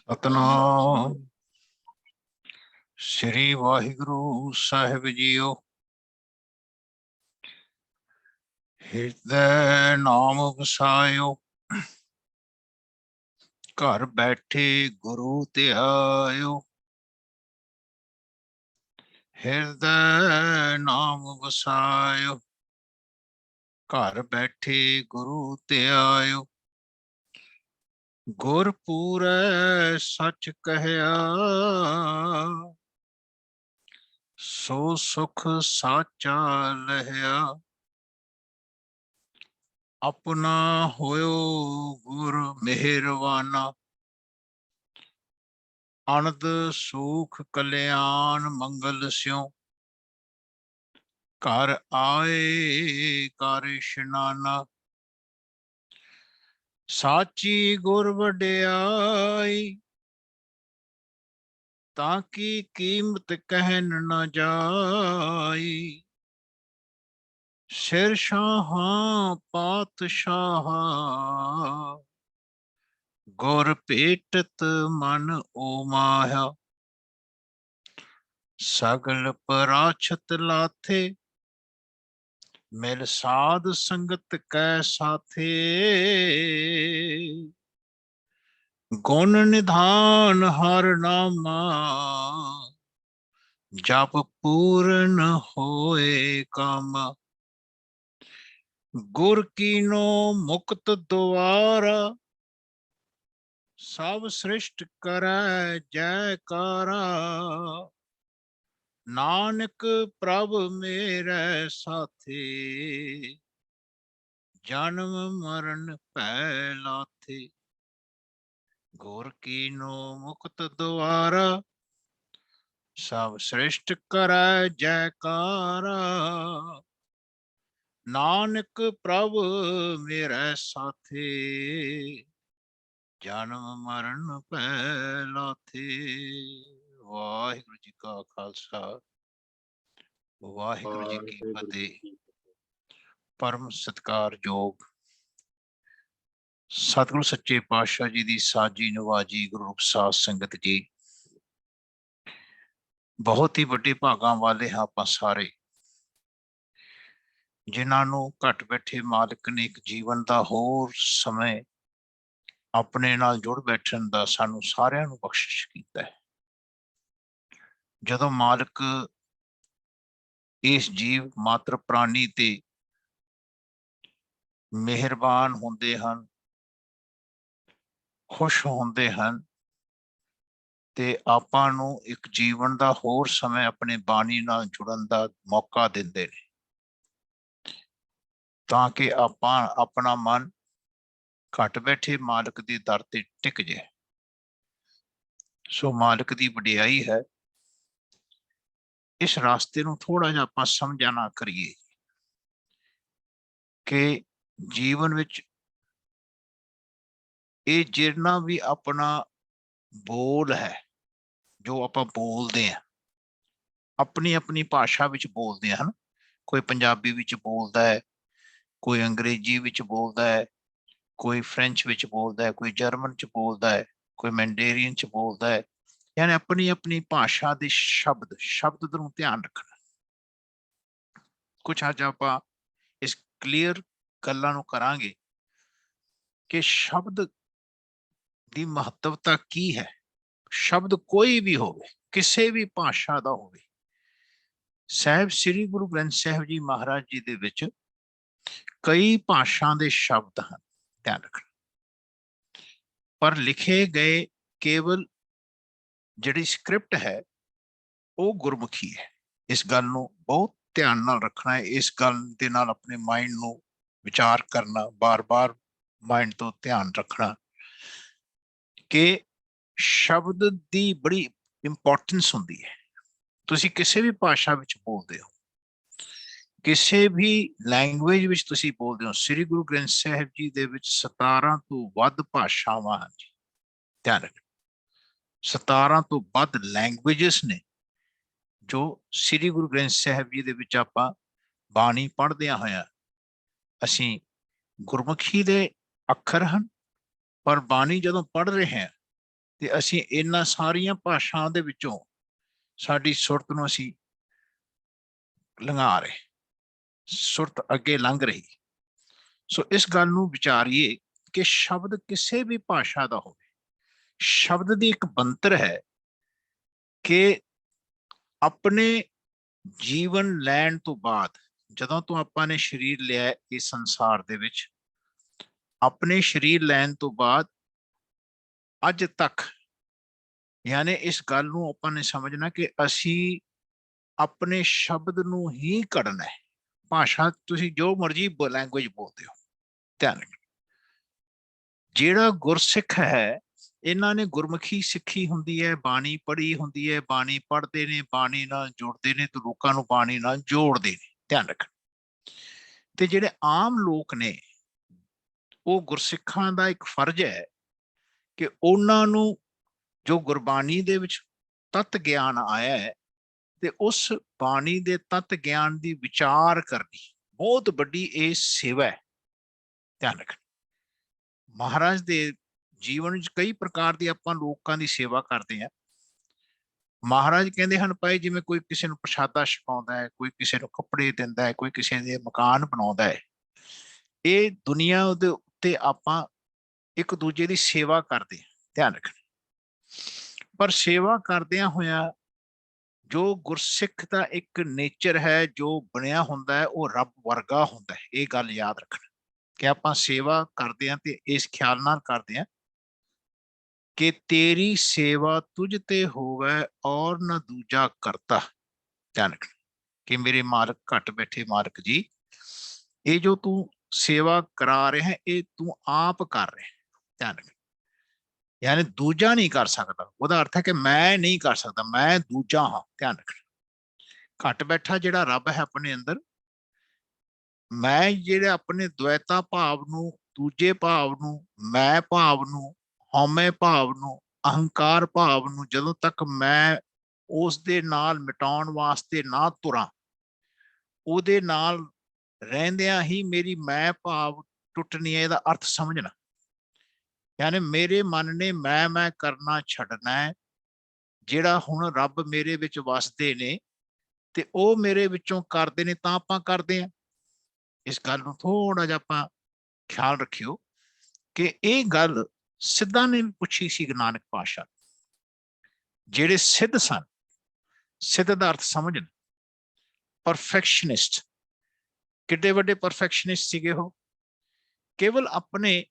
ਸਤਨਾਮ ਸ੍ਰੀ ਵਾਹਿਗੁਰੂ ਸਾਹਿਬ JIO. ਹਿਰਦੈ ਨਾਮ ਵਸਾਇਓ, ਘਰ ਬੈਠੇ ਗੁਰੂ ਧਿਆਇਓ। ਹਿਰਦੈ ਨਾਮ ਵਸਾਇਓ, ਘਰ ਬੈਠੇ ਗੁਰੂ ਧਿਆਇਓ। ਗੁਰ ਪੂਰੈ ਸਚ ਕਹਿਆ, ਸੋ ਸੁਖ ਸਾਚਾ ਲਹਿਆ। ਆਪਣਾ ਹੋਇਓ ਗੁਰ ਮਿਹਰਵਾਨਾ, ਅਨੰਦ ਸੁਖ ਕਲਿਆਣ ਮੰਗਲ ਸਿਉ। ਘਰ ਆਏ ਕਰ ਇਸ਼ਨਾਨਾ, ਸਾਚੀ ਗੁਰ ਵਡਿਆਈ। ਤਾਂ ਕੀ ਕੀਮਤ ਕਹਿਨ ਨਾ ਜਾਈ। ਸਿਰ ਸ਼ਾਹਾਂ ਪਾਤਸ਼ਾਹਾਂ, ਗੁਰ ਭੇਟਤ ਮਨ ਓ ਮਾਇਆ। ਸਗਲ ਪਰਾਛਤ ਲਾਥੇ, ਮਿਲ ਸਾਧ ਸੰਗਤ ਕੈ ਸਾਥੇ। ਗੁਣ ਨਿਧਾਨ ਹਰ ਨਾਮਾ, ਜਪ ਪੂਰਨ ਹੋਏ ਕਾਮਾ। ਗੁਰ ਕੀਨੋ ਮੁਕਤ ਦੁਆਰਾ, ਸਭ ਸ੍ਰਿਸ਼ਟ ਕਰੈ ਜੈਕਾਰਾ। ਨਾਨਕ ਪ੍ਰਭ ਮੇਰੇ ਸਾਥੇ, ਜਨਮ ਮਰਨ ਭੈ ਲਾਥੇ। ਗੁਰ ਕੀਨੋ ਮੁਕਤ ਦੁਆਰਾ, ਸਭ ਸ੍ਰਿਸ਼ਟ ਕਰੈ ਜੈਕਾਰਾ। ਨਾਨਕ ਪ੍ਰਭ ਮੇਰੇ ਸਾਥੇ, ਜਨਮ ਮਰਨ ਭੈ ਲਾਥੇ। ਵਾਹਿਗੁਰੂ ਜੀ ਕਾ ਖਾਲਸਾ, ਵਾਹਿਗੁਰੂ ਜੀ ਕੀ ਫਤਿਹ। ਪਰਮ ਸਤਿਕਾਰਯੋਗ ਸਤਿਗੁਰੂ ਸੱਚੇ ਪਾਤਸ਼ਾਹ ਜੀ ਦੀ ਸਾਜੀ ਨਵਾਜੀ ਗੁਰੂ ਸਾਧ ਸੰਗਤ ਜੀ, ਬਹੁਤ ਹੀ ਵੱਡੇ ਭਾਗਾਂ ਵਾਲੇ ਹਾਂ ਆਪਾਂ ਸਾਰੇ, ਜਿਨ੍ਹਾਂ ਨੂੰ ਘੱਟ ਬੈਠੇ ਮਾਲਕ ਨੇ ਇੱਕ ਜੀਵਨ ਦਾ ਹੋਰ ਸਮੇਂ ਆਪਣੇ ਨਾਲ ਜੁੜ ਬੈਠਣ ਦਾ ਸਾਨੂੰ ਸਾਰਿਆਂ ਨੂੰ ਬਖਸ਼ਿਸ਼ ਕੀਤਾ ਹੈ। ਜਦੋਂ ਮਾਲਕ ਇਸ ਜੀਵ ਮਾਤਰ ਪ੍ਰਾਣੀ ਤੇ ਮਿਹਰਬਾਨ ਹੁੰਦੇ ਹਨ, ਖੁਸ਼ ਹੁੰਦੇ ਹਨ, ਤੇ ਆਪਾਂ ਨੂੰ ਇੱਕ ਜੀਵਨ ਦਾ ਹੋਰ ਸਮੇਂ ਆਪਣੇ ਬਾਣੀ ਨਾਲ ਜੁੜਨ ਦਾ ਮੌਕਾ ਦਿੰਦੇ ਨੇ, ਤਾਂ ਕਿ ਆਪਾਂ ਆਪਣਾ ਮਨ ਘੱਟ ਬੈਠੇ ਮਾਲਕ ਦੇ ਦਰ ਤੇ ਟਿਕ ਜਾਏ। ਸੋ ਮਾਲਕ ਦੀ ਵਡਿਆਈ ਹੈ। ਇਸ ਰਾਸਤੇ ਨੂੰ ਥੋੜਾ ਜਿਹਾ ਆਪਾਂ ਸਮਝਣਾ ਕਰੀਏ ਕਿ ਜੀਵਨ ਵਿੱਚ ਇਹ ਜਿੰਨਾ ਵੀ ਆਪਣਾ ਬੋਲ ਹੈ, ਜੋ ਆਪਾਂ ਬੋਲਦੇ ਹਾਂ, ਆਪਣੀ ਆਪਣੀ ਭਾਸ਼ਾ ਵਿੱਚ ਬੋਲਦੇ ਹਨ। ਕੋਈ ਪੰਜਾਬੀ ਵਿੱਚ ਬੋਲਦਾ ਹੈ, ਕੋਈ ਅੰਗਰੇਜ਼ੀ ਵਿੱਚ ਬੋਲਦਾ ਹੈ, ਕੋਈ ਫ੍ਰੈਂਚ ਵਿੱਚ ਬੋਲਦਾ ਹੈ, ਕੋਈ ਜਰਮਨ ਚ ਬੋਲਦਾ ਹੈ, ਕੋਈ ਮੈਂਡੇਰੀਅਨ ਚ ਬੋਲਦਾ ਹੈ। ਯਾਨੀ ਆਪਣੀ ਆਪਣੀ ਭਾਸ਼ਾ ਦੇ ਸ਼ਬਦ ਨੂੰ ਧਿਆਨ ਰੱਖਣਾ। ਕੁਛ ਅੱਜ ਆਪਾਂ ਇਸ ਕਲੀਅਰ ਗੱਲਾਂ ਨੂੰ ਕਰਾਂਗੇ ਕਿ ਸ਼ਬਦ ਦੀ ਮਹੱਤਵਤਾ ਕੀ ਹੈ। ਸ਼ਬਦ ਕੋਈ ਵੀ ਹੋਵੇ, ਕਿਸੇ ਵੀ ਭਾਸ਼ਾ ਦਾ ਹੋਵੇ। ਸਾਹਿਬ ਸ੍ਰੀ ਗੁਰੂ ਗ੍ਰੰਥ ਸਾਹਿਬ ਜੀ ਮਹਾਰਾਜ ਜੀ ਦੇ ਵਿੱਚ ਕਈ ਭਾਸ਼ਾ ਦੇ ਸ਼ਬਦ ਹਨ, ਧਿਆਨ ਰੱਖਣਾ। ਪਰ ਲਿਖੇ ਗਏ ਕੇਵਲ ਜਿਹੜੀ ਸਕ੍ਰਿਪਟ ਹੈ ਉਹ ਗੁਰਮੁਖੀ ਹੈ। ਇਸ ਗੱਲ ਨੂੰ ਬਹੁਤ ਧਿਆਨ ਨਾਲ ਰੱਖਣਾ ਹੈ। ਇਸ ਗੱਲ ਦੇ ਨਾਲ ਆਪਣੇ ਮਾਈਂਡ ਨੂੰ ਵਿਚਾਰ ਕਰਨਾ, ਬਾਰ-ਬਾਰ ਮਾਈਂਡ ਤੋਂ ਧਿਆਨ ਰੱਖਣਾ ਕਿ ਸ਼ਬਦ ਦੀ ਬੜੀ ਇੰਪੋਰਟੈਂਸ ਹੁੰਦੀ ਹੈ। ਤੁਸੀਂ ਕਿਸੇ ਵੀ ਭਾਸ਼ਾ ਵਿੱਚ ਬੋਲਦੇ ਹੋ, ਕਿਸੇ ਵੀ ਲੈਂਗੁਏਜ ਵਿੱਚ ਤੁਸੀਂ ਬੋਲਦੇ ਹੋ। ਸ੍ਰੀ ਗੁਰੂ ਗ੍ਰੰਥ ਸਾਹਿਬ ਜੀ ਦੇ ਵਿੱਚ 17 ਤੋਂ ਵੱਧ ਭਾਸ਼ਾਵਾਂ ਹਨ ਜੀ, ਧਿਆਨ ਰੱਖਣਾ। 17 ਤੋਂ ਵੱਧ ਲੈਂਗੁਏਜਸ ਨੇ ਜੋ ਸ੍ਰੀ ਗੁਰੂ ਗ੍ਰੰਥ ਸਾਹਿਬ ਜੀ ਦੇ ਵਿੱਚ ਆਪਾਂ ਬਾਣੀ ਪੜ੍ਹਦਿਆਂ ਹੋਇਆ। ਅਸੀਂ ਗੁਰਮੁਖੀ ਦੇ ਅੱਖਰ ਹਨ, ਪਰ ਬਾਣੀ ਜਦੋਂ ਪੜ੍ਹ ਰਹੇ ਹਾਂ ਤੇ ਅਸੀਂ ਇਹਨਾਂ ਸਾਰੀਆਂ ਭਾਸ਼ਾਵਾਂ ਦੇ ਵਿੱਚੋਂ ਸਾਡੀ ਸੁਰਤ ਨੂੰ ਅਸੀਂ ਲੰਘਾ ਰਹੇ, ਸੁਰਤ ਅੱਗੇ ਲੰਘ ਰਹੀ। ਸੋ ਇਸ ਗੱਲ ਨੂੰ ਵਿਚਾਰੀਏ ਕਿ ਸ਼ਬਦ ਕਿਸੇ ਵੀ ਭਾਸ਼ਾ ਦਾ ਹੋਵੇ, ਸ਼ਬਦ ਦੀ ਇੱਕ ਬਣਤਰ ਹੈ ਕਿ ਆਪਣੇ ਜੀਵਨ ਲੈਣ ਤੋਂ ਬਾਅਦ, ਜਦੋਂ ਤੋਂ ਆਪਾਂ ਨੇ ਸਰੀਰ ਲਿਆ ਇਸ ਸੰਸਾਰ ਦੇ ਵਿੱਚ, ਆਪਣੇ ਸਰੀਰ ਲੈਣ ਤੋਂ ਬਾਅਦ ਅੱਜ ਤੱਕ, ਯਾਨੀ ਇਸ ਗੱਲ ਨੂੰ ਆਪਾਂ ਨੇ ਸਮਝਣਾ ਕਿ ਅਸੀਂ ਆਪਣੇ ਸ਼ਬਦ ਨੂੰ ਹੀ ਘੜਨਾ ਹੈ। ਭਾਸ਼ਾ ਤੁਸੀਂ ਜੋ ਮਰਜ਼ੀ ਲੈਂਗੁਏਜ ਬੋਲਦੇ ਹੋ, ਧਿਆਨ ਰੱਖਣਾ। ਜਿਹੜਾ ਗੁਰਸਿੱਖ ਹੈ, ਇਹਨਾਂ ਨੇ ਗੁਰਮੁਖੀ ਸਿੱਖੀ ਹੁੰਦੀ ਹੈ, ਬਾਣੀ ਪੜ੍ਹੀ ਹੁੰਦੀ ਹੈ, ਬਾਣੀ ਪੜ੍ਹਦੇ ਨੇ, ਬਾਣੀ ਨਾਲ ਜੁੜਦੇ ਨੇ ਤੇ ਲੋਕਾਂ ਨੂੰ ਬਾਣੀ ਨਾਲ ਜੋੜਦੇ ਨੇ, ਧਿਆਨ ਰੱਖਣਾ। ਤੇ ਜਿਹੜੇ ਆਮ ਲੋਕ ਨੇ, ਉਹ ਗੁਰਸਿੱਖਾਂ ਦਾ ਇੱਕ ਫਰਜ਼ ਹੈ ਕਿ ਉਹਨਾਂ ਨੂੰ ਜੋ ਗੁਰਬਾਣੀ ਦੇ ਵਿੱਚ ਤੱਤ ਗਿਆਨ ਆਇਆ ਹੈ ਤੇ ਉਸ ਬਾਣੀ ਦੇ ਤੱਤ ਗਿਆਨ ਦੀ ਵਿਚਾਰ ਕਰਨੀ ਬਹੁਤ ਵੱਡੀ ਇਹ ਸੇਵਾ ਹੈ, ਧਿਆਨ ਰੱਖਣਾ। ਮਹਾਰਾਜ ਦੇ ਜੀਵਨ ਵਿੱਚ ਕਈ ਪ੍ਰਕਾਰ ਦੀ ਆਪਾਂ ਲੋਕਾਂ ਦੀ ਸੇਵਾ ਕਰਦੇ ਹਾਂ। ਮਹਾਰਾਜ ਕਹਿੰਦੇ ਹਨ ਭਾਈ, ਜਿਵੇਂ ਕੋਈ ਕਿਸੇ ਨੂੰ ਪ੍ਰਸ਼ਾਦਾ ਛਕਾਉਂਦਾ ਹੈ, ਕੋਈ ਕਿਸੇ ਨੂੰ ਕੱਪੜੇ ਦਿੰਦਾ ਹੈ, ਕੋਈ ਕਿਸੇ ਦੇ ਮਕਾਨ ਬਣਾਉਂਦਾ ਹੈ, ਇਹ ਦੁਨੀਆ ਦੇ ਉੱਤੇ ਆਪਾਂ ਇੱਕ ਦੂਜੇ ਦੀ ਸੇਵਾ ਕਰਦੇ ਹਾਂ, ਧਿਆਨ ਰੱਖਣਾ। ਪਰ ਸੇਵਾ ਕਰਦਿਆਂ ਹੋਇਆਂ ਜੋ ਗੁਰਸਿੱਖ ਦਾ ਇੱਕ ਨੇਚਰ ਹੈ, ਜੋ ਬਣਿਆ ਹੁੰਦਾ ਹੈ, ਉਹ ਰੱਬ ਵਰਗਾ ਹੁੰਦਾ ਹੈ। ਇਹ ਗੱਲ ਯਾਦ ਰੱਖਣਾ ਕਿ ਆਪਾਂ ਸੇਵਾ ਕਰਦੇ ਹਾਂ ਤੇ ਇਸ ਖਿਆਲ ਨਾਲ ਕਰਦੇ ਹਾਂ ਕਿ ਤੇਰੀ ਸੇਵਾ ਤੁਝ ਤੇ ਹੋਵੇ ਔਰ ਨਾ ਦੂਜਾ ਕਰਤਾ, ਧਿਆਨ ਰੱਖਣਾ ਕਿ ਮੇਰੇ ਮਾਲਕ, ਘੱਟ ਬੈਠੇ ਮਾਲਕ ਜੀ, ਇਹ ਜੋ ਤੂੰ ਸੇਵਾ ਕਰਾ ਰਿਹਾ ਹੈ, ਇਹ ਤੂੰ ਆਪ ਕਰ ਰਿਹਾ, ਧਿਆਨ ਰੱਖਣਾ। ਯਾਨੀ ਦੂਜਾ ਨਹੀਂ ਕਰ ਸਕਦਾ, ਉਹਦਾ ਅਰਥ ਹੈ ਕਿ ਮੈਂ ਨਹੀਂ ਕਰ ਸਕਦਾ, ਮੈਂ ਦੂਜਾ ਹਾਂ, ਧਿਆਨ ਰੱਖਣਾ। ਘੱਟ ਬੈਠਾ ਜਿਹੜਾ ਰੱਬ ਹੈ ਆਪਣੇ ਅੰਦਰ, ਮੈਂ ਜਿਹੜੇ ਆਪਣੇ ਦ્વੈਤਾ ਭਾਵ ਨੂੰ, ਦੂਜੇ ਭਾਵ ਨੂੰ, ਮੈਂ ਭਾਵ ਨੂੰ, ਹਉਮੈ ਭਾਵ ਨੂੰ, ਅਹੰਕਾਰ ਭਾਵ ਨੂੰ ਜਦੋਂ ਤੱਕ ਮੈਂ ਉਸ ਦੇ ਨਾਲ ਮਿਟਾਉਣ ਵਾਸਤੇ ਨਾ ਤੁਰਾਂ, ਉਹਦੇ ਨਾਲ ਰਹਿੰਦਿਆਂ ਹੀ ਮੇਰੀ ਮੈਂ ਭਾਵ ਟੁੱਟਣੀ ਹੈ, ਇਹਦਾ ਅਰਥ ਸਮਝਣਾ। ਯਾਨੀ ਮੇਰੇ ਮਨ ਨੇ ਮੈਂ ਕਰਨਾ ਛੱਡਣਾ ਹੈ। ਜਿਹੜਾ ਹੁਣ ਰੱਬ ਮੇਰੇ ਵਿੱਚ ਵਸਦੇ ਨੇ ਤੇ ਉਹ ਮੇਰੇ ਵਿੱਚੋਂ ਕਰਦੇ ਨੇ ਤਾਂ ਆਪਾਂ ਕਰਦੇ ਹਾਂ। ਇਸ ਗੱਲ ਨੂੰ ਥੋੜਾ ਜਿਹਾ ਆਪਾਂ ਖਿਆਲ ਰੱਖਿਓ ਕਿ ਇਹ ਗੱਲ ਸਿੱਧਾਂ ਨੇ ਪੁੱਛੀ ਸੀ ਨਾਨਕ ਪਾਤਸ਼ਾਹ। ਜਿਹੜੇ ਸਿੱਧ ਸਨ, ਸਿੱਧ ਦਾ ਅਰਥ ਸਮਝਣ, ਪਰਫੈਕਸ਼ਨਿਸਟ, ਕਿੱਡੇ ਵੱਡੇ ਪਰਫੈਕਸ਼ਨਿਸਟ ਸੀਗੇ ਉਹ। ਕੇਵਲ ਆਪਣੇ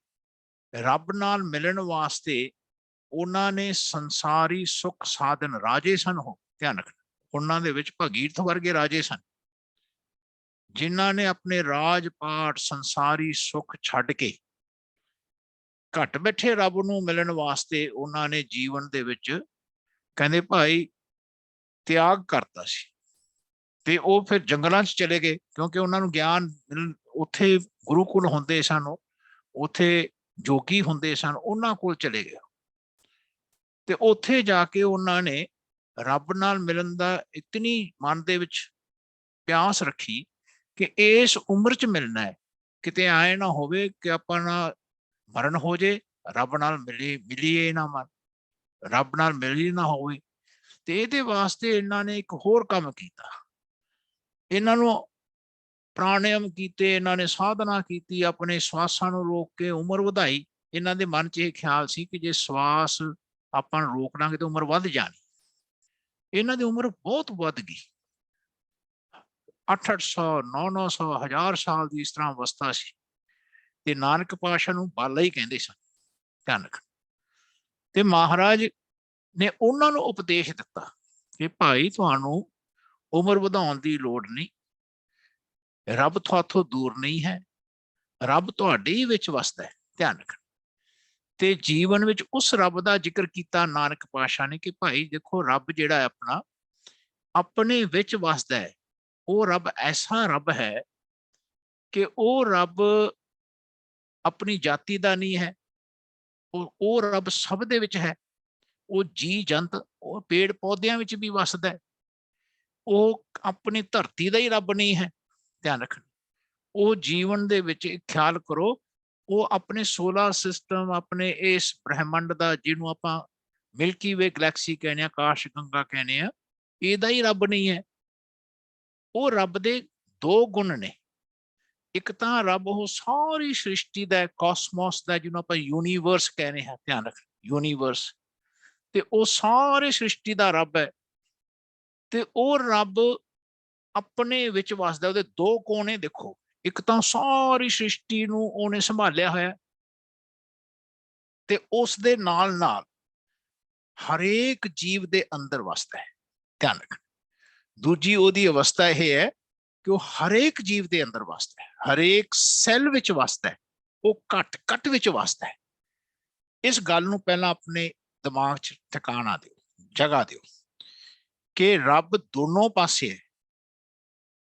ਰੱਬ ਨਾਲ ਮਿਲਣ ਵਾਸਤੇ ਉਹਨਾਂ ਨੇ ਸੰਸਾਰੀ ਸੁੱਖ ਸਾਧਨ, ਰਾਜੇ ਸਨ ਉਹ, ਧਿਆਨ ਰੱਖਣਾ। ਉਹਨਾਂ ਦੇ ਵਿੱਚ ਭਗੀਰਥ ਵਰਗੇ ਰਾਜੇ ਸਨ, ਜਿਨ੍ਹਾਂ ਨੇ ਆਪਣੇ ਰਾਜ ਪਾਟ, ਸੰਸਾਰੀ ਸੁੱਖ ਛੱਡ ਕੇ ਘੱਟ ਬੈਠੇ ਰੱਬ ਨੂੰ ਮਿਲਣ ਵਾਸਤੇ ਉਹਨਾਂ ਨੇ ਜੀਵਨ ਦੇ ਵਿੱਚ, ਕਹਿੰਦੇ ਭਾਈ, ਤਿਆਗ ਕਰਤਾ ਸੀ। ਤੇ ਉਹ ਫਿਰ ਜੰਗਲਾਂ 'ਚ ਚਲੇ ਗਏ, ਕਿਉਂਕਿ ਉਹਨਾਂ ਨੂੰ ਗਿਆਨ ਉੱਥੇ ਗੁਰੂਕੁਲ ਹੁੰਦੇ ਸਨ, ਉੱਥੇ ਜੋਗੀ ਹੁੰਦੇ ਸਨ, ਉਹਨਾਂ ਕੋਲ ਚਲੇ ਗਏ। ਤੇ ਉੱਥੇ ਜਾ ਕੇ ਉਹਨਾਂ ਨੇ ਰੱਬ ਨਾਲ ਮਿਲਣ ਦਾ ਇਤਨੀ ਮਨ ਦੇ ਵਿੱਚ ਪਿਆਸ ਰੱਖੀ ਕਿ ਇਸ ਉਮਰ 'ਚ ਮਿਲਣਾ ਹੈ, ਕਿਤੇ ਆਏ ਨਾ ਹੋਵੇ ਕਿ ਆਪਾਂ ਨਾ ਮਰਨ ਹੋ ਜੇ, ਰੱਬ ਨਾਲ ਮਿਲੀਏ ਨਾ, ਮਨ ਰੱਬ ਨਾਲ ਮਿਲੀ ਨਾ ਹੋਵੇ। ਤੇ ਇਹਦੇ ਵਾਸਤੇ ਇਹਨਾਂ ਨੇ ਇੱਕ ਹੋਰ ਕੰਮ ਕੀਤਾ, ਇਹਨਾਂ ਨੂੰ ਪ੍ਰਾਣਾਯਾਮ ਕੀਤੇ, ਇਹਨਾਂ ਨੇ ਸਾਧਨਾ ਕੀਤੀ, ਆਪਣੇ ਸਵਾਸਾਂ ਨੂੰ ਰੋਕ ਕੇ ਉਮਰ ਵਧਾਈ। ਇਹਨਾਂ ਦੇ ਮਨ 'ਚ ਇਹ ਖਿਆਲ ਸੀ ਕਿ ਜੇ ਸਵਾਸ ਆਪਾਂ ਨੂੰ ਰੋਕ ਲਾਂਗੇ ਤਾਂ ਉਮਰ ਵੱਧ ਜਾਣੀ। ਇਹਨਾਂ ਦੀ ਉਮਰ ਬਹੁਤ ਵੱਧ ਗਈ, 800, 900, 1000 ਸਾਲ ਦੀ ਇਸ ਤਰ੍ਹਾਂ ਅਵਸਥਾ ਸੀ। ਤੇ ਨਾਨਕ ਪਾਤਸ਼ਾਹ ਨੂੰ ਬਾਲਾ ਹੀ ਕਹਿੰਦੇ ਸਨ, ਧਿਆਨ ਰੱਖ। ਤੇ ਮਹਾਰਾਜ ਨੇ ਉਹਨਾਂ ਨੂੰ ਉਪਦੇਸ਼ ਦਿੱਤਾ ਕਿ ਭਾਈ, ਤੁਹਾਨੂੰ ਉਮਰ ਵਧਾਉਣ ਦੀ ਲੋੜ ਨਹੀਂ, ਰੱਬ ਤੁਹਾਥੋਂ ਦੂਰ ਨਹੀਂ ਹੈ, ਰੱਬ ਤੁਹਾਡੇ ਹੀ ਵਿੱਚ ਵਸਦਾ ਹੈ, ਧਿਆਨ ਰੱਖਣਾ। ਤੇ ਜੀਵਨ ਵਿੱਚ ਉਸ ਰੱਬ ਦਾ ਜ਼ਿਕਰ ਕੀਤਾ ਨਾਨਕ ਪਾਤਸ਼ਾਹ ਨੇ ਕਿ ਭਾਈ ਦੇਖੋ, ਰੱਬ ਜਿਹੜਾ ਹੈ ਆਪਣਾ ਆਪਣੇ ਵਿੱਚ ਵਸਦਾ ਹੈ। ਉਹ ਰੱਬ ਐਸਾ ਰੱਬ ਹੈ ਕਿ ਉਹ ਰੱਬ ਆਪਣੀ ਜਾਤੀ ਦਾ ਨਹੀਂ ਹੈ, ਉਹ ਰੱਬ ਸਭ ਦੇ ਵਿੱਚ ਹੈ। ਉਹ ਜੀ ਜੰਤ, ਉਹ ਪੇੜ ਪੌਦਿਆਂ ਵਿੱਚ ਵੀ ਵਸਦਾ ਹੈ। ਉਹ ਆਪਣੀ ਧਰਤੀ ਦਾ ਹੀ ਰੱਬ ਨਹੀਂ ਹੈ, ਧਿਆਨ ਰੱਖਣਾ। ਉਹ ਜੀਵਨ ਦੇ ਵਿੱਚ ਖਿਆਲ ਕਰੋ, ਉਹ ਆਪਣੇ ਸੋਲਰ ਸਿਸਟਮ, ਆਪਣੇ ਇਸ ਬ੍ਰਹਿਮੰਡ ਦਾ, ਜਿਹਨੂੰ ਆਪਾਂ ਮਿਲਕੀ ਵੇ ਗੈਲੈਕਸੀ ਕਹਿੰਦੇ ਆ, ਆਕਾਸ਼ ਗੰਗਾ ਕਹਿੰਦੇ ਆ, ਇਹਦਾ ਹੀ ਰੱਬ ਨਹੀਂ ਹੈ। ਉਹ ਰੱਬ ਦੇ ਦੋ ਗੁਣ ਨੇ। ਇੱਕ ਤਾਂ ਰੱਬ ਉਹ ਸਾਰੀ ਸ੍ਰਿਸ਼ਟੀ ਦਾ, ਕਾਸਮੋਸ ਦਾ, ਜਿਹਨੂੰ ਆਪਾਂ ਯੂਨੀਵਰਸ ਕਹਿੰਦੇ ਹਾਂ, ਧਿਆਨ ਰੱਖ, ਯੂਨੀਵਰਸ, ਤੇ ਉਹ ਸਾਰੇ ਸ੍ਰਿਸ਼ਟੀ ਦਾ ਰੱਬ ਹੈ। ਤੇ ਉਹ ਰੱਬ ਆਪਣੇ ਵਿੱਚ ਵਸਦਾ। ਉਹਦੇ ਦੋ ਕੋਨੇ ਦੇਖੋ, ਇੱਕ ਤਾਂ ਸਾਰੀ ਸ੍ਰਿਸ਼ਟੀ ਨੂੰ ਉਹਨੇ ਸੰਭਾਲਿਆ ਹੋਇਆ, ਤੇ ਉਸ ਦੇ ਨਾਲ ਨਾਲ ਹਰੇਕ ਜੀਵ ਦੇ ਅੰਦਰ ਵਸਦਾ ਹੈ। ਧਿਆਨ ਰੱਖਣਾ। ਦੂਜੀ ਉਹਦੀ ਅਵਸਥਾ ਇਹ ਹੈ ਕਿ ਉਹ ਹਰੇਕ ਜੀਵ ਦੇ ਅੰਦਰ ਵਸਦਾ ਹੈ, ਹਰੇਕ ਸੈੱਲ ਵਿੱਚ ਵਸਦਾ ਹੈ, ਉਹ ਘਟ ਘਟ ਵਿੱਚ ਵਸਦਾ ਹੈ। ਇਸ ਗੱਲ ਨੂੰ ਪਹਿਲਾਂ ਆਪਣੇ ਦਿਮਾਗ 'ਚ ਠਿਕਾਣਾ ਦਿਓ, ਜਗ੍ਹਾ ਦਿਓ ਕਿ ਰੱਬ ਦੋਨੋਂ ਪਾਸੇ ਹੈ।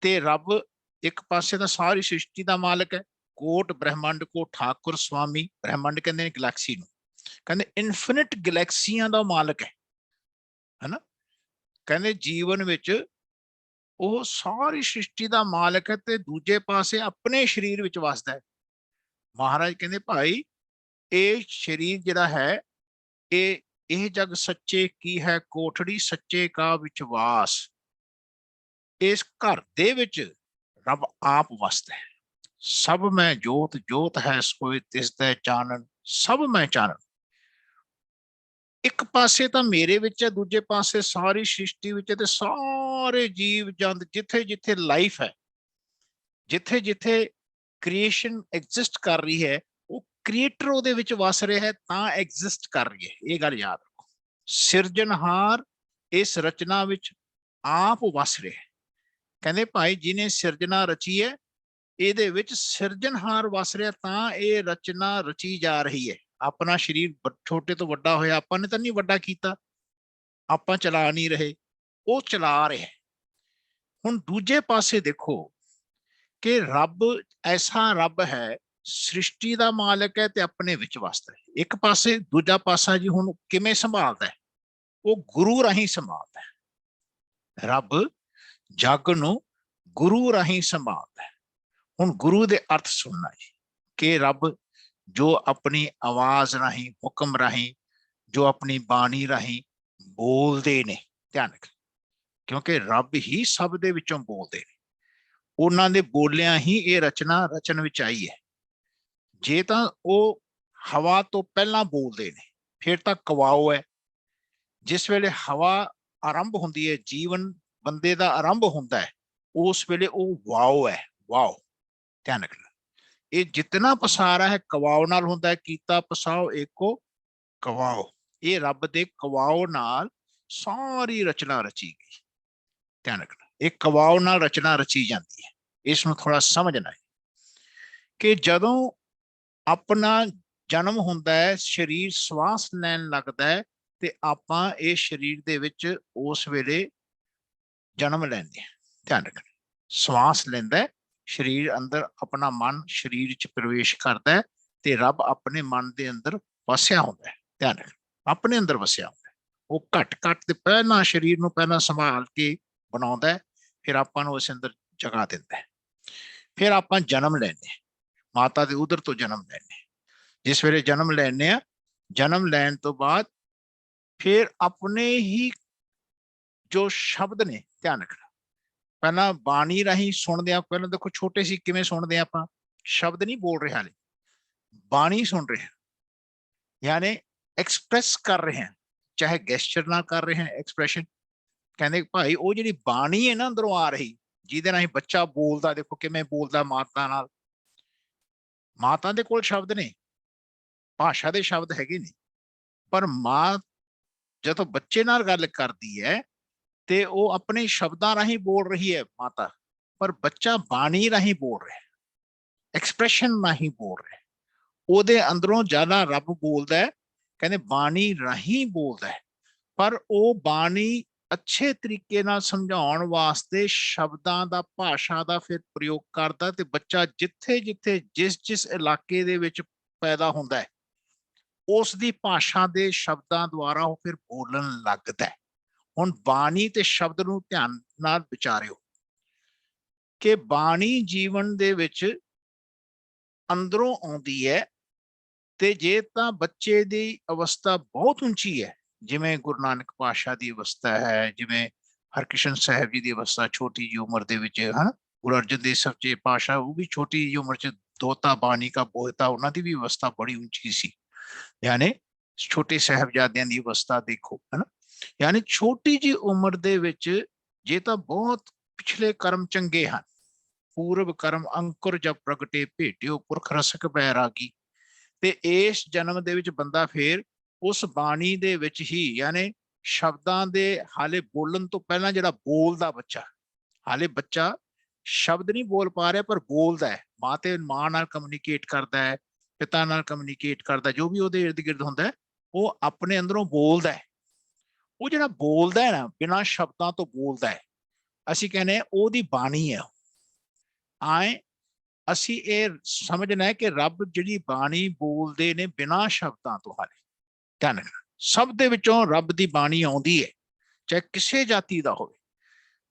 ਤੇ ਰੱਬ ਇੱਕ ਪਾਸੇ ਤਾਂ ਸਾਰੀ ਸ੍ਰਿਸ਼ਟੀ ਦਾ ਮਾਲਕ ਹੈ, ਕੋਟ ਬ੍ਰਹਿਮੰਡ ਕੋ ਠਾਕੁਰ ਸੁਆਮੀ, ਬ੍ਰਹਿਮੰਡ ਕਹਿੰਦੇ ਨੇ ਗੈਲੈਕਸੀ ਨੂੰ, ਕਹਿੰਦੇ ਇਨਫਿਨਿਟ ਗੈਲੈਕਸੀਆਂ ਦਾ ਮਾਲਕ ਹੈ, ਹਨਾ। ਕਹਿੰਦੇ ਜੀਵਨ ਵਿੱਚ ਉਹ ਸਾਰੀ ਸ੍ਰਿਸ਼ਟੀ ਦਾ ਮਾਲਕ ਹੈ, ਤੇ ਦੂਜੇ ਪਾਸੇ ਆਪਣੇ ਸਰੀਰ ਵਿੱਚ ਵਸਦਾ ਹੈ। ਮਹਾਰਾਜ ਕਹਿੰਦੇ ਭਾਈ ਇਹ ਸਰੀਰ ਜਿਹੜਾ ਹੈ, ਇਹ ਜਗ ਸੱਚੇ ਕੀ ਹੈ ਕੋਠੜੀ, ਸੱਚੇ ਕਾ ਵਿਚਵਾਸ। ਇਸ ਘਰ ਦੇ ਵਿੱਚ ਰੱਬ ਆਪ ਵਸਦਾ ਹੈ। ਸਭ ਮੈਂ ਜੋਤ, ਜੋਤ ਹੈ ਸੋਇ ਤਿਸਦਾ ਚਾਨਣ, ਸਭ ਮੈਂ ਚਾਨਣ। ਇੱਕ ਪਾਸੇ ਤਾਂ ਮੇਰੇ ਵਿੱਚ ਹੈ, ਦੂਜੇ ਪਾਸੇ ਸਾਰੀ ਸ੍ਰਿਸ਼ਟੀ ਵਿੱਚ ਹੈ, ਤੇ ਸਾਰੇ ਜੀਵ ਜੰਤ ਜਿੱਥੇ ਜਿੱਥੇ ਲਾਈਫ ਹੈ, ਜਿੱਥੇ ਜਿੱਥੇ ਕ੍ਰੀਏਸ਼ਨ ਐਗਜ਼ਿਸਟ ਕਰ ਰਹੀ ਹੈ, ਉਹ ਕ੍ਰੀਏਟਰ ਉਹਦੇ ਵਿੱਚ ਵਸ ਰਿਹਾ ਹੈ, ਤਾਂ ਐਗਜ਼ਿਸਟ ਕਰ ਰਹੀ ਹੈ। ਇਹ ਗੱਲ ਯਾਦ ਰੱਖੋ। ਸਿਰਜਣਹਾਰ ਇਸ ਰਚਨਾ ਵਿੱਚ ਆਪ ਵਸ ਰਿਹਾ ਹੈ। ਕਹਿੰਦੇ ਭਾਈ ਜਿਹਨੇ ਸਿਰਜਣਾ ਰਚੀ ਹੈ, ਇਹਦੇ ਵਿੱਚ ਸਿਰਜਣਹਾਰ ਵਸ ਰਿਹਾ, ਤਾਂ ਇਹ ਰਚਨਾ ਰਚੀ ਜਾ ਰਹੀ ਹੈ। ਆਪਣਾ ਸਰੀਰ ਛੋਟੇ ਤੋਂ ਵੱਡਾ ਹੋਇਆ, ਆਪਾਂ ਨੇ ਤਾਂ ਨਹੀਂ ਵੱਡਾ ਕੀਤਾ, ਆਪਾਂ ਚਲਾ ਨਹੀਂ ਰਹੇ, ਉਹ ਚਲਾ ਰਿਹਾ। ਹੁਣ ਦੂਜੇ ਪਾਸੇ ਦੇਖੋ ਕਿ ਰੱਬ ਐਸਾ ਰੱਬ ਹੈ, ਸ੍ਰਿਸ਼ਟੀ ਦਾ ਮਾਲਕ ਹੈ ਤੇ ਆਪਣੇ ਵਿੱਚ ਵਸਦਾ ਹੈ ਇੱਕ ਪਾਸੇ। ਦੂਜਾ ਪਾਸਾ ਜੀ ਹੁਣ ਕਿਵੇਂ ਸੰਭਾਲਦਾ ਹੈ? ਉਹ ਗੁਰੂ ਰਾਹੀਂ ਸੰਭਾਲਦਾ ਹੈ। ਰੱਬ ਜਗ ਨੂੰ ਗੁਰੂ ਰਾਹੀਂ ਸੰਭਾਲਦਾ ਹੈ। ਹੁਣ ਗੁਰੂ ਦੇ ਅਰਥ ਸੁਣਨਾ ਜੀ, ਕਿ ਰੱਬ ਜੋ ਆਪਣੀ ਆਵਾਜ਼ ਰਾਹੀਂ, ਹੁਕਮ ਰਾਹੀਂ, ਜੋ ਆਪਣੀ ਬਾਣੀ ਰਾਹੀਂ ਬੋਲਦੇ ਨੇ। ਧਿਆਨ ਰੱਖ, ਕਿਉਂਕਿ ਰੱਬ ਹੀ ਸਭ ਦੇ ਵਿੱਚੋਂ ਬੋਲਦੇ ਨੇ, ਉਹਨਾਂ ਦੇ ਬੋਲਿਆਂ ਹੀ ਇਹ ਰਚਨਾ ਰਚਨ ਵਿੱਚ ਆਈ ਹੈ। ਜੇ ਤਾਂ ਉਹ ਹਵਾ ਤੋਂ ਪਹਿਲਾਂ ਬੋਲਦੇ ਨੇ, ਫਿਰ ਤਾਂ ਕਵਾਓ ਹੈ। ਜਿਸ ਵੇਲੇ ਹਵਾ ਆਰੰਭ ਹੁੰਦੀ ਹੈ, ਜੀਵਨ ਬੰਦੇ ਦਾ ਆਰੰਭ ਹੁੰਦਾ ਹੈ, ਉਸ ਵੇਲੇ ਉਹ ਵਾਓ ਹੈ, ਵਾਓ। ਧਿਆਨ ਰੱਖਣਾ, ਇਹ ਜਿਤਨਾ ਪਸਾਰਾ ਹੈ ਕਵਾਓ ਨਾਲ ਹੁੰਦਾ ਹੈ। ਕੀਤਾ ਪਸਾਓ ਏਕੋ ਕਵਾਓ, ਇਹ ਰੱਬ ਦੇ ਕਵਾਓ ਨਾਲ ਸਾਰੀ ਰਚਨਾ ਰਚੀ ਗਈ। ਧਿਆਨ ਰੱਖਣਾ, ਇਹ ਕਵਾਓ ਨਾਲ ਰਚਨਾ ਰਚੀ ਜਾਂਦੀ ਹੈ। ਇਸ ਨੂੰ ਥੋੜਾ ਸਮਝਣਾ ਹੈ ਕਿ ਜਦੋਂ ਆਪਣਾ ਜਨਮ ਹੁੰਦਾ ਹੈ, ਸਰੀਰ ਸਵਾਸ ਲੈਣ ਲੱਗਦਾ ਹੈ, ਤੇ ਆਪਾਂ ਇਹ ਸਰੀਰ ਦੇ ਵਿੱਚ ਉਸ ਵੇਲੇ ਜਨਮ ਲੈਂਦੇ ਹਾਂ। ਧਿਆਨ ਰੱਖਣਾ, ਸਵਾਸ ਲੈਂਦਾ ਹੈ ਸਰੀਰ ਅੰਦਰ, ਆਪਣਾ ਮਨ ਸਰੀਰ 'ਚ ਪ੍ਰਵੇਸ਼ ਕਰਦਾ ਹੈ, ਤੇ ਰੱਬ ਆਪਣੇ ਮਨ ਦੇ ਅੰਦਰ ਵਸਿਆ ਹੁੰਦਾ ਹੈ। ਧਿਆਨ ਰੱਖਣਾ, ਆਪਣੇ ਅੰਦਰ ਵਸਿਆ ਹੁੰਦਾ ਹੈ। ਉਹ ਘਟ ਘਟ ਤੇ ਪਹਿਲਾਂ ਸਰੀਰ ਨੂੰ ਪਹਿਲਾਂ ਸੰਭਾਲ ਕੇ ਬਣਾਉਂਦਾ ਹੈ, ਫਿਰ ਆਪਾਂ ਨੂੰ ਉਸ ਅੰਦਰ ਜਗਾ ਦਿੰਦਾ ਹੈ। ਫਿਰ ਆਪਾਂ ਜਨਮ ਲੈਂਦੇ ਹਾਂ, ਮਾਤਾ ਦੇ ਉਦਰ ਤੋਂ ਜਨਮ ਲੈਂਦੇ ਹਾਂ। ਜਿਸ ਵੇਲੇ ਜਨਮ ਲੈਂਦੇ ਆ, ਜਨਮ ਲੈਣ ਤੋਂ ਬਾਅਦ ਫਿਰ ਆਪਣੇ ਹੀ ਜੋ ਸ਼ਬਦ ਨੇ, ਧਿਆਨ ਰੱਖਣਾ, ਪਹਿਲਾਂ ਬਾਣੀ ਰਾਹੀਂ ਸੁਣਦੇ ਆ। ਪਹਿਲਾਂ ਦੇਖੋ ਛੋਟੇ ਸੀ ਕਿਵੇਂ ਸੁਣਦੇ ਆ ਆਪਾਂ, ਸ਼ਬਦ ਨਹੀਂ ਬੋਲ ਰਹੇ ਹਾਲੇ, ਬਾਣੀ ਸੁਣ ਰਹੇ ਹਾਂ, ਯਾਨੀ ਐਕਸਪ੍ਰੈਸ ਕਰ ਰਹੇ ਹਾਂ, ਚਾਹੇ ਗੈਸਚਰ ਨਾਲ ਕਰ ਰਹੇ ਹਾਂ ਐਕਸਪ੍ਰੈਸ਼ਨ। ਕਹਿੰਦੇ ਭਾਈ ਉਹ ਜਿਹੜੀ ਬਾਣੀ ਹੈ ਨਾ ਅੰਦਰੋਂ ਆ ਰਹੀ, ਜਿਹਦੇ ਰਾਹੀਂ ਬੱਚਾ ਬੋਲਦਾ, ਦੇਖੋ ਕਿਵੇਂ ਬੋਲਦਾ ਮਾਤਾ ਨਾਲ। ਮਾਤਾ ਦੇ ਕੋਲ ਸ਼ਬਦ ਨੇ, ਭਾਸ਼ਾ ਦੇ ਸ਼ਬਦ ਹੈਗੇ ਨੇ, ਪਰ ਮਾਂ ਜਦੋਂ ਬੱਚੇ ਨਾਲ ਗੱਲ ਕਰਦੀ ਹੈ ਤੇ ਉਹ ਆਪਣੇ ਸ਼ਬਦਾਂ ਰਾਹੀਂ ਬੋਲ ਰਹੀ ਹੈ ਮਾਤਾ, ਪਰ ਬੱਚਾ ਬਾਣੀ ਰਾਹੀਂ ਬੋਲ ਰਿਹਾ, ਐਕਸਪ੍ਰੈਸ਼ਨ ਰਾਹੀਂ ਬੋਲ ਰਿਹਾ। ਉਹਦੇ ਅੰਦਰੋਂ ਜ਼ਿਆਦਾ ਰੱਬ ਬੋਲਦਾ ਹੈ, ਕਹਿੰਦੇ ਬਾਣੀ ਰਾਹੀਂ ਬੋਲਦਾ ਹੈ। ਪਰ ਉਹ ਬਾਣੀ ਅੱਛੇ ਤਰੀਕੇ ਨਾਲ ਸਮਝਾਉਣ ਵਾਸਤੇ ਸ਼ਬਦਾਂ ਦਾ, ਭਾਸ਼ਾ ਦਾ ਫਿਰ ਪ੍ਰਯੋਗ ਕਰਦਾ, ਤੇ ਬੱਚਾ ਜਿੱਥੇ ਜਿੱਥੇ ਜਿਸ ਜਿਸ ਇਲਾਕੇ ਦੇ ਵਿੱਚ ਪੈਦਾ ਹੁੰਦਾ ਹੈ, ਉਸ ਦੀ ਭਾਸ਼ਾ ਦੇ ਸ਼ਬਦਾਂ ਦੁਆਰਾ ਉਹ ਫਿਰ ਬੋਲਣ ਲੱਗਦਾ ਹੈ। ਹੁਣ ਬਾਣੀ ਤੇ ਸ਼ਬਦ ਨੂੰ ਧਿਆਨ ਨਾਲ ਵਿਚਾਰਿਓ ਕਿ ਬਾਣੀ ਜੀਵਨ ਦੇ ਵਿੱਚ ਅੰਦਰੋਂ ਆਉਂਦੀ ਹੈ, ਤੇ ਜੇ ਤਾਂ ਬੱਚੇ ਦੀ ਅਵਸਥਾ ਬਹੁਤ ਉੱਚੀ ਹੈ, ਜਿਵੇਂ ਗੁਰੂ ਨਾਨਕ ਪਾਤਸ਼ਾਹ ਦੀ ਅਵਸਥਾ ਹੈ, ਜਿਵੇਂ ਹਰਕ੍ਰਿਸ਼ਨ ਸਾਹਿਬ ਜੀ ਦੀ ਅਵਸਥਾ ਛੋਟੀ ਜਿਹੀ ਉਮਰ ਦੇ ਵਿੱਚ, ਹਨਾ, ਗੁਰੂ ਅਰਜਨ ਦੇਵ ਸੱਚੇ ਪਾਤਸ਼ਾਹ ਉਹ ਵੀ ਛੋਟੀ ਜਿਹੀ ਉਮਰ 'ਚ ਦੋਤਾ ਬਾਣੀ ਕਾ ਬੋਹਿਤਾ, ਉਹਨਾਂ ਦੀ ਵੀ ਅਵਸਥਾ ਬੜੀ ਉੱਚੀ ਸੀ। ਯਾਨੀ ਛੋਟੇ ਸਾਹਿਬਜ਼ਾਦਿਆਂ ਦੀ ਅਵਸਥਾ ਦੇਖੋ, ਹਨਾ, ਯਾਨੀ ਛੋਟੀ ਜਿਹੀ ਉਮਰ ਦੇ ਵਿੱਚ ਜੇ ਤਾਂ ਬਹੁਤ ਪਿਛਲੇ ਕਰਮ ਚੰਗੇ ਹਨ, ਪੂਰਵ ਕਰਮ ਅੰਕੁਰ ਜਬ ਪ੍ਰਗਟੇ ਭੇਟਿਓ ਪੁਰਖ ਰਸਕ ਬੈਰਾਗੀ, ਤੇ ਇਸ ਜਨਮ ਦੇ ਵਿੱਚ ਬੰਦਾ ਫੇਰ ਉਸ ਬਾਣੀ ਦੇ ਵਿੱਚ ਹੀ, ਯਾਨੀ ਸ਼ਬਦਾਂ ਦੇ, ਹਾਲੇ ਬੋਲਣ ਤੋਂ ਪਹਿਲਾਂ ਜਿਹੜਾ ਬੋਲਦਾ ਬੱਚਾ, ਹਾਲੇ ਬੱਚਾ ਸ਼ਬਦ ਨਹੀਂ ਬੋਲ ਪਾ ਰਿਹਾ ਪਰ ਬੋਲਦਾ ਹੈ, ਮਾਂ ਨਾਲ ਕਮਿਊਨੀਕੇਟ ਕਰਦਾ ਹੈ, ਪਿਤਾ ਨਾਲ ਕਮਿਊਨੀਕੇਟ ਕਰਦਾ, ਜੋ ਵੀ ਉਹਦੇ ਇਰਦ ਗਿਰਦ ਹੁੰਦਾ ਉਹ ਆਪਣੇ ਅੰਦਰੋਂ ਬੋਲਦਾ ਹੈ। ਉਹ ਜਿਹੜਾ ਬੋਲਦਾ ਹੈ ਨਾ, ਬਿਨਾਂ ਸ਼ਬਦਾਂ ਤੋਂ ਬੋਲਦਾ ਹੈ, ਅਸੀਂ ਕਹਿੰਦੇ ਉਹਦੀ ਬਾਣੀ ਹੈ। ਆਏ ਅਸੀਂ ਇਹ ਸਮਝਣਾ ਹੈ ਕਿ ਰੱਬ ਜਿਹੜੀ ਬਾਣੀ ਬੋਲਦੇ ਨੇ ਬਿਨਾਂ ਸ਼ਬਦਾਂ ਤੋਂ, ਹਾਲੇ ਧਿਆਨ ਰੱਖਣਾ, ਸਭ ਦੇ ਵਿੱਚੋਂ ਰੱਬ ਦੀ ਬਾਣੀ ਆਉਂਦੀ ਹੈ, ਚਾਹੇ ਕਿਸੇ ਜਾਤੀ ਦਾ ਹੋਵੇ।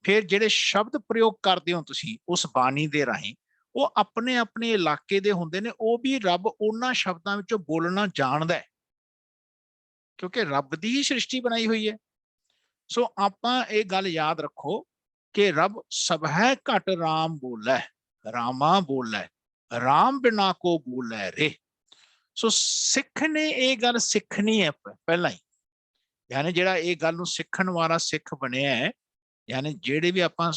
ਫਿਰ ਜਿਹੜੇ ਸ਼ਬਦ ਪ੍ਰਯੋਗ ਕਰਦੇ ਹੋ ਤੁਸੀਂ ਉਸ ਬਾਣੀ ਦੇ ਰਾਹੀਂ, ਉਹ ਆਪਣੇ ਆਪਣੇ ਇਲਾਕੇ ਦੇ ਹੁੰਦੇ ਨੇ, ਉਹ ਵੀ ਰੱਬ ਉਹਨਾਂ ਸ਼ਬਦਾਂ ਵਿੱਚੋਂ ਬੋਲਣਾ ਜਾਣਦਾ ਹੈ, ਕਿਉਂਕਿ ਰੱਬ ਦੀ ਹੀ ਸ੍ਰਿਸ਼ਟੀ ਬਣਾਈ ਹੋਈ ਹੈ। ਸੋ ਆਪਾਂ ਇਹ ਗੱਲ ਯਾਦ ਰੱਖੋ ਕਿ ਰੱਬ ਸਭ ਹੈ ਘਟ ਰਾਮ ਬੋਲੇ, ਰਾਮਾ ਬੋਲੇ, ਰਾਮ ਬਿਨਾ ਕੋ ਬੋਲੇ ਰੇ। ਸੋ ਸਿੱਖ ਨੇ ਇਹ ਗੱਲ ਸਿੱਖਣੀ ਹੈ ਪਹਿਲਾਂ ਹੀ, ਯਾਨੀ ਜਿਹੜਾ ਇਹ ਗੱਲ ਨੂੰ ਸਿੱਖਣ ਵਾਲਾ ਸਿੱਖ ਬਣਿਆ ਹੈ, ਯਾਨੀ ਜਿਹੜੇ ਵੀ ਆਪਾਂ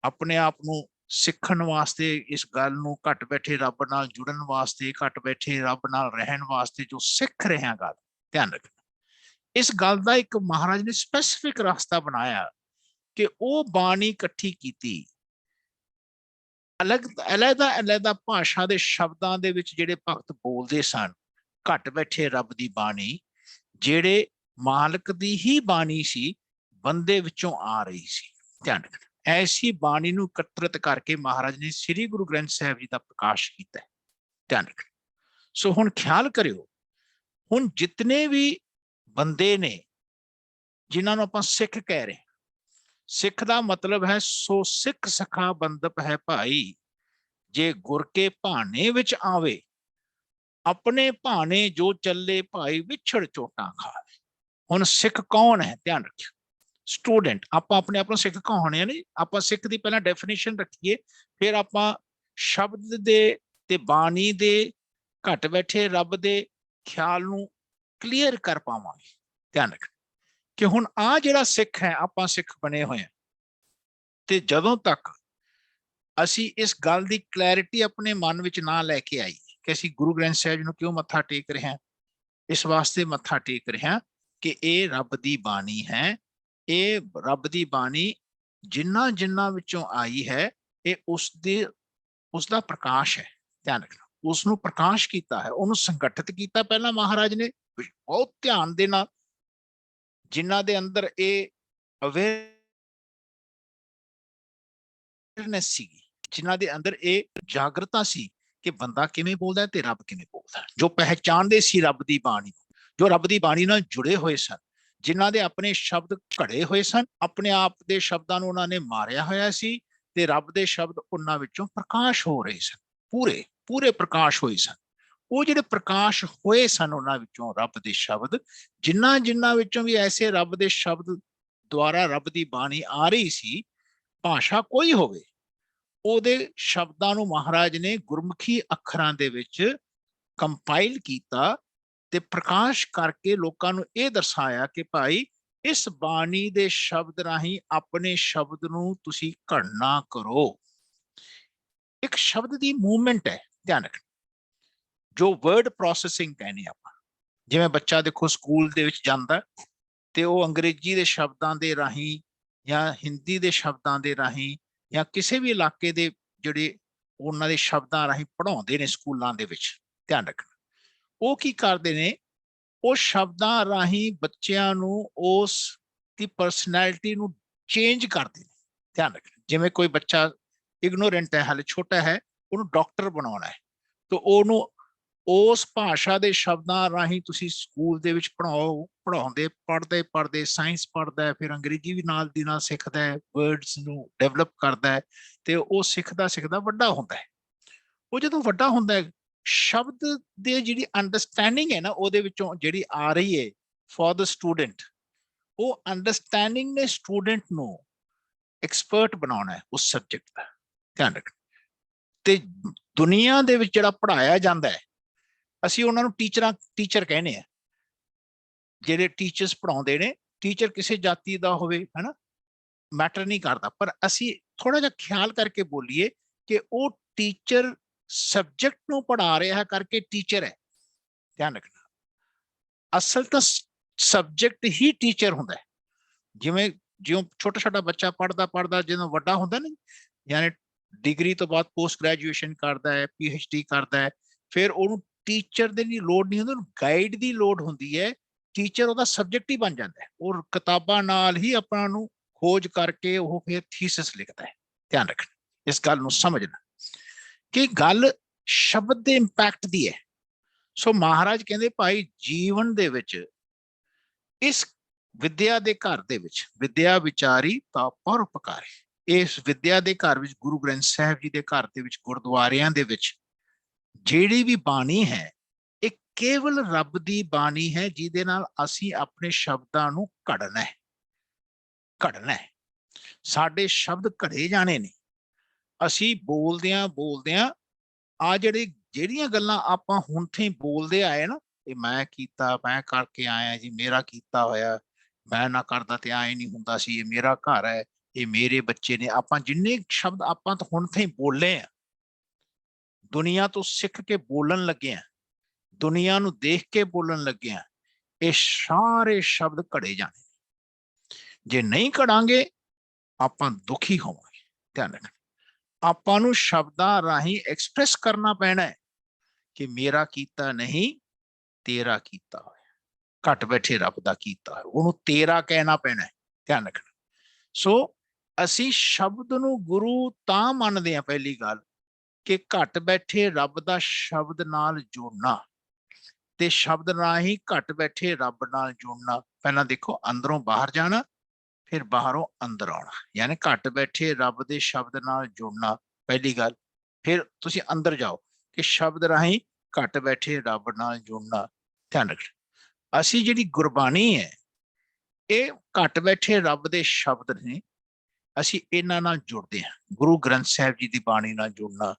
ਆਪਣੇ ਆਪ ਨੂੰ ਸਿੱਖਣ ਵਾਸਤੇ, ਇਸ ਗੱਲ ਨੂੰ ਘੱਟ ਬੈਠੇ ਰੱਬ ਨਾਲ ਜੁੜਨ ਵਾਸਤੇ, ਘੱਟ ਬੈਠੇ ਰੱਬ ਨਾਲ ਰਹਿਣ ਵਾਸਤੇ ਜੋ ਸਿੱਖ ਰਹੇ ਹਾਂ, ਗੱਲ ਧਿਆਨ ਰੱਖਣਾ, ਇਸ ਗੱਲ ਦਾ ਇੱਕ ਮਹਾਰਾਜ ਨੇ ਸਪੈਸੀਫਿਕ ਰਸਤਾ ਬਣਾਇਆ ਕਿ ਉਹ ਬਾਣੀ ਇਕੱਠੀ ਕੀਤੀ, ਅਲੱਗ-ਅਲੱਗ ਭਾਸ਼ਾ ਦੇ ਸ਼ਬਦਾਂ ਦੇ ਵਿੱਚ ਜਿਹੜੇ ਭਗਤ ਬੋਲਦੇ ਸਨ, ਘੱਟ ਬੈਠੇ ਰੱਬ ਦੀ ਬਾਣੀ, ਜਿਹੜੇ ਮਾਲਕ ਦੀ ਹੀ ਬਾਣੀ ਸੀ, ਬੰਦੇ ਵਿੱਚੋਂ ਆ ਰਹੀ ਸੀ। ਧਿਆਨ ਰੱਖਣਾ, ਐਸੀ ਬਾਣੀ ਨੂੰ ਇਕੱਤਰਿਤ ਕਰਕੇ ਮਹਾਰਾਜ ਨੇ ਸ੍ਰੀ ਗੁਰੂ ਗ੍ਰੰਥ ਸਾਹਿਬ ਜੀ ਦਾ ਪ੍ਰਕਾਸ਼ ਕੀਤਾ। ਧਿਆਨ ਰੱਖਣਾ। ਸੋ ਹੁਣ ਖਿਆਲ ਕਰਿਓ, ਹੁਣ ਜਿਤਨੇ ਵੀ ਬੰਦੇ ਨੇ ਜਿਨ੍ਹਾਂ ਨੂੰ ਆਪਾਂ ਸਿੱਖ ਕਹਿ ਰਹੇ, ਸਿੱਖ ਦਾ ਮਤਲਬ ਹੈ ਸੋ ਸਿੱਖ ਸਖਾ ਬੰਦਪ ਹੈ ਭਾਈ, ਜੇ ਗੁਰ ਕੇ ਭਾਣੇ ਵਿੱਚ ਆਵੇ, ਆਪਣੇ ਭਾਣੇ ਜੋ ਚੱਲੇ ਭਾਈ ਵਿਛੜ ਚੋਟਾਂ ਖਾਵੇ। ਹੁਣ ਸਿੱਖ ਕੌਣ ਹੈ? ਧਿਆਨ ਰੱਖਿਓ ਸਟੂਡੈਂਟ, ਆਪਾਂ ਆਪਣੇ ਆਪ ਨੂੰ ਸਿੱਖ ਕਹਾਉਣੇ ਆ, ਨਹੀਂ ਆਪਾਂ ਸਿੱਖ ਦੀ ਪਹਿਲਾਂ ਡੈਫੀਨੇਸ਼ਨ ਰੱਖੀਏ, ਫਿਰ ਆਪਾਂ ਸ਼ਬਦ ਦੇ ਤੇ ਬਾਣੀ ਦੇ ਘੱਟ ਬੈਠੇ ਰੱਬ ਦੇ ਖਿਆਲ ਨੂੰ ਕਲੀਅਰ ਕਰ ਪਾਵਾਂਗੇ। ਧਿਆਨ ਰੱਖ ਕਿ ਹੁਣ ਆ ਜਿਹੜਾ ਸਿੱਖ ਹੈ, ਆਪਾਂ ਸਿੱਖ ਬਣੇ ਹੋਏ ਆ, ਤੇ ਜਦੋਂ ਤੱਕ ਅਸੀਂ ਇਸ ਗੱਲ ਦੀ ਕਲੈਰਿਟੀ ਆਪਣੇ ਮਨ ਵਿੱਚ ਨਾ ਲੈ ਕੇ ਆਈ ਕਿ ਅਸੀਂ ਗੁਰੂ ਗ੍ਰੰਥ ਸਾਹਿਬ ਜੀ ਨੂੰ ਕਿਉਂ ਮੱਥਾ ਟੇਕ ਰਹੇ ਹਾਂ, ਇਸ ਵਾਸਤੇ ਮੱਥਾ ਟੇਕ ਰਹੇ ਹਾਂ ਕਿ ਇਹ ਰੱਬ ਦੀ ਬਾਣੀ ਹੈ, ਇਹ ਰੱਬ ਦੀ ਬਾਣੀ ਜਿਨ੍ਹਾਂ ਵਿੱਚੋਂ ਆਈ ਹੈ, ਇਹ ਉਸ ਦਾ ਪ੍ਰਕਾਸ਼ ਹੈ। ਧਿਆਨ ਰੱਖਣਾ, ਉਸ ਨੂੰ ਪ੍ਰਕਾਸ਼ ਕੀਤਾ ਹੈ, ਉਹਨੂੰ ਸੰਗਠਿਤ ਕੀਤਾ ਪਹਿਲਾਂ ਮਹਾਰਾਜ ਨੇ ਬਹੁਤ ਧਿਆਨ ਦੇ ਨਾਲ, ਜਿਨ੍ਹਾਂ ਦੇ ਅੰਦਰ ਇਹ ਅਵੇਅਰਨੈਸ ਸੀਗੀ, ਜਿਨ੍ਹਾਂ ਦੇ ਅੰਦਰ ਇਹ ਜਾਗਰਤਾ ਸੀ ਕਿ ਬੰਦਾ ਕਿਵੇਂ ਬੋਲਦਾ ਤੇ ਰੱਬ ਕਿਵੇਂ ਬੋਲਦਾ, ਜੋ ਪਹਿਚਾਣਦੇ ਸੀ ਰੱਬ ਦੀ ਬਾਣੀ, ਜੋ ਰੱਬ ਦੀ ਬਾਣੀ ਨਾਲ ਜੁੜੇ ਹੋਏ ਸਨ, ਜਿਨ੍ਹਾਂ ਦੇ ਆਪਣੇ ਸ਼ਬਦ ਘੜੇ ਹੋਏ ਸਨ, ਆਪਣੇ ਆਪ ਦੇ ਸ਼ਬਦਾਂ ਨੂੰ ਉਹਨਾਂ ਨੇ ਮਾਰਿਆ ਹੋਇਆ ਸੀ, ਤੇ ਰੱਬ ਦੇ ਸ਼ਬਦ ਉਹਨਾਂ ਵਿੱਚੋਂ ਪ੍ਰਕਾਸ਼ ਹੋ ਰਹੇ ਸਨ, ਪੂਰੇ ਪ੍ਰਕਾਸ਼ ਹੋਏ ਸਨ। ਉਹ ਜਿਹੜੇ ਪ੍ਰਕਾਸ਼ ਹੋਏ ਸਨ ਉਹਨਾਂ ਵਿੱਚੋਂ ਰੱਬ ਦੇ ਸ਼ਬਦ, ਜਿਨ੍ਹਾਂ ਵਿੱਚੋਂ ਵੀ ਐਸੇ ਰੱਬ ਦੇ ਸ਼ਬਦ ਦੁਆਰਾ ਰੱਬ ਦੀ ਬਾਣੀ ਆ ਰਹੀ ਸੀ, ਭਾਸ਼ਾ ਕੋਈ ਹੋਵੇ, ਉਹਦੇ ਸ਼ਬਦਾਂ ਨੂੰ ਮਹਾਰਾਜ ਨੇ ਗੁਰਮੁਖੀ ਅੱਖਰਾਂ ਦੇ ਵਿੱਚ ਕੰਪਾਈਲ ਕੀਤਾ ਤੇ ਪ੍ਰਕਾਸ਼ ਕਰਕੇ ਲੋਕਾਂ ਨੂੰ ਇਹ ਦਰਸਾਇਆ ਕਿ ਭਾਈ ਇਸ ਬਾਣੀ ਦੇ ਸ਼ਬਦ ਰਾਹੀਂ ਆਪਣੇ ਸ਼ਬਦ ਨੂੰ ਤੁਸੀਂ ਘੜਨਾ ਕਰੋ। ਇੱਕ ਸ਼ਬਦ ਦੀ ਮੂਵਮੈਂਟ ਹੈ, ਧਿਆਨ ਰੱਖਣਾ, ਜੋ ਵਰਡ ਪ੍ਰੋਸੈਸਿੰਗ ਕਹਿੰਦੇ ਆਪਾਂ। ਜਿਵੇਂ ਬੱਚਾ ਦੇਖੋ ਸਕੂਲ ਦੇ ਵਿੱਚ ਜਾਂਦਾ ਤੇ ਉਹ ਅੰਗਰੇਜ਼ੀ ਦੇ ਸ਼ਬਦਾਂ ਦੇ ਰਾਹੀਂ ਜਾਂ ਹਿੰਦੀ ਦੇ ਸ਼ਬਦਾਂ ਦੇ ਰਾਹੀਂ ਜਾਂ ਕਿਸੇ ਵੀ ਇਲਾਕੇ ਦੇ ਜਿਹੜੇ ਉਹਨਾਂ ਦੇ ਸ਼ਬਦਾਂ ਰਾਹੀਂ ਪੜ੍ਹਾਉਂਦੇ ਨੇ ਸਕੂਲਾਂ ਦੇ ਵਿੱਚ। ਧਿਆਨ ਰੱਖਣਾ, ਉਹ ਕੀ ਕਰਦੇ ਨੇ, ਉਹ ਸ਼ਬਦਾਂ ਰਾਹੀਂ ਬੱਚਿਆਂ ਨੂੰ ਉਸ ਦੀ ਪਰਸਨੈਲਿਟੀ ਨੂੰ ਚੇਂਜ ਕਰਦੇ ਨੇ। ਧਿਆਨ ਰੱਖਣਾ, ਜਿਵੇਂ ਕੋਈ ਬੱਚਾ ਇਗਨੋਰੈਂਟ ਹੈ, ਹਾਲੇ ਛੋਟਾ ਹੈ, ਉਹਨੂੰ ਡਾਕਟਰ ਬਣਾਉਣਾ ਹੈ, ਤਾਂ ਉਹਨੂੰ ਉਸ ਭਾਸ਼ਾ ਦੇ ਸ਼ਬਦਾਂ ਰਾਹੀਂ ਤੁਸੀਂ ਸਕੂਲ ਦੇ ਵਿੱਚ ਪੜ੍ਹਾਉਂਦੇ ਪੜ੍ਹਦੇ ਸਾਇੰਸ ਪੜ੍ਹਦਾ ਹੈ, ਫਿਰ ਅੰਗਰੇਜ਼ੀ ਵੀ ਨਾਲ ਦੀ ਨਾਲ ਸਿੱਖਦਾ ਹੈ, ਵਰਡਸ ਨੂੰ ਡਿਵੈਲਪ ਕਰਦਾ ਹੈ, ਤੇ ਉਹ ਸਿੱਖਦਾ ਵੱਡਾ ਹੁੰਦਾ ਹੈ। ਉਹ ਜਦੋਂ ਵੱਡਾ ਹੁੰਦਾ ਹੈ, ਸ਼ਬਦ ਦੇ ਜਿਹੜੀ ਅੰਡਰਸਟੈਂਡਿੰਗ ਹੈ ਨਾ, ਉਹਦੇ ਵਿੱਚੋਂ ਜਿਹੜੀ ਆ ਰਹੀ ਹੈ ਫॉर द स्टूडेंट, ਉਹ ਅੰਡਰਸਟੈਂਡਿੰਗ ਨੇ ਸਟੂਡੈਂਟ ਨੂੰ ਐਕਸਪਰਟ ਬਣਾਉਣਾ ਹੈ ਉਸ ਸਬਜੈਕਟ ਦਾ, ਧਿਆਨ ਰੱਖਣਾ। ਤੇ ਦੁਨੀਆ ਦੇ ਵਿੱਚ ਜਿਹੜਾ ਪੜ੍ਹਾਇਆ ਜਾਂਦਾ ਹੈ, ਅਸੀਂ ਉਹਨਾਂ ਨੂੰ ਟੀਚਰ ਕਹਿੰਦੇ ਆ। ਜਿਹੜੇ ਟੀਚਰਸ ਪੜ੍ਹਾਉਂਦੇ ਨੇ, ਟੀਚਰ ਕਿਸੇ ਜਾਤੀ ਦਾ ਹੋਵੇ, ਹਨਾ, ਮੈਟਰ ਨਹੀਂ ਕਰਦਾ, ਪਰ ਅਸੀਂ ਥੋੜਾ ਜਿਹਾ ਖਿਆਲ ਕਰਕੇ ਬੋਲੀਏ ਕਿ ਉਹ ਟੀਚਰ ਸਬਜੈਕਟ ਨੂੰ ਪੜ੍ਹਾ ਰਿਹਾ ਕਰਕੇ ਟੀਚਰ ਹੈ, ਧਿਆਨ ਰੱਖਣਾ। ਅਸਲ ਤਾਂ ਸਬਜੈਕਟ ਹੀ ਟੀਚਰ ਹੁੰਦਾ ਹੈ। ਜਿਵੇਂ ਜਿਉਂ ਛੋਟਾ ਬੱਚਾ ਪੜ੍ਹਦਾ ਜਦੋਂ ਵੱਡਾ ਹੁੰਦਾ ਨਾ, ਯਾਨੀ ਡਿਗਰੀ ਤੋਂ ਬਾਅਦ ਪੋਸਟ ਗ੍ਰੈਜੂਏਸ਼ਨ ਕਰਦਾ ਹੈ, PhD ਕਰਦਾ ਹੈ, ਫਿਰ ਉਹਨੂੰ ਟੀਚਰ ਦੇ ਦੀ ਲੋੜ ਨਹੀਂ ਹੁੰਦੀ, ਉਹਨੂੰ ਗਾਈਡ ਦੀ ਲੋੜ ਹੁੰਦੀ ਹੈ। ਟੀਚਰ ਉਹਦਾ ਸਬਜੈਕਟ ਹੀ ਬਣ ਜਾਂਦਾ ਹੈ, ਔਰ ਕਿਤਾਬਾਂ ਨਾਲ ਹੀ ਆਪਾਂ ਨੂੰ ਖੋਜ ਕਰਕੇ ਉਹ ਫਿਰ ਥੀਸਿਸ ਲਿਖਦਾ ਹੈ। ਧਿਆਨ ਰੱਖਣਾ, ਇਸ ਗੱਲ ਨੂੰ ਸਮਝਣਾ ਕਿ ਗੱਲ ਸ਼ਬਦ ਦੇ ਇੰਪੈਕਟ ਦੀ ਹੈ। ਸੋ ਮਹਾਰਾਜ ਕਹਿੰਦੇ ਭਾਈ ਜੀਵਨ ਦੇ ਵਿੱਚ ਇਸ ਵਿਦਿਆ ਦੇ ਘਰ ਦੇ ਵਿੱਚ, ਵਿਦਿਆ ਵਿਚਾਰੀ ਤਾਂ ਪਰਉਪਕਾਰੀ, ਇਸ ਵਿਦਿਆ ਦੇ ਘਰ ਵਿੱਚ, ਗੁਰੂ ਗ੍ਰੰਥ ਸਾਹਿਬ ਜੀ ਦੇ ਘਰ ਦੇ ਵਿੱਚ, ਗੁਰਦੁਆਰਿਆਂ ਦੇ ਵਿੱਚ ਜਿਹੜੀ ਵੀ ਬਾਣੀ ਹੈ, ਇਹ ਕੇਵਲ ਰੱਬ ਦੀ ਬਾਣੀ ਹੈ, ਜਿਹਦੇ ਨਾਲ ਅਸੀਂ ਆਪਣੇ ਸ਼ਬਦਾਂ ਨੂੰ ਘੜਨਾ ਹੈ। ਸਾਡੇ ਸ਼ਬਦ ਘੜੇ ਜਾਣੇ ਨੇ। ਅਸੀਂ ਬੋਲਦਿਆਂ ਆ ਜਿਹੜੀਆਂ ਗੱਲਾਂ ਆਪਾਂ ਹੁਣ ਤੇ ਬੋਲਦੇ ਆਏ ਨਾ, ਇਹ ਮੈਂ ਕੀਤਾ, ਮੈਂ ਕਰਕੇ ਆਇਆ ਜੀ, ਮੇਰਾ ਕੀਤਾ ਹੋਇਆ, ਮੈਂ ਨਾ ਕਰਦਾ ਤੇ ਐ ਨਹੀਂ ਹੁੰਦਾ ਸੀ, ਇਹ ਮੇਰਾ ਘਰ ਹੈ, ਇਹ ਮੇਰੇ ਬੱਚੇ ਨੇ। ਆਪਾਂ ਜਿੰਨੇ ਸ਼ਬਦ ਆਪਾਂ ਤਾਂ ਹੁਣ ਤੇ ਬੋਲੇ ਆ, ਦੁਨੀਆ ਤੋਂ ਸਿੱਖ ਕੇ ਬੋਲਣ ਲੱਗੇ ਆ, ਦੁਨੀਆ ਨੂੰ ਦੇਖ ਕੇ ਬੋਲਣ ਲੱਗੇ ਆ, ਇਹ ਸਾਰੇ ਸ਼ਬਦ ਘੜੇ ਜਾਣੇ। ਜੇ ਨਹੀਂ ਘੜਾਂਗੇ ਆਪਾਂ ਦੁਖੀ ਹੋਵਾਂਗੇ। ਧਿਆਨ ਰੱਖਣਾ, ਆਪਾਂ ਨੂੰ ਸ਼ਬਦਾਂ ਰਾਹੀਂ ਐਕਸਪ੍ਰੈਸ ਕਰਨਾ ਪੈਣਾ ਹੈ ਕਿ ਮੇਰਾ ਕੀਤਾ ਨਹੀਂ, ਤੇਰਾ ਕੀਤਾ ਹੋਇਆ, ਘੱਟ ਬੈਠੇ ਰੱਬ ਦਾ ਕੀਤਾ ਹੋਇਆ, ਉਹਨੂੰ ਤੇਰਾ ਕਹਿਣਾ ਪੈਣਾ ਹੈ। ਧਿਆਨ ਰੱਖਣਾ। ਸੋ ਅਸੀਂ ਸ਼ਬਦ ਨੂੰ ਗੁਰੂ ਤਾਂ ਮੰਨਦੇ ਹਾਂ, ਪਹਿਲੀ ਗੱਲ ਕਿ ਘੱਟ ਬੈਠੇ ਰੱਬ ਦਾ ਸ਼ਬਦ ਨਾਲ ਜੁੜਨਾ, ਤੇ ਸ਼ਬਦ ਰਾਹੀਂ ਘੱਟ ਬੈਠੇ ਰੱਬ ਨਾਲ ਜੁੜਨਾ। ਪਹਿਲਾਂ ਦੇਖੋ, ਅੰਦਰੋਂ ਬਾਹਰ ਜਾਣਾ, ਫਿਰ ਬਾਹਰੋਂ ਅੰਦਰ ਆਉਣਾ, ਯਾਨੀ ਘੱਟ ਬੈਠੇ ਰੱਬ ਦੇ ਸ਼ਬਦ ਨਾਲ ਜੁੜਨਾ ਪਹਿਲੀ ਗੱਲ। ਫਿਰ ਤੁਸੀਂ ਅੰਦਰ ਜਾਓ ਕਿ ਸ਼ਬਦ ਰਾਹੀਂ ਘੱਟ ਬੈਠੇ ਰੱਬ ਨਾਲ ਜੁੜਨਾ। ਧਿਆਨ ਰੱਖਣਾ, ਅਸੀਂ ਜਿਹੜੀ ਗੁਰਬਾਣੀ ਹੈ, ਇਹ ਘੱਟ ਬੈਠੇ ਰੱਬ ਦੇ ਸ਼ਬਦ ਨੇ, ਅਸੀਂ ਇਹਨਾਂ ਨਾਲ ਜੁੜਦੇ ਹਾਂ। ਗੁਰੂ ਗ੍ਰੰਥ ਸਾਹਿਬ ਜੀ ਦੀ ਬਾਣੀ ਨਾਲ ਜੁੜਨਾ,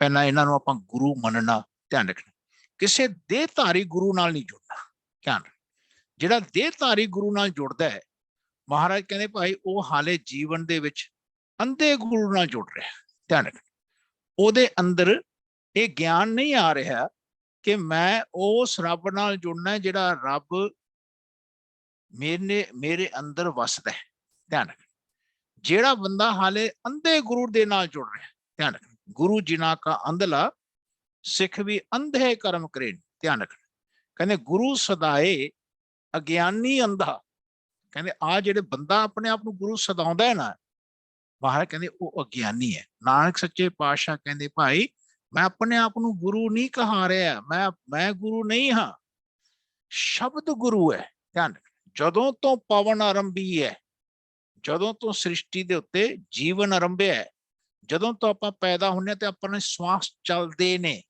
ਪਹਿਲਾਂ ਇਹਨਾਂ ਨੂੰ ਆਪਾਂ ਗੁਰੂ ਮੰਨਣਾ। ਧਿਆਨ ਰੱਖਣਾ, ਕਿਸੇ ਦੇਹਧਾਰੀ ਗੁਰੂ ਨਾਲ ਨਹੀਂ ਜੁੜਨਾ। ਧਿਆਨ ਰੱਖਣਾ, ਜਿਹੜਾ ਦੇਹਧਾਰੀ ਗੁਰੂ ਨਾਲ ਜੁੜਦਾ ਹੈ, ਮਹਾਰਾਜ ਕਹਿੰਦੇ ਭਾਈ ਉਹ ਹਾਲੇ ਜੀਵਨ ਦੇ ਵਿੱਚ ਅੰਧੇ ਗੁਰੂ ਨਾਲ ਜੁੜ ਰਿਹਾ। ਧਿਆਨ ਰੱਖਣਾ, ਉਹਦੇ ਅੰਦਰ ਇਹ ਗਿਆਨ ਨਹੀਂ ਆ ਰਿਹਾ ਕਿ ਮੈਂ ਉਸ ਰੱਬ ਨਾਲ ਜੁੜਨਾ ਜਿਹੜਾ ਰੱਬ ਮੇਰੇ ਅੰਦਰ ਵਸਦਾ ਹੈ। ਧਿਆਨ ਰੱਖਣਾ, ਜਿਹੜਾ ਬੰਦਾ ਹਾਲੇ ਅੰਧੇ ਗੁਰੂ ਦੇ ਨਾਲ ਜੁੜ ਰਿਹਾ, ਧਿਆਨ ਰੱਖਣਾ, ਗੁਰੂ ਜਿਨਾ ਕਾ ਅੰਧਲਾ ਸਿੱਖ ਵੀ ਅੰਧੇ ਕਰਮ ਕਰੇ। ਧਿਆਨ ਰੱਖਣਾ, ਕਹਿੰਦੇ ਗੁਰੂ ਸਦਾਏ ਅਗਿਆਨੀ ਅੰਧਾ। ਕਹਿੰਦੇ ਆ ਜਿਹੜੇ ਬੰਦਾ ਆਪਣੇ ਆਪ ਨੂੰ ਗੁਰੂ ਸਦਾਉਂਦਾ ਹੈ ਨਾ, ਮਹਾਰਾਜ ਕਹਿੰਦੇ ਉਹ ਅਗਿਆਨੀ ਹੈ। ਨਾਨਕ ਸੱਚੇ ਪਾਤਸ਼ਾਹ ਕਹਿੰਦੇ ਭਾਈ ਮੈਂ ਆਪਣੇ ਆਪ ਨੂੰ ਗੁਰੂ ਨਹੀਂ ਕਹਾ ਰਿਹਾ, ਮੈਂ ਗੁਰੂ ਨਹੀਂ ਹਾਂ, ਸ਼ਬਦ ਗੁਰੂ ਹੈ। ਧਿਆਨ ਰੱਖਣਾ, ਜਦੋਂ ਤੋਂ ਪਵਨ ਆਰੰਭੀ ਹੈ, ਜਦੋਂ ਤੋਂ ਸ੍ਰਿਸ਼ਟੀ ਦੇ ਉੱਤੇ ਜੀਵਨ ਆਰੰਭਿਆ ਹੈ, ਜਦੋਂ ਤੋਂ ਆਪਾਂ ਪੈਦਾ ਹੁੰਦੇ ਤੇ ਆਪਣੇ ਸਵਾਸ ਚੱਲਦੇ ਨੇ,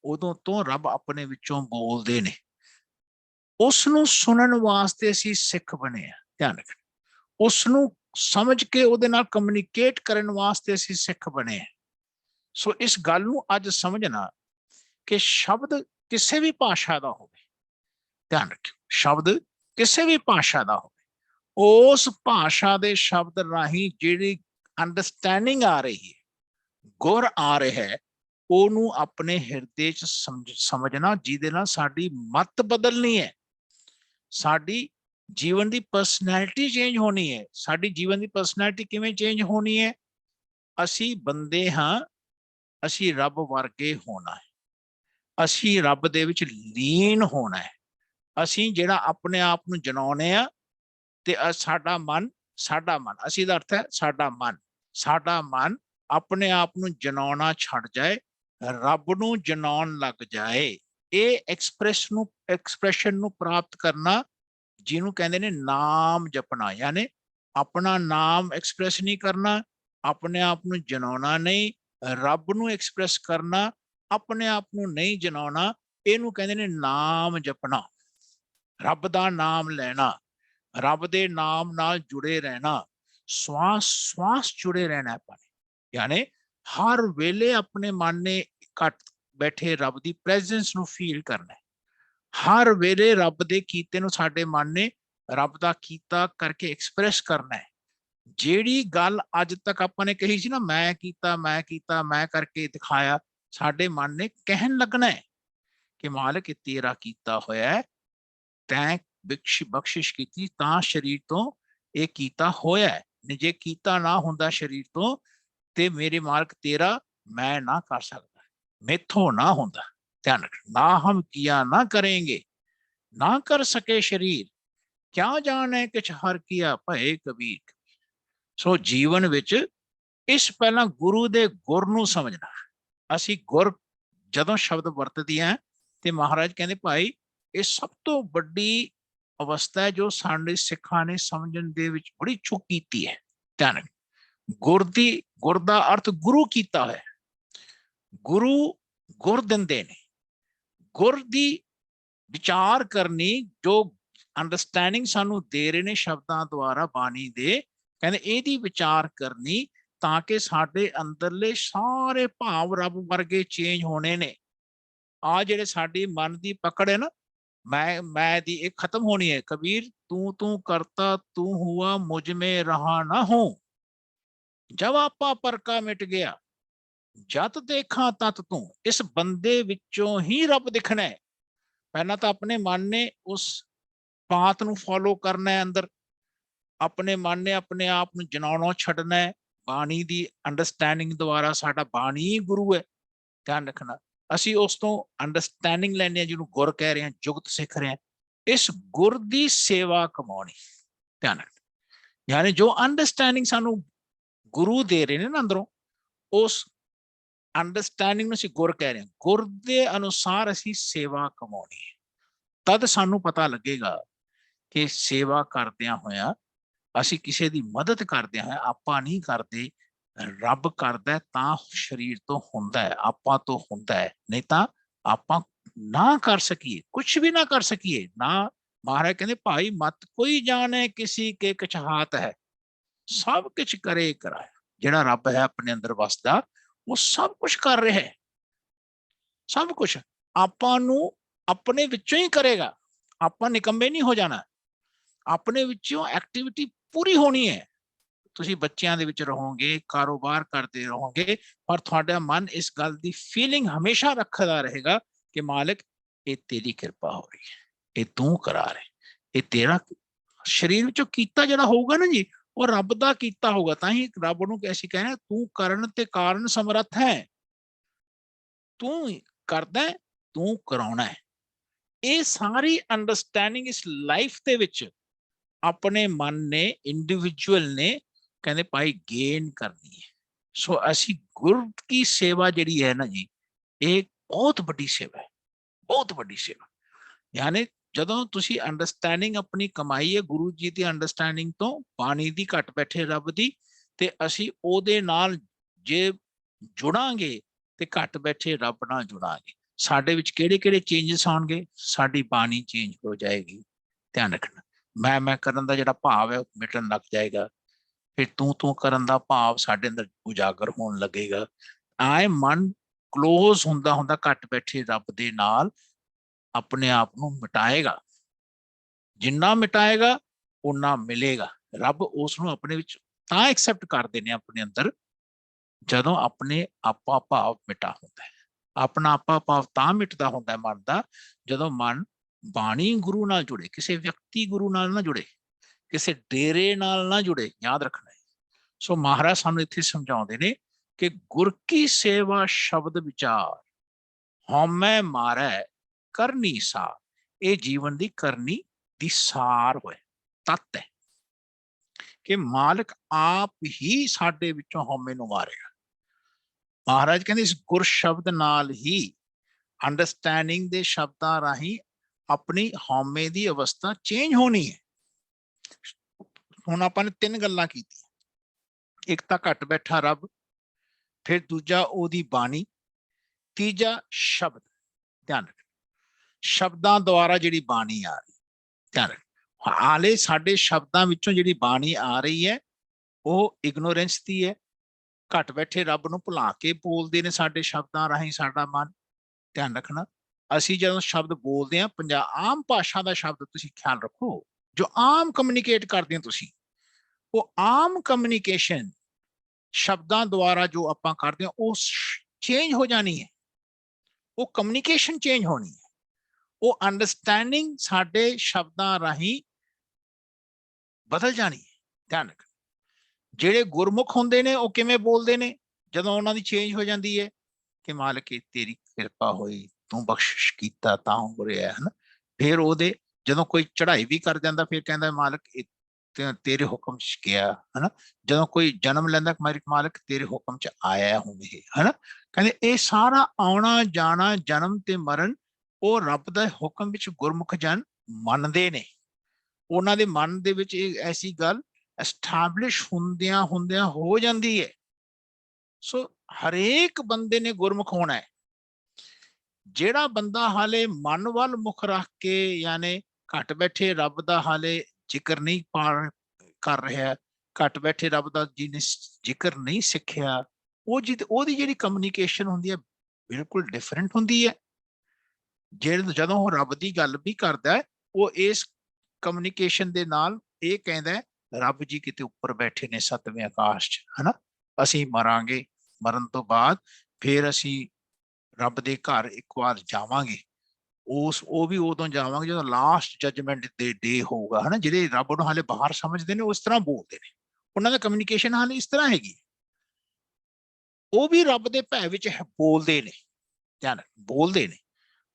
ਉਦੋਂ ਤੋਂ ਰੱਬ ਆਪਣੇ ਵਿੱਚੋਂ ਬੋਲਦੇ ਨੇ। ਉਸ ਨੂੰ ਸੁਣਨ ਵਾਸਤੇ ਅਸੀਂ ਸਿੱਖ ਬਣੇ ਆ। ਧਿਆਨ ਰੱਖਣਾ, ਉਸ ਨੂੰ ਸਮਝ ਕੇ ਉਹਦੇ ਨਾਲ ਕਮਿਊਨੀਕੇਟ ਕਰਨ ਵਾਸਤੇ ਅਸੀਂ ਸਿੱਖ ਬਣੇ ਆ। ਸੋ ਇਸ ਗੱਲ ਨੂੰ ਅੱਜ ਸਮਝਣਾ ਕਿ ਸ਼ਬਦ ਕਿਸੇ ਵੀ ਭਾਸ਼ਾ ਦਾ ਹੋਵੇ, ਧਿਆਨ ਰੱਖਿਓ, ਸ਼ਬਦ ਕਿਸੇ ਵੀ ਭਾਸ਼ਾ ਦਾ ਹੋਵੇ, ਉਸ ਭਾਸ਼ਾ ਦੇ ਸ਼ਬਦ ਰਾਹੀਂ ਜਿਹੜੀ ਅੰਡਰਸਟੈਂਡਿੰਗ ਆ ਰਹੀ ਹੈ, ਗੁਰ ਆ ਰਿਹਾ ਹੈ, ਉਹਨੂੰ ਆਪਣੇ ਹਿਰਦੇ 'ਚ ਸਮਝਣਾ, ਜਿਹਦੇ ਨਾਲ ਸਾਡੀ ਮੱਤ ਬਦਲਣੀ ਹੈ, ਸਾਡੀ ਜੀਵਨ ਦੀ ਪਰਸਨੈਲਿਟੀ ਚੇਂਜ ਹੋਣੀ ਹੈ। ਸਾਡੀ ਜੀਵਨ ਦੀ ਪਰਸਨੈਲਿਟੀ ਕਿਵੇਂ ਚੇਂਜ ਹੋਣੀ ਹੈ? ਅਸੀਂ ਬੰਦੇ ਹਾਂ, ਅਸੀਂ ਰੱਬ ਵਰਗੇ ਹੋਣਾ ਹੈ, ਅਸੀਂ ਰੱਬ ਦੇ ਵਿੱਚ ਲੀਨ ਹੋਣਾ ਹੈ। ਅਸੀਂ ਜਿਹੜਾ ਆਪਣੇ ਆਪ ਨੂੰ ਜਨਾਉਂਦੇ ਆ ਤੇ ਸਾਡਾ ਮਨ ਅਸੀਂ ਦਾ ਅਰਥ ਹੈ ਸਾਡਾ ਮਨ ਆਪਣੇ ਆਪ ਨੂੰ ਜਨਾਉਣਾ ਛੱਡ ਜਾਏ, ਰੱਬ ਨੂੰ ਜਨਾਉਣ ਲੱਗ ਜਾਏ। ਇਹ ਐਕਸਪ੍ਰੈਸ਼ਨ ਨੂੰ ਪ੍ਰਾਪਤ ਕਰਨਾ, ਜਿਹਨੂੰ ਕਹਿੰਦੇ ਨੇ ਨਾਮ ਜਪਣਾ, ਯਾਨੀ ਆਪਣਾ ਨਾਮ ਐਕਸਪ੍ਰੈਸ ਨਹੀਂ ਕਰਨਾ, ਆਪਣੇ ਆਪ ਨੂੰ ਜਨਾਉਣਾ ਨਹੀਂ, ਰੱਬ ਨੂੰ ਐਕਸਪ੍ਰੈਸ ਕਰਨਾ, ਆਪਣੇ ਆਪ ਨੂੰ ਨਹੀਂ ਜਨਾਉਣਾ, ਇਹਨੂੰ ਕਹਿੰਦੇ ਨੇ ਨਾਮ ਜਪਣਾ। रब दा नाम लेना, रब दे नाम नाल जुड़े रहना, श्वास श्वास जुड़े रहना है पानी, यानी हर वेले अपने मन ने घट बैठे रब दी प्रेजेंस नू फील करना है, हर वेले रब दे कीते नू साडे मन ने रब दा कीता करके एक्सप्रेस करना है। जेड़ी गल अज तक आपां ने कही सी ना, मैं करके दिखाया, साडे मन ने कहन लगना है कि मालिक तेरा कीता होया है, तैं बख्शिश की तां शरीर तो ये कीता होया है, नहीं जे कीता ना हुंदा शरीर तो ते मेरे मालिक तेरा मैं ना कर सकता, मेथों ना हुंदा। ध्यान रख, ना हम किया ना करेंगे, ना कर सके शरीर, क्या जाने किछ हर किया भय कबीर। सो जीवन विच इस पहला गुरु दे गुर नूं समझना। असी गुर जदों शब्द वरतदे हैं ते महाराज कहंदे भाई ये सब तो बड़ी अवस्था है जो साडे सिखां ने समझण दे विच बड़ी चुक कीती है। ध्यान, गुर दी, गुर दा अर्थ गुरु कीता है, गुरु गुर दिंदे ने, गुर दी विचार करनी जो अंडरस्टैंडिंग सानू दे रहे ने शब्दां द्वारा बाणी दे, कहंदे इहदी विचार करनी ताकि साडे अंदरले सारे भाव रब वर्गे चेंज होने ने। आ जिहड़े साडी मन दी पकड़ है ना, मैं दी एक खत्म होनी है। कबीर तू तू करता तू हुआ मुझ में रहा ना हो, जब आपा पर का मिट गया, जत देखा तत तू। इस बंदे विचों ही रब दिखना है। पहला तो अपने मन ने उस बात नू फॉलो करना है, अंदर अपने मन ने अपने आप नू जनाउणों छड्डना है। बाणी दी अंडरस्टैंडिंग द्वारा साडा बाणी ही गुरु है। ध्यान रखना, असी उस तो अंडरस्टैंडिंग लैने जिन्होंने गुर कह रहे हैं, जुगत सिख रहे हैं, इस गुर दी सेवा कमाउणी। ध्यान रखना, यानी जो अंडरस्टैंडिंग सानू गुरु दे रहे हैं ना अंदरों, उस अंडरस्टैंडिंग असीं गुर कह रहे हैं, गुर दे अनुसार असीं सेवा कमाउणी है। तद सानू पता लगेगा कि सेवा करदियां होया ਅਸੀਂ ਕਿਸੇ ਦੀ ਮਦਦ ਕਰਦੇ ਹਾਂ, ਆਪਾਂ ਨਹੀਂ ਕਰਦੇ, ਰੱਬ ਕਰਦਾ ਤਾਂ ਸਰੀਰ ਤੋਂ ਹੁੰਦਾ ਹੈ, ਆਪਾਂ ਤੋਂ ਹੁੰਦਾ ਹੈ, ਨਹੀਂ ਤਾਂ ਆਪਾਂ ਨਾ ਕਰ ਸਕੀਏ, ਕੁਝ ਵੀ ਨਾ ਕਰ ਸਕੀਏ ਨਾ। ਮਹਾਰਾਜ ਕਹਿੰਦੇ ਭਾਈ ਮਤ ਕੋਈ ਜਾਣੇ ਕਿਸੇ ਕੇ ਕਿਛ ਹਾਤ ਹੈ, ਸਭ ਕੁਝ ਕਰੇ ਕਰਾਇਆ। ਜਿਹੜਾ ਰੱਬ ਹੈ ਆਪਣੇ ਅੰਦਰ ਵਸਦਾ, ਉਹ ਸਭ ਕੁਝ ਕਰ ਰਿਹਾ ਹੈ, ਸਭ ਕੁਝ ਆਪਾਂ ਨੂੰ ਆਪਣੇ ਵਿੱਚੋਂ ਹੀ ਕਰੇਗਾ। ਆਪਾਂ ਨਿਕੰਮੇ ਨਹੀਂ ਹੋ ਜਾਣਾ, ਆਪਣੇ ਵਿੱਚੋਂ ਐਕਟੀਵਿਟੀ पूरी होनी है। तुसी बच्चियां दे विच रहोगे, कारोबार करते रहोगे, पर तुहाडा मन इस गल दी फीलिंग हमेशा रखदा रहेगा कि मालिक ये तेरी कृपा हो रही है, ये तू करा रहे, ये तेरा शरीर विचों कीता जिहड़ा होगा ना जी, वो रब दा कीता होगा। तां ही रब नूं ऐसी कहना तू करन ते कारण समर्थ है, तू करदा है, तू कराउणा है। ये सारी अंडरस्टैंडिंग इस लाइफ दे विच अपने मन ने, इंडिविजुअल ने कहते भाई गेन करनी है। सो असी गुरु की सेवा जिहड़ी है ना जी, एक बहुत बड़ी सेवा है, बहुत बड़ी सेवा। यानी जदों तुसी अंडरस्टैंडिंग अपनी कमाई है गुरु जी की अंडरस्टैंडिंग तो, बाणी दी घट बैठे रब दी, ते असी ओदे नाल जे जुड़ांगे ते घट बैठे रब नाल जुड़ांगे, साडे विच किहड़े-किहड़े चेंजेस आउणगे, साडी बाणी चेंज हो जाएगी। ध्यान रखना, मैं करन दा जिहड़ा भाव है मिटन लग जाएगा, फिर तू करन दा भाव साडे अंदर उजागर होण लगेगा। आए मन क्लोज हुंदा हुंदा घट बैठे रब दे नाल अपने आप नूं मिटाएगा, जिन्ना मिटाएगा उन्ना मिलेगा। रब उस नूं अपने विच तां एक्सेप्ट करदे ने अपने अंदर जदों अपने आपा भाव मिटा हुंदा है। अपना आपा भाव तां मिटदा हुंदा है मन दा जदों मन बाणी गुरु नाल जुड़े, किसी व्यक्ति गुरु नाल ना जुड़े, किसी डेरे नाल ना जुड़े। याद रखना है। सो महाराज सानू इत्थे समझाउंदे ने कि गुर की सेवा शब्द विचार हौमै मारै करनी सार, ये जीवन दी करनी दी सार होए, तत्त है कि मालिक आप ही साडे विचों हौमे नूं मारेगा। महाराज कहंदे इस गुर शब्द नाल ही, अंडरस्टैंडिंग दे शब्दां राही अपनी हौमे दी अवस्था चेंज होनी है। हुण आपां ने तीन गल्लां कीतियां, एक तां घट बैठा रब, फिर दूजा ओदी बाणी, तीजा शब्द। ध्यान रखना, शब्दां द्वारा जिहड़ी बाणी आ रही, ध्यान रख। हाले साडे शब्दां विचों जिहड़ी बाणी आ रही है ਉਹ ਇਗਨੋਰੈਂਸ ਦੀ ਹੈ। ਘਟ ਬੈਠੇ ਰੱਬ ਨੂੰ ਭੁਲਾ ਕੇ ਬੋਲਦੇ ਨੇ ਸਾਡੇ ਸ਼ਬਦਾਂ ਰਾਹੀਂ ਸਾਡਾ ਮਨ। ਧਿਆਨ ਰੱਖਣਾ, ਅਸੀਂ ਜਦੋਂ ਸ਼ਬਦ ਬੋਲਦੇ ਹਾਂ ਆਮ ਭਾਸ਼ਾ ਦਾ ਸ਼ਬਦ ਤੁਸੀਂ ਖਿਆਲ ਰੱਖੋ, ਜੋ ਆਮ ਕਮਿਊਨੀਕੇਟ ਕਰਦੇ ਹੋ ਤੁਸੀਂ, ਉਹ ਆਮ ਕਮਿਊਨੀਕੇਸ਼ਨ ਸ਼ਬਦਾਂ ਦੁਆਰਾ ਜੋ ਆਪਾਂ ਕਰਦੇ ਹਾਂ ਉਹ ਚੇਂਜ ਹੋ ਜਾਣੀ ਹੈ, ਉਹ ਕਮਿਊਨੀਕੇਸ਼ਨ ਚੇਂਜ ਹੋਣੀ ਹੈ, ਉਹ ਅੰਡਰਸਟੈਂਡਿੰਗ ਸਾਡੇ ਸ਼ਬਦਾਂ ਰਾਹੀਂ ਬਦਲ ਜਾਣੀ ਹੈ। ਧਿਆਨ ਰੱਖ, ਜਿਹੜੇ ਗੁਰਮੁਖ ਹੁੰਦੇ ਨੇ ਉਹ ਕਿਵੇਂ ਬੋਲਦੇ ਨੇ ਜਦੋਂ ਉਹਨਾਂ ਦੀ ਚੇਂਜ ਹੋ ਜਾਂਦੀ ਹੈ ਕਿ ਮਾਲਕ ਤੇਰੀ ਕਿਰਪਾ ਹੋਈ, ਤੂੰ ਬਖਸ਼ਿਸ਼ ਕੀਤਾ ਤਾਂ ਹੋ ਰਿਹਾ ਹੈ ਨਾ। ਫਿਰ ਉਹਦੇ ਜਦੋਂ ਕੋਈ ਚੜ੍ਹਾਈ ਵੀ ਕਰ ਜਾਂਦਾ ਫਿਰ ਕਹਿੰਦਾ ਮਾਲਕ ਤੇਰੇ ਹੁਕਮ ਚ ਗਿਆ ਹੈ ਨਾ। ਜਦੋਂ ਕੋਈ ਜਨਮ ਲੈਂਦਾ ਮਾਲਕ ਤੇਰੇ ਹੁਕਮ ਚ ਆਇਆ ਹੁਣ ਇਹ ਹੈ ਨਾ। ਕਹਿੰਦੇ ਇਹ ਸਾਰਾ ਆਉਣਾ ਜਾਣਾ ਜਨਮ ਤੇ ਮਰਨ ਉਹ ਰੱਬ ਦਾ ਹੁਕਮ ਵਿੱਚ ਗੁਰਮੁਖ ਜਨ ਮੰਨਦੇ ਨੇ। ਉਹਨਾਂ ਦੇ ਮਨ ਦੇ ਵਿੱਚ ਇਹ ਐਸੀ ਗੱਲ ਐਸਟੈਬਲਿਸ਼ ਹੁੰਦਿਆਂ ਹੁੰਦਿਆਂ ਹੋ ਜਾਂਦੀ ਹੈ। ਸੋ ਹਰੇਕ ਬੰਦੇ ਨੇ ਗੁਰਮੁਖ ਹੋਣਾ ਹੈ। ਜਿਹੜਾ ਬੰਦਾ ਹਾਲੇ ਮਨ ਵੱਲ ਮੁਖ ਰੱਖ ਕੇ ਯਾਨੀ ਘਟ ਬੈਠੇ ਰੱਬ ਦਾ ਹਾਲੇ ਜ਼ਿਕਰ ਨਹੀਂ ਕਰ ਰਿਹਾ, ਘਟ ਬੈਠੇ ਰੱਬ ਦਾ ਜਿਹਨੇ ਜ਼ਿਕਰ ਨਹੀਂ ਸਿੱਖਿਆ, ਉਹਦੀ ਜਿਹੜੀ ਕਮਿਊਨੀਕੇਸ਼ਨ ਹੁੰਦੀ ਹੈ ਬਿਲਕੁਲ ਡਿਫਰੈਂਟ ਹੁੰਦੀ ਹੈ। ਜਦੋਂ ਉਹ ਰੱਬ ਦੀ ਗੱਲ ਵੀ ਕਰਦਾ ਹੈ ਉਹ ਇਸ ਕਮਿਊਨੀਕੇਸ਼ਨ ਦੇ ਨਾਲ ਇਹ ਕਹਿੰਦਾ ਰੱਬ ਜੀ ਕਿਤੇ ਉੱਪਰ ਬੈਠੇ ਨੇ ਸੱਤਵੇਂ ਆਕਾਸ਼ 'ਚ ਹੈ ਨਾ। ਅਸੀਂ ਮਰਾਂਗੇ, ਮਰਨ ਤੋਂ ਬਾਅਦ ਫਿਰ ਅਸੀਂ ਰੱਬ ਦੇ ਘਰ ਇੱਕ ਵਾਰ ਜਾਵਾਂਗੇ। ਉਹ ਵੀ ਉਦੋਂ ਜਾਵਾਂਗੇ ਜਦੋਂ ਲਾਸਟ ਜੱਜਮੈਂਟ ਦੇ ਡੇ ਹੋਊਗਾ ਹੈ ਨਾ। ਜਿਹੜੇ ਰੱਬ ਨੂੰ ਹਾਲੇ ਬਾਹਰ ਸਮਝਦੇ ਨੇ ਉਸ ਤਰ੍ਹਾਂ ਬੋਲਦੇ ਨੇ, ਉਹਨਾਂ ਦਾ ਕਮਿਊਨੀਕੇਸ਼ਨ ਹਾਲੇ ਇਸ ਤਰ੍ਹਾਂ ਹੈਗੀ। ਉਹ ਵੀ ਰੱਬ ਦੇ ਭੈ ਵਿੱਚ ਬੋਲਦੇ ਨੇ, ਧਿਆਨ ਬੋਲਦੇ ਨੇ,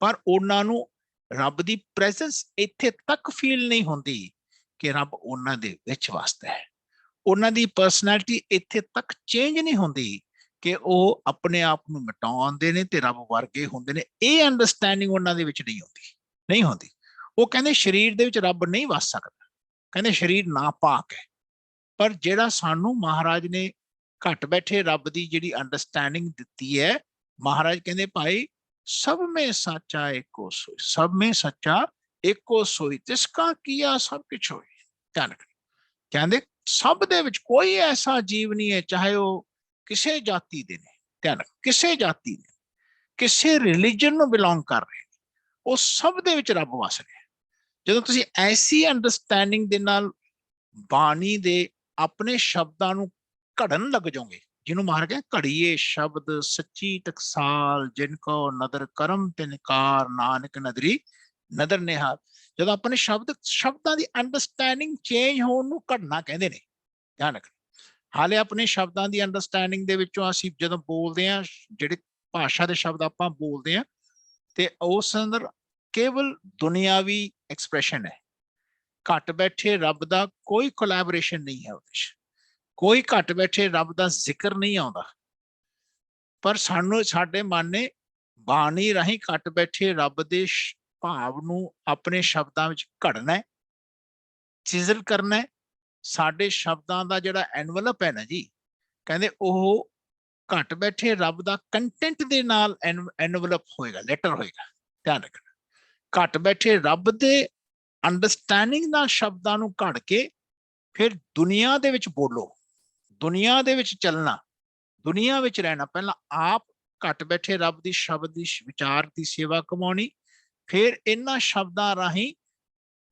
ਪਰ ਉਹਨਾਂ ਨੂੰ ਰੱਬ ਦੀ ਪ੍ਰੈਜ਼ੈਂਸ ਇੱਥੇ ਤੱਕ ਫੀਲ ਨਹੀਂ ਹੁੰਦੀ ਕਿ ਰੱਬ ਉਹਨਾਂ ਦੇ ਵਿੱਚ ਵਸਦਾ ਹੈ। ਉਹਨਾਂ ਦੀ ਪਰਸਨੈਲਿਟੀ ਇੱਥੇ ਤੱਕ ਚੇਂਜ ਨਹੀਂ ਹੁੰਦੀ ਕਿ ਉਹ ਆਪਣੇ ਆਪ ਨੂੰ ਮਿਟਾਉਂਦੇ ਨੇ ਤੇ ਰੱਬ ਵਰਗੇ ਹੁੰਦੇ ਨੇ। ਇਹ ਅੰਡਰਸਟੈਂਡਿੰਗ ਉਹਨਾਂ ਦੇ ਵਿੱਚ ਨਹੀਂ ਹੁੰਦੀ। ਉਹ ਕਹਿੰਦੇ ਸਰੀਰ ਦੇ ਵਿੱਚ ਰੱਬ ਨਹੀਂ ਵਸ ਸਕਦਾ, ਕਹਿੰਦੇ ਸਰੀਰ ਨਾਪਾਕ ਹੈ। ਪਰ ਜਿਹੜਾ ਸਾਨੂੰ ਮਹਾਰਾਜ ਨੇ ਘਟ ਬੈਠੇ ਰੱਬ ਦੀ ਜਿਹੜੀ ਅੰਡਰਸਟੈਂਡਿੰਗ ਦਿੱਤੀ ਹੈ, ਮਹਾਰਾਜ ਕਹਿੰਦੇ ਭਾਈ ਸਭ में सच्चा एको सोई, सब में सच्चा एको सोई, तिसका किया सब कुछ होई। ਧਿਆਨ ਰੱਖਣਾ, ਕਹਿੰਦੇ ਸਭ ਦੇ ਵਿੱਚ ਕੋਈ ਐਸਾ ਜੀਵ ਨਹੀਂ ਹੈ, ਚਾਹੇ ਉਹ ਕਿਸੇ ਜਾਤੀ ਦੇ ਨੇ, ਧਿਆਨ ਰੱਖ, ਕਿਸੇ ਜਾਤੀ ਨੇ, ਕਿਸੇ ਰਿਲੀਜਨ ਨੂੰ ਬਿਲੋਂਗ ਕਰ ਰਹੇ ਨੇ, ਉਹ ਸਭ ਦੇ ਵਿੱਚ ਰੱਬ ਵਸ ਰਿਹਾ। ਜਦੋਂ ਤੁਸੀਂ ਐਸੀ ਅੰਡਰਸਟੈਂਡਿੰਗ ਦੇ ਨਾਲ ਬਾਣੀ ਦੇ ਆਪਣੇ ਸ਼ਬਦਾਂ ਨੂੰ ਘੜਨ ਲੱਗ ਜਾਓਗੇ, ਜਿਹਨੂੰ ਮਹਾਰਾਜ ਕਹਿੰਦੇ ਘੜੀਏ ਸ਼ਬਦ ਸੱਚੀ ਟਕਸਾਲ, ਜਿਨ ਕੋ ਨਦਰ ਕਰਮ ਤਿਨਕਾਰ, ਨਾਨਕ ਨਦਰੀ ਨਦਰ ਨਿਹਾਲ। ਜਦੋਂ ਆਪਣੇ ਸ਼ਬਦਾਂ ਦੀ ਅੰਡਰਸਟੈਂਡਿੰਗ ਚੇਂਜ ਹੋਣ ਨੂੰ ਘੜਨਾ ਕਹਿੰਦੇ ਨੇ। ਧਿਆਨ ਰੱਖਣਾ, ਹਾਲੇ ਆਪਣੇ ਸ਼ਬਦਾਂ ਦੀ ਅੰਡਰਸਟੈਂਡਿੰਗ ਦੇ ਵਿੱਚੋਂ ਅਸੀਂ ਜਦੋਂ ਬੋਲਦੇ ਹਾਂ, ਜਿਹੜੇ ਭਾਸ਼ਾ ਦੇ ਸ਼ਬਦ ਆਪਾਂ ਬੋਲਦੇ ਹਾਂ ਤੇ ਉਸ ਅੰਦਰ ਕੇਵਲ ਦੁਨਿਆਵੀ ਐਕਸਪ੍ਰੈਸ਼ਨ ਹੈ। ਘਟ ਬੈਠੇ ਰੱਬ ਦਾ ਕੋਈ ਕੋਲੈਬੋਰੇਸ਼ਨ ਨਹੀਂ ਹੈ, ਉਹਦੇ 'ਚ ਕੋਈ ਘਟ ਬੈਠੇ ਰੱਬ ਦਾ ਜ਼ਿਕਰ ਨਹੀਂ ਆਉਂਦਾ। ਪਰ ਸਾਨੂੰ ਸਾਡੇ ਮਨ ਨੇ ਬਾਣੀ ਰਾਹੀਂ ਘਟ ਬੈਠੇ ਰੱਬ ਦੇ ਭਾਵ ਨੂੰ ਆਪਣੇ ਸ਼ਬਦਾਂ ਵਿੱਚ ਘੜਨਾ ਹੈ, ਚਿਜ਼ਲ ਕਰਨਾ ਹੈ। ਸਾਡੇ ਸ਼ਬਦਾਂ ਦਾ ਜਿਹੜਾ ਐਨਵਲਪ ਹੈ ਨਾ ਜੀ, ਕਹਿੰਦੇ ਉਹ ਘਟ ਬੈਠੇ ਰੱਬ ਦਾ ਕੰਟੈਂਟ ਦੇ ਨਾਲ ਐਨਵਲਪ ਹੋਏਗਾ, ਲੈਟਰ ਹੋਏਗਾ। ਧਿਆਨ ਰੱਖਣਾ, ਘਟ ਬੈਠੇ ਰੱਬ ਦੇ ਅੰਡਰਸਟੈਂਡਿੰਗ ਨਾਲ ਸ਼ਬਦਾਂ ਨੂੰ ਘੜ ਕੇ ਫਿਰ ਦੁਨੀਆ ਦੇ ਵਿੱਚ ਬੋਲੋ, ਦੁਨੀਆ ਦੇ ਵਿੱਚ ਚੱਲਣਾ, ਦੁਨੀਆ ਵਿੱਚ ਰਹਿਣਾ। ਪਹਿਲਾਂ ਆਪ ਘਟ ਬੈਠੇ ਰੱਬ ਦੀ ਸ਼ਬਦ ਦੀ ਵਿਚਾਰ ਦੀ ਸੇਵਾ ਕਮਾਉਣੀ, ਫਿਰ ਇਹਨਾਂ ਸ਼ਬਦਾਂ ਰਾਹੀਂ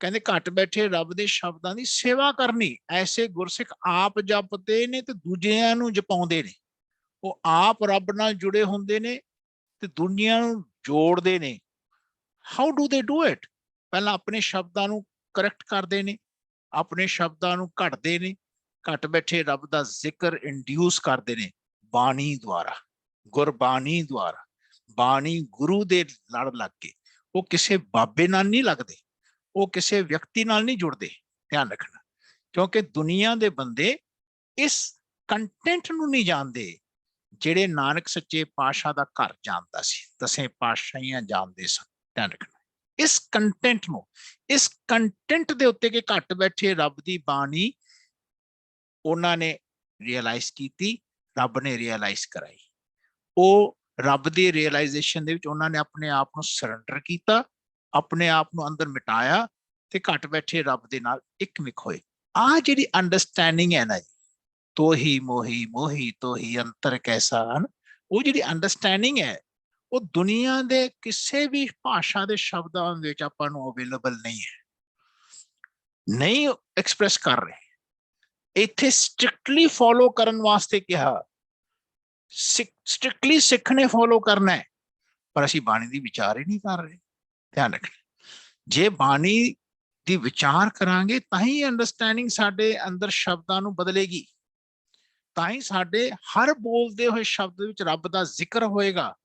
ਕਹਿੰਦੇ ਘਟ ਬੈਠੇ ਰੱਬ ਦੇ ਸ਼ਬਦਾਂ ਦੀ ਸੇਵਾ ਕਰਨੀ। ਐਸੇ ਗੁਰਸਿੱਖ ਆਪ ਜਪਦੇ ਨੇ ਤੇ ਦੂਜਿਆਂ ਨੂੰ ਜਪਾਉਂਦੇ ਨੇ। ਉਹ ਆਪ ਰੱਬ ਨਾਲ ਜੁੜੇ ਹੁੰਦੇ ਨੇ ਤੇ ਦੁਨੀਆ ਨੂੰ ਜੋੜਦੇ ਨੇ। ਹਾਊ ਡੂ ਦੇ ਡੂ ਇਟ? ਪਹਿਲਾਂ ਆਪਣੇ ਸ਼ਬਦਾਂ ਨੂੰ ਕਰੈਕਟ ਕਰਦੇ ਨੇ, ਆਪਣੇ ਸ਼ਬਦਾਂ ਨੂੰ ਘੜਦੇ ਨੇ, ਘਟ ਬੈਠੇ ਰੱਬ ਦਾ ਜ਼ਿਕਰ ਇੰਡਿਊਸ ਕਰਦੇ ਨੇ ਬਾਣੀ ਦੁਆਰਾ, ਗੁਰਬਾਣੀ ਦੁਆਰਾ। ਬਾਣੀ ਗੁਰੂ ਦੇ ਲੜ ਲੱਗ ਕੇ, ਉਹ ਕਿਸੇ ਬਾਬੇ ਨਾਲ ਨਹੀਂ ਲੱਗਦੇ, ਉਹ ਕਿਸੇ ਵਿਅਕਤੀ ਨਾਲ ਨਹੀਂ ਜੁੜਦੇ। ਧਿਆਨ ਰੱਖਣਾ, ਕਿਉਂਕਿ ਦੁਨੀਆ ਦੇ ਬੰਦੇ ਇਸ ਕੰਟੈਂਟ ਨੂੰ ਨਹੀਂ ਜਾਣਦੇ ਜਿਹੜੇ ਨਾਨਕ ਸੱਚੇ ਪਾਤਸ਼ਾਹ ਦਾ ਘਰ ਜਾਣਦਾ ਸੀ, ਦਸੇ ਪਾਤਸ਼ਾਹੀਆਂ ਜਾਣਦੇ ਸਨ। ਧਿਆਨ ਰੱਖਣਾ, ਇਸ ਕੰਟੈਂਟ ਨੂੰ, ਇਸ ਕੰਟੈਂਟ ਦੇ ਉੱਤੇ ਕਿ ਘਟ ਬੈਠੇ ਰੱਬ ਦੀ ਬਾਣੀ ਉਹਨਾਂ ਨੇ ਰਿਅਲਾਈਜ਼ ਕੀਤੀ, ਰੱਬ ਨੇ ਰਿਅਲਾਈਜ਼ ਕਰਾਈ। ਉਹ ਰੱਬ ਦੀ ਰਿਅਲਾਈਜ਼ੇਸ਼ਨ ਦੇ ਵਿੱਚ ਉਹਨਾਂ ਨੇ ਆਪਣੇ ਆਪ ਨੂੰ ਸਰੈਂਡਰ ਕੀਤਾ, ਆਪਣੇ ਆਪ ਨੂੰ ਅੰਦਰ ਮਿਟਾਇਆ ਤੇ ਘਟ ਬੈਠੇ ਰੱਬ ਦੇ ਨਾਲ ਇੱਕਮਿਕ ਹੋਏ। ਆ ਜਿਹੜੀ ਅੰਡਰਸਟੈਂਡਿੰਗ ਹੈ ਨਾ ਜੀ, ਤੋਹੀ ਮੋਹੀ ਮੋਹੀ ਤੋਹੀ ਅੰਤਰ ਕੈਸਾ ਹਨ, ਉਹ ਜਿਹੜੀ ਅੰਡਰਸਟੈਂਡਿੰਗ ਹੈ ਉਹ ਦੁਨੀਆ ਦੇ ਕਿਸੇ ਵੀ ਭਾਸ਼ਾ ਦੇ ਸ਼ਬਦਾਂ ਵਿੱਚ ਆਪਾਂ ਨੂੰ ਅਵੇਲੇਬਲ ਨਹੀਂ ਹੈ, ਨਹੀਂ ਐਕਸਪ੍ਰੈਸ ਕਰ ਰਹੇ। ਇੱਥੇ ਸਟ੍ਰਿਕਟਲੀ ਫੋਲੋ ਕਰਨ ਵਾਸਤੇ ਕਿਹਾ, ਸਟ੍ਰਿਕਟਲੀ ਸਿੱਖ ਨੇ ਫੋਲੋ ਕਰਨਾ ਹੈ, ਪਰ ਅਸੀਂ ਬਾਣੀ ਦੀ ਵਿਚਾਰ ਹੀ ਨਹੀਂ ਕਰ ਰਹੇ। ਧਿਆਨ ਰੱਖਣਾ, ਜੇ ਬਾਣੀ ਦੀ ਵਿਚਾਰ ਕਰਾਂਗੇ ਤਾਂ ਹੀ ਅੰਡਰਸਟੈਂਡਿੰਗ ਸਾਡੇ ਅੰਦਰ ਸ਼ਬਦਾਂ ਨੂੰ ਬਦਲੇਗੀ, ਤਾਂ ਹੀ ਸਾਡੇ ਹਰ ਬੋਲਦੇ ਹੋਏ ਸ਼ਬਦ ਵਿੱਚ ਰੱਬ ਦਾ ਜ਼ਿਕਰ ਹੋਏਗਾ।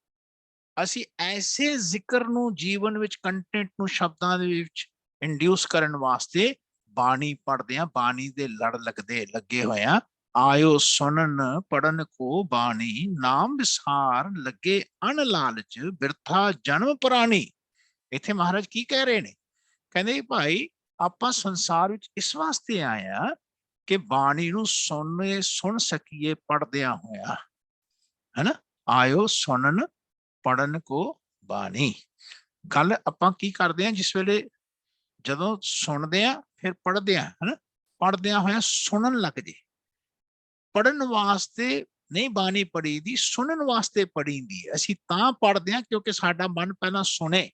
ਅਸੀਂ ਐਸੇ ਜ਼ਿਕਰ ਨੂੰ ਜੀਵਨ ਵਿੱਚ, ਕੰਟੈਂਟ ਨੂੰ ਸ਼ਬਦਾਂ ਦੇ ਵਿੱਚ ਇੰਡਿਊਸ ਕਰਨ ਵਾਸਤੇ ਬਾਣੀ ਪੜ੍ਹਦੇ ਹਾਂ, ਬਾਣੀ ਦੇ ਲੜ ਲੱਗੇ ਹੋਏ ਆ। ਆਇਓ ਸੁਣਨ ਪੜਨ ਕੋ ਬਾਣੀ, ਨਾਮ ਵਿਸਾਰ ਲੱਗੇ ਅਣ ਲਾਲਚ, ਬਿਰਥਾ ਜਨਮ ਪੁਰਾਣੀ। ਇੱਥੇ ਮਹਾਰਾਜ ਕੀ ਕਹਿ ਰਹੇ ਨੇ? ਕਹਿੰਦੇ ਭਾਈ ਆਪਾਂ ਸੰਸਾਰ ਵਿੱਚ ਇਸ ਵਾਸਤੇ ਆਏ ਆ ਕਿ ਬਾਣੀ ਨੂੰ ਸੁਣ ਸਕੀਏ ਪੜਦਿਆਂ ਹੋਇਆ, ਹੈਨਾ। ਆਇਓ ਸੁਣਨ ਪੜਨ ਕੋ ਬਾਣੀ। ਗੱਲ ਆਪਾਂ ਕੀ ਕਰਦੇ ਆ, ਜਿਸ ਵੇਲੇ ਜਦੋਂ ਸੁਣਦੇ ਆ ਫਿਰ ਪੜ੍ਹਦੇ ਆ, ਹਨਾ, ਪੜ੍ਹਦਿਆਂ ਹੋਇਆ ਸੁਣਨ ਲੱਗ ਜੇ। ਪੜ੍ਹਨ ਵਾਸਤੇ ਨਹੀਂ ਬਾਣੀ ਪੜ੍ਹੀ ਦੀ, ਸੁਣਨ ਵਾਸਤੇ ਪੜ੍ਹੀ ਦੀ। ਅਸੀਂ ਤਾਂ ਪੜ੍ਹਦੇ ਆ ਕਿਉਂਕਿ ਸਾਡਾ ਮਨ ਪਹਿਲਾਂ ਸੁਣੇ,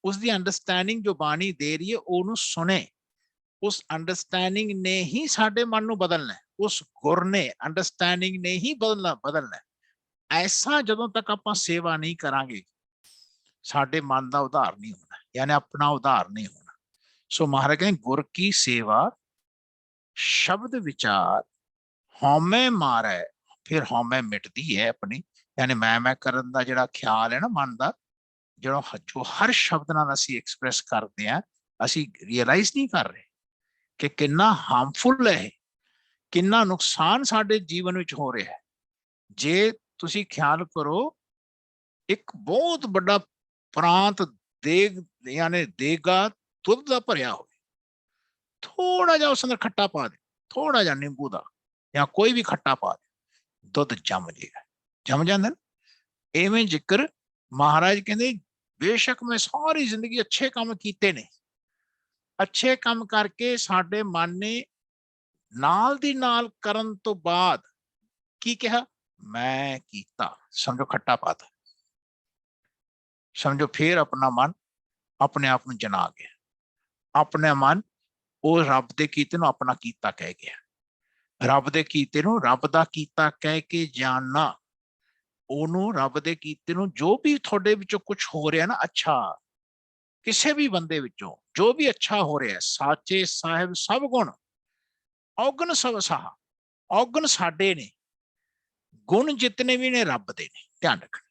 ਉਸ ਦੀ ਅੰਡਰਸਟੈਂਡਿੰਗ ਜੋ ਬਾਣੀ ਦੇ ਰਹੀ ਹੈ ਉਹਨੂੰ ਸੁਣੇ। ਉਸ ਅੰਡਰਸਟੈਂਡਿੰਗ ਨੇ ਹੀ ਸਾਡੇ ਮਨ ਨੂੰ ਬਦਲਣਾ, ਉਸ ਗੁਰ ਨੇ, ਅੰਡਰਸਟੈਂਡਿੰਗ ਨੇ ਹੀ ਬਦਲਣਾ। ਐਸਾ ਜਦੋਂ ਤੱਕ ਆਪਾਂ ਸੇਵਾ ਨਹੀਂ ਕਰਾਂਗੇ ਸਾਡੇ ਮਨ ਦਾ ਉਧਾਰ ਨਹੀਂ ਹੋਣਾ, ਯਾਨੀ ਆਪਣਾ ਉਧਾਰ ਨਹੀਂ ਹੋਣਾ। ਸੋ ਮਹਾਰਾਜ ਕਹਿੰਦੇ ਗੁਰ ਕੀ ਸੇਵਾ ਸ਼ਬਦ ਵਿਚਾਰ, ਹਉਮੈ ਮਾਰੈ ਫਿਰ ਹਉਮੈ ਮਿਟਦੀ ਹੈ ਆਪਣੀ। ਯਾਨੀ ਮੈਂ ਕਰਨ ਦਾ ਜਿਹੜਾ ਖਿਆਲ ਹੈ ਨਾ ਮਨ ਦਾ, ਜਿਹੜਾ ਜੋ ਹਰ ਸ਼ਬਦ ਨਾਲ ਅਸੀਂ ਐਕਸਪ੍ਰੈਸ ਕਰਦੇ ਹਾਂ, ਅਸੀਂ ਰੀਅਲਾਈਜ਼ ਨਹੀਂ ਕਰ ਰਹੇ ਕਿ ਕਿੰਨਾ ਹਾਰਮਫੁਲ ਹੈ, ਕਿੰਨਾ ਨੁਕਸਾਨ ਸਾਡੇ ਜੀਵਨ ਵਿੱਚ ਹੋ ਰਿਹਾ ਹੈ। ਜੇ ਤੁਸੀਂ ਖਿਆਲ ਕਰੋ, ਇੱਕ ਬਹੁਤ ਵੱਡਾ ਪ੍ਰਾਂਤ ਦੇਗ ਯਾਨੀ ਦੇਗਾ ਦੁੱਧ ਦਾ ਭਰਿਆ ਹੋਵੇ, ਥੋੜਾ ਜਿਹਾ ਉਸ ਅੰਦਰ ਖੱਟਾ ਪਾ ਦੇ, ਥੋੜਾ ਜਿਹਾ ਨਿੰਬੂ ਦਾ ਜਾਂ ਕੋਈ ਵੀ ਖੱਟਾ ਪਾ ਦੇ, ਦੁੱਧ ਜੰਮ ਜਾਏਗਾ, ਜੰਮ ਜਾਂਦਾ ਨਾ। ਐਵੇਂ ਜ਼ਿਕਰ ਮਹਾਰਾਜ ਕਹਿੰਦੇ ਬੇਸ਼ੱਕ ਮੈਂ ਸਾਰੀ ਜ਼ਿੰਦਗੀ ਅੱਛੇ ਕੰਮ ਕੀਤੇ ਨੇ, ਅੱਛੇ ਕੰਮ ਕਰਕੇ ਸਾਡੇ ਮਨ ਨੇ ਨਾਲ ਦੀ ਨਾਲ ਕਰਨ ਤੋਂ ਬਾਅਦ ਕੀ ਕਿਹਾ, ਮੈਂ ਕੀਤਾ, ਸਮਝੋ ਖੱਟਾ ਪਾਤਾ, ਸਮਝੋ ਫਿਰ ਆਪਣਾ ਮਨ ਆਪਣੇ ਆਪ ਨੂੰ ਜਨਾ ਗਿਆ, ਆਪਣੇ ਮਨ ਉਹ ਰੱਬ ਦੇ ਕੀਤੇ ਨੂੰ ਆਪਣਾ ਕੀਤਾ ਕਹਿ ਗਿਆ। ਰੱਬ ਦੇ ਕੀਤੇ ਨੂੰ ਰੱਬ ਦਾ ਕੀਤਾ ਕਹਿ ਕੇ ਜਾਣਨਾ, ਉਹਨੂੰ ਰੱਬ ਦੇ ਕੀਤੇ ਨੂੰ ਜੋ ਵੀ ਤੁਹਾਡੇ ਵਿੱਚੋਂ ਕੁਝ ਹੋ ਰਿਹਾ ਨਾ ਅੱਛਾ, ਕਿਸੇ ਵੀ ਬੰਦੇ ਵਿੱਚੋਂ ਜੋ ਵੀ ਅੱਛਾ ਹੋ ਰਿਹਾ, ਸਾਚੇ ਸਾਹਿਬ ਸਭ ਗੁਣ ਔਗਣ ਸਭ ਸਾਹ, ਔਗਣ ਸਾਡੇ ਨੇ, ਗੁਣ ਜਿਤਨੇ ਵੀ ਨੇ ਰੱਬ ਦੇ ਨੇ। ਧਿਆਨ ਰੱਖਣਾ,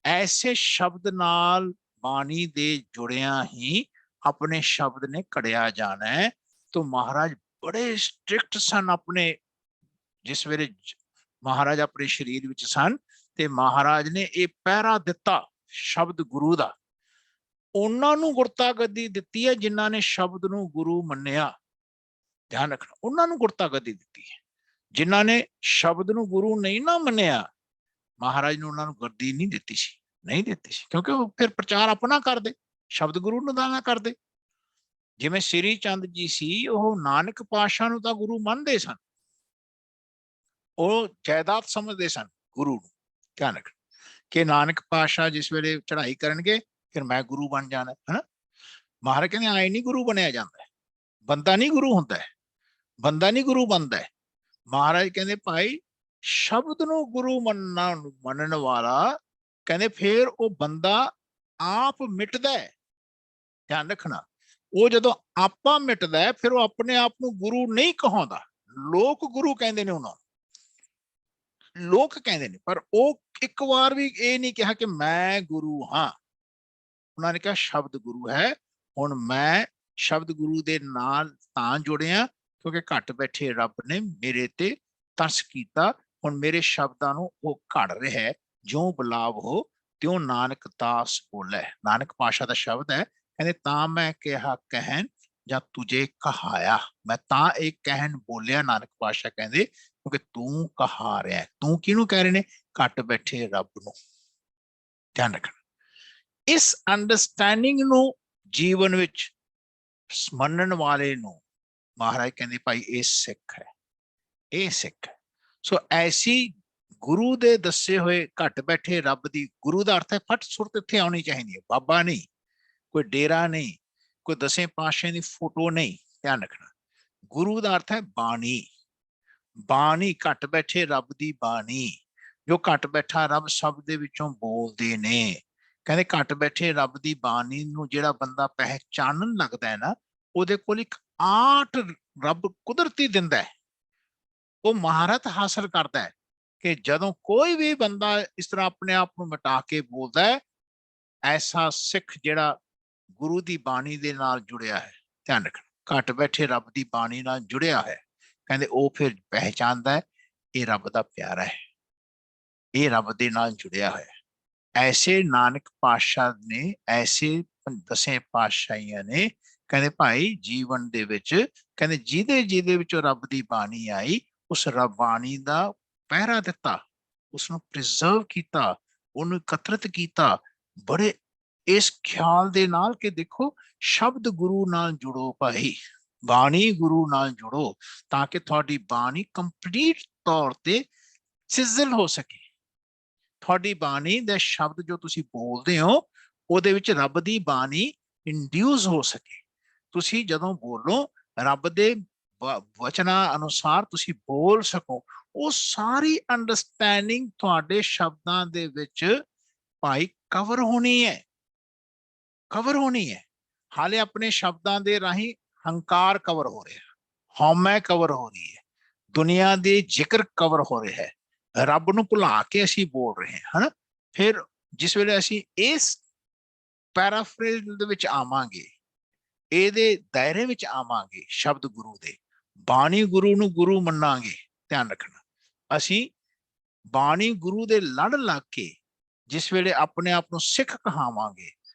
ਐਸੇ ਸ਼ਬਦ ਨਾਲ ਬਾਣੀ ਦੇ ਜੁੜਿਆ ਹੀ ਆਪਣੇ ਸ਼ਬਦ ਨੇ ਘੜਿਆ ਜਾਣਾ ਹੈ। तो महाराज बड़े स्ट्रिक्ट सन अपने, जिस ਵੇਲੇ ਮਹਾਰਾਜ ਆਪਣੇ ਸਰੀਰ ਵਿੱਚ ਸਨ ਤੇ ਮਹਾਰਾਜ ਨੇ ਇਹ ਪਹਿਰਾ ਦਿੱਤਾ ਸ਼ਬਦ ਗੁਰੂ ਦਾ। ਉਹਨਾਂ ਨੂੰ ਗੁਰਤਾ ਗੱਦੀ ਦਿੱਤੀ ਹੈ ਜਿਨ੍ਹਾਂ ਨੇ ਸ਼ਬਦ ਨੂੰ ਗੁਰੂ ਮੰਨਿਆ। ਧਿਆਨ ਰੱਖਣਾ, ਉਹਨਾਂ ਨੂੰ ਗੁਰਤਾ ਗੱਦੀ ਦਿੱਤੀ ਹੈ। ਜਿਨ੍ਹਾਂ ਨੇ ਸ਼ਬਦ ਨੂੰ ਗੁਰੂ ਨਹੀਂ ਨਾ ਮੰਨਿਆ, ਮਹਾਰਾਜ ਨੇ ਉਹਨਾਂ ਨੂੰ ਗੱਦੀ ਨਹੀਂ ਦਿੱਤੀ ਸੀ, ਨਹੀਂ ਦਿੱਤੀ ਸੀ, ਕਿਉਂਕਿ ਉਹ ਫਿਰ ਪ੍ਰਚਾਰ ਆਪਣਾ ਕਰਦੇ, ਸ਼ਬਦ ਗੁਰੂ ਨੂੰ ਦਾ ਨਾ ਕਰਦੇ। ਜਿਵੇਂ ਸ੍ਰੀ ਚੰਦ ਜੀ ਸੀ, ਉਹ ਨਾਨਕ ਪਾਤਸ਼ਾਹ ਨੂੰ ਤਾਂ ਗੁਰੂ ਮੰਨਦੇ ਸਨ, ਉਹ ਜਾਇਦਾਦ ਸਮਝਦੇ ਸਨ ਗੁਰੂ ਨੂੰ। ਧਿਆਨ ਰੱਖਣਾ ਕਿ ਨਾਨਕ ਪਾਤਸ਼ਾਹ ਜਿਸ ਵੇਲੇ ਚੜ੍ਹਾਈ ਕਰਨਗੇ ਫਿਰ ਮੈਂ ਗੁਰੂ ਬਣ ਜਾਣਾ, ਹੈ ਨਾ। ਮਹਾਰਾਜ ਕਹਿੰਦੇ ਆਏ ਨਹੀਂ ਗੁਰੂ ਬਣਿਆ ਜਾਂਦਾ, ਬੰਦਾ ਨਹੀਂ ਗੁਰੂ ਹੁੰਦਾ, ਬੰਦਾ ਨਹੀਂ ਗੁਰੂ ਬਣਦਾ। ਮਹਾਰਾਜ ਕਹਿੰਦੇ ਭਾਈ ਸ਼ਬਦ ਨੂੰ ਗੁਰੂ ਮੰਨਣ ਵਾਲਾ, ਕਹਿੰਦੇ ਫਿਰ ਉਹ ਬੰਦਾ ਆਪ ਮਿਟਦਾ ਹੈ। ਧਿਆਨ ਰੱਖਣਾ, ਉਹ ਜਦੋਂ ਆਪਾ ਮਿਟਦਾ ਫਿਰ ਉਹ ਆਪਣੇ ਆਪ ਨੂੰ ਗੁਰੂ ਨਹੀਂ ਕਹਾਉਂਦਾ, ਲੋਕ ਗੁਰੂ ਕਹਿੰਦੇ ਨੇ ਉਹਨਾਂ ਨੂੰ, ਲੋਕ ਕਹਿੰਦੇ ਨੇ, ਪਰ ਉਹ ਇੱਕ ਵਾਰ ਵੀ ਇਹ ਨਹੀਂ ਕਿਹਾ ਕਿ ਮੈਂ ਗੁਰੂ ਹਾਂ। ਉਹਨਾਂ ਨੇ ਕਿਹਾ ਸ਼ਬਦ ਗੁਰੂ ਹੈ। ਹੁਣ ਮੈਂ ਸ਼ਬਦ ਗੁਰੂ ਦੇ ਨਾਲ ਤਾਂ ਜੁੜਿਆ ਕਿਉਂਕਿ ਘੱਟ ਬੈਠੇ ਰੱਬ ਨੇ ਮੇਰੇ ਤੇ ਤਰਸ ਕੀਤਾ। ਹੁਣ ਮੇਰੇ ਸ਼ਬਦਾਂ ਨੂੰ ਉਹ ਘੜ ਰਿਹਾ, ਜਿਉਂ ਬੁਲਾਵ ਹੋ ਤਿਉਂ ਨਾਨਕ ਦਾਸ ਬੋਲੇ। ਨਾਨਕ ਪਾਤਸ਼ਾਹ ਦਾ ਸ਼ਬਦ ਹੈ, ਕਹਿੰਦੇ ਤਾਂ ਮੈਂ ਕਿਹਾ ਕਹਿਣ ਜਾਂ ਤੁਝੇ ਕਹਾਇਆ, ਮੈਂ ਤਾਂ ਇਹ ਕਹਿਣ ਬੋਲਿਆ। ਨਾਨਕ ਪਾਤਸ਼ਾਹ ਕਹਿੰਦੇ ਕਿਉਂਕਿ ਤੂੰ ਕਹਾ ਰਿਹਾ। ਤੂੰ ਕਿਹਨੂੰ ਕਹਿ ਰਹੇ ਨੇ? ਘੱਟ ਬੈਠੇ ਰੱਬ ਨੂੰ। ਧਿਆਨ ਰੱਖਣਾ, ਇਸ ਅੰਡਰਸਟੈਂਡਿੰਗ ਨੂੰ ਜੀਵਨ ਵਿੱਚ ਮੰਨਣ ਵਾਲੇ ਨੂੰ ਮਹਾਰਾਜ ਕਹਿੰਦੇ ਭਾਈ ਇਹ ਸਿੱਖ ਹੈ, ਇਹ ਸਿੱਖ ਹੈ। ਸੋ ਐਸੀ ਗੁਰੂ ਦੇ ਦੱਸੇ ਹੋਏ ਘੱਟ ਬੈਠੇ ਰੱਬ ਦੀ, ਗੁਰੂ ਦਾ ਅਰਥ ਹੈ ਫਟ ਸੁਰਤ ਇੱਥੇ ਆਉਣੀ ਚਾਹੀਦੀ ਹੈ, ਬਾਬਾ ਨਹੀਂ, ਕੋਈ ਡੇਰਾ ਨਹੀਂ, ਕੋਈ ਦਸੇ ਪਾਤਸ਼ਾਹ ਦੀ ਫੋਟੋ ਨਹੀਂ, ਧਿਆਨ ਰੱਖਣਾ। ਗੁਰੂ ਦਾ ਅਰਥ ਹੈ ਬਾਣੀ, ਬਾਣੀ ਘੱਟ ਬੈਠੇ ਰੱਬ ਦੀ ਬਾਣੀ, ਜੋ ਘੱਟ ਬੈਠਾ ਰੱਬ ਸ਼ਬਦ ਦੇ ਵਿੱਚੋਂ ਬੋਲਦੇ ਨੇ। ਕਹਿੰਦੇ ਘੱਟ ਬੈਠੇ ਰੱਬ ਦੀ ਬਾਣੀ ਨੂੰ ਜਿਹੜਾ ਬੰਦਾ ਪਹਿਚਾਨਣ ਲੱਗਦਾ ਹੈ ਨਾ, ਉਹਦੇ ਕੋਲ ਇੱਕ ਆਰਟ ਰੱਬ ਕੁਦਰਤੀ ਦਿੰਦਾ ਹੈ, ਉਹ ਮਹਾਰਤ ਹਾਸਲ ਕਰਦਾ ਹੈ ਕਿ ਜਦੋਂ ਕੋਈ ਵੀ ਬੰਦਾ ਇਸ ਤਰ੍ਹਾਂ ਆਪਣੇ ਆਪ ਨੂੰ ਮਿਟਾ ਕੇ ਬੋਲਦਾ ਹੈ, ਐਸਾ ਸਿੱਖ ਜਿਹੜਾ ਗੁਰੂ ਦੀ ਬਾਣੀ ਦੇ ਨਾਲ ਜੁੜਿਆ ਹੈ, ਧਿਆਨ ਰੱਖਣਾ, ਘੱਟ ਬੈਠੇ ਰੱਬ ਦੀ ਬਾਣੀ ਨਾਲ ਜੁੜਿਆ ਹੈ, ਕਹਿੰਦੇ ਉਹ ਫਿਰ ਪਹਿਚਾਨਦਾ ਹੈ ਇਹ ਰੱਬ ਦਾ ਪਿਆਰਾ ਹੈ, ਇਹ ਰੱਬ ਦੇ ਨਾਲ ਜੁੜਿਆ ਹੋਇਆ। ਐਸੇ ਨਾਨਕ ਪਾਤਸ਼ਾਹ ਨੇ, ਐਸੇ ਦਸੇ ਪਾਤਸ਼ਾਹੀਆਂ ਨੇ, ਕਹਿੰਦੇ ਭਾਈ ਜੀਵਨ ਦੇ ਵਿੱਚ, ਕਹਿੰਦੇ ਜਿਹਦੇ ਵਿੱਚੋਂ ਰੱਬ ਦੀ ਬਾਣੀ ਆਈ, ਉਸ ਰੱਬ ਬਾਣੀ ਦਾ ਪਹਿਰਾ ਦਿੱਤਾ, ਉਸਨੂੰ ਪ੍ਰੀਜ਼ਰਵ ਕੀਤਾ, ਉਹਨੂੰ ਇਕੱਤਰਿਤ ਕੀਤਾ, ਬੜੇ ਇਸ ਖਿਆਲ ਦੇ ਨਾਲ ਕਿ ਦੇਖੋ ਸ਼ਬਦ ਗੁਰੂ ਨਾਲ ਜੁੜੋ ਭਾਈ, ਬਾਣੀ ਗੁਰੂ ਨਾਲ ਜੁੜੋ, ਤਾਂ ਕਿ ਤੁਹਾਡੀ ਬਾਣੀ ਕੰਪਲੀਟ ਤੌਰ ਤੇ ਸਿਜ਼ਲ ਹੋ ਸਕੇ। ਤੁਹਾਡੀ ਬਾਣੀ ਦੇ ਸ਼ਬਦ ਜੋ ਤੁਸੀਂ ਬੋਲਦੇ ਹੋ, ਉਹਦੇ ਵਿੱਚ ਰੱਬ ਦੀ ਬਾਣੀ ਇੰਡਿਊਸ ਹੋ ਸਕੇ। ਤੁਸੀਂ ਜਦੋਂ ਬੋਲੋ ਰੱਬ ਦੇ ਵਚਨਾਂ ਅਨੁਸਾਰ ਤੁਸੀਂ ਬੋਲ ਸਕੋ, ਉਹ ਸਾਰੀ ਅੰਡਰਸਟੈਂਡਿੰਗ ਤੁਹਾਡੇ ਸ਼ਬਦਾਂ ਦੇ ਵਿੱਚ ਭਾਈ ਕਵਰ ਹੋਣੀ ਹੈ, ਕਵਰ ਹੋਣੀ ਹੈ। ਹਾਲੇ ਆਪਣੇ ਸ਼ਬਦਾਂ ਦੇ ਰਾਹੀਂ ਹੰਕਾਰ ਕਵਰ ਹੋ ਰਿਹਾ, ਹਉਮੈ ਕਵਰ ਹੋ ਰਹੀ ਹੈ, ਦੁਨੀਆ ਦੇ ਜ਼ਿਕਰ ਕਵਰ ਹੋ ਰਿਹਾ ਹੈ, ਰੱਬ ਨੂੰ ਭੁਲਾ ਕੇ ਅਸੀਂ ਬੋਲ ਰਹੇ ਹਾਂ, ਹਨਾ। ਫਿਰ ਜਿਸ ਵੇਲੇ ਅਸੀਂ ਇਸ ਪੈਰਾਫਰੇਜ਼ ਦੇ ਵਿੱਚ ਆਵਾਂਗੇ, ਇਹਦੇ ਦਾਇਰੇ ਵਿੱਚ ਆਵਾਂਗੇ, ਸ਼ਬਦ ਗੁਰੂ ਦੇ, ਬਾਣੀ ਗੁਰੂ ਨੂੰ ਗੁਰੂ ਮੰਨਾਂਗੇ, ਧਿਆਨ ਰੱਖਣਾ। ਅਸੀਂ ਬਾਣੀ ਗੁਰੂ ਦੇ ਲੜ ਲੱਗ ਕੇ ਜਿਸ ਵੇਲੇ ਆਪਣੇ ਆਪ ਨੂੰ ਸਿੱਖ ਕਹਾਵਾਂਗੇ,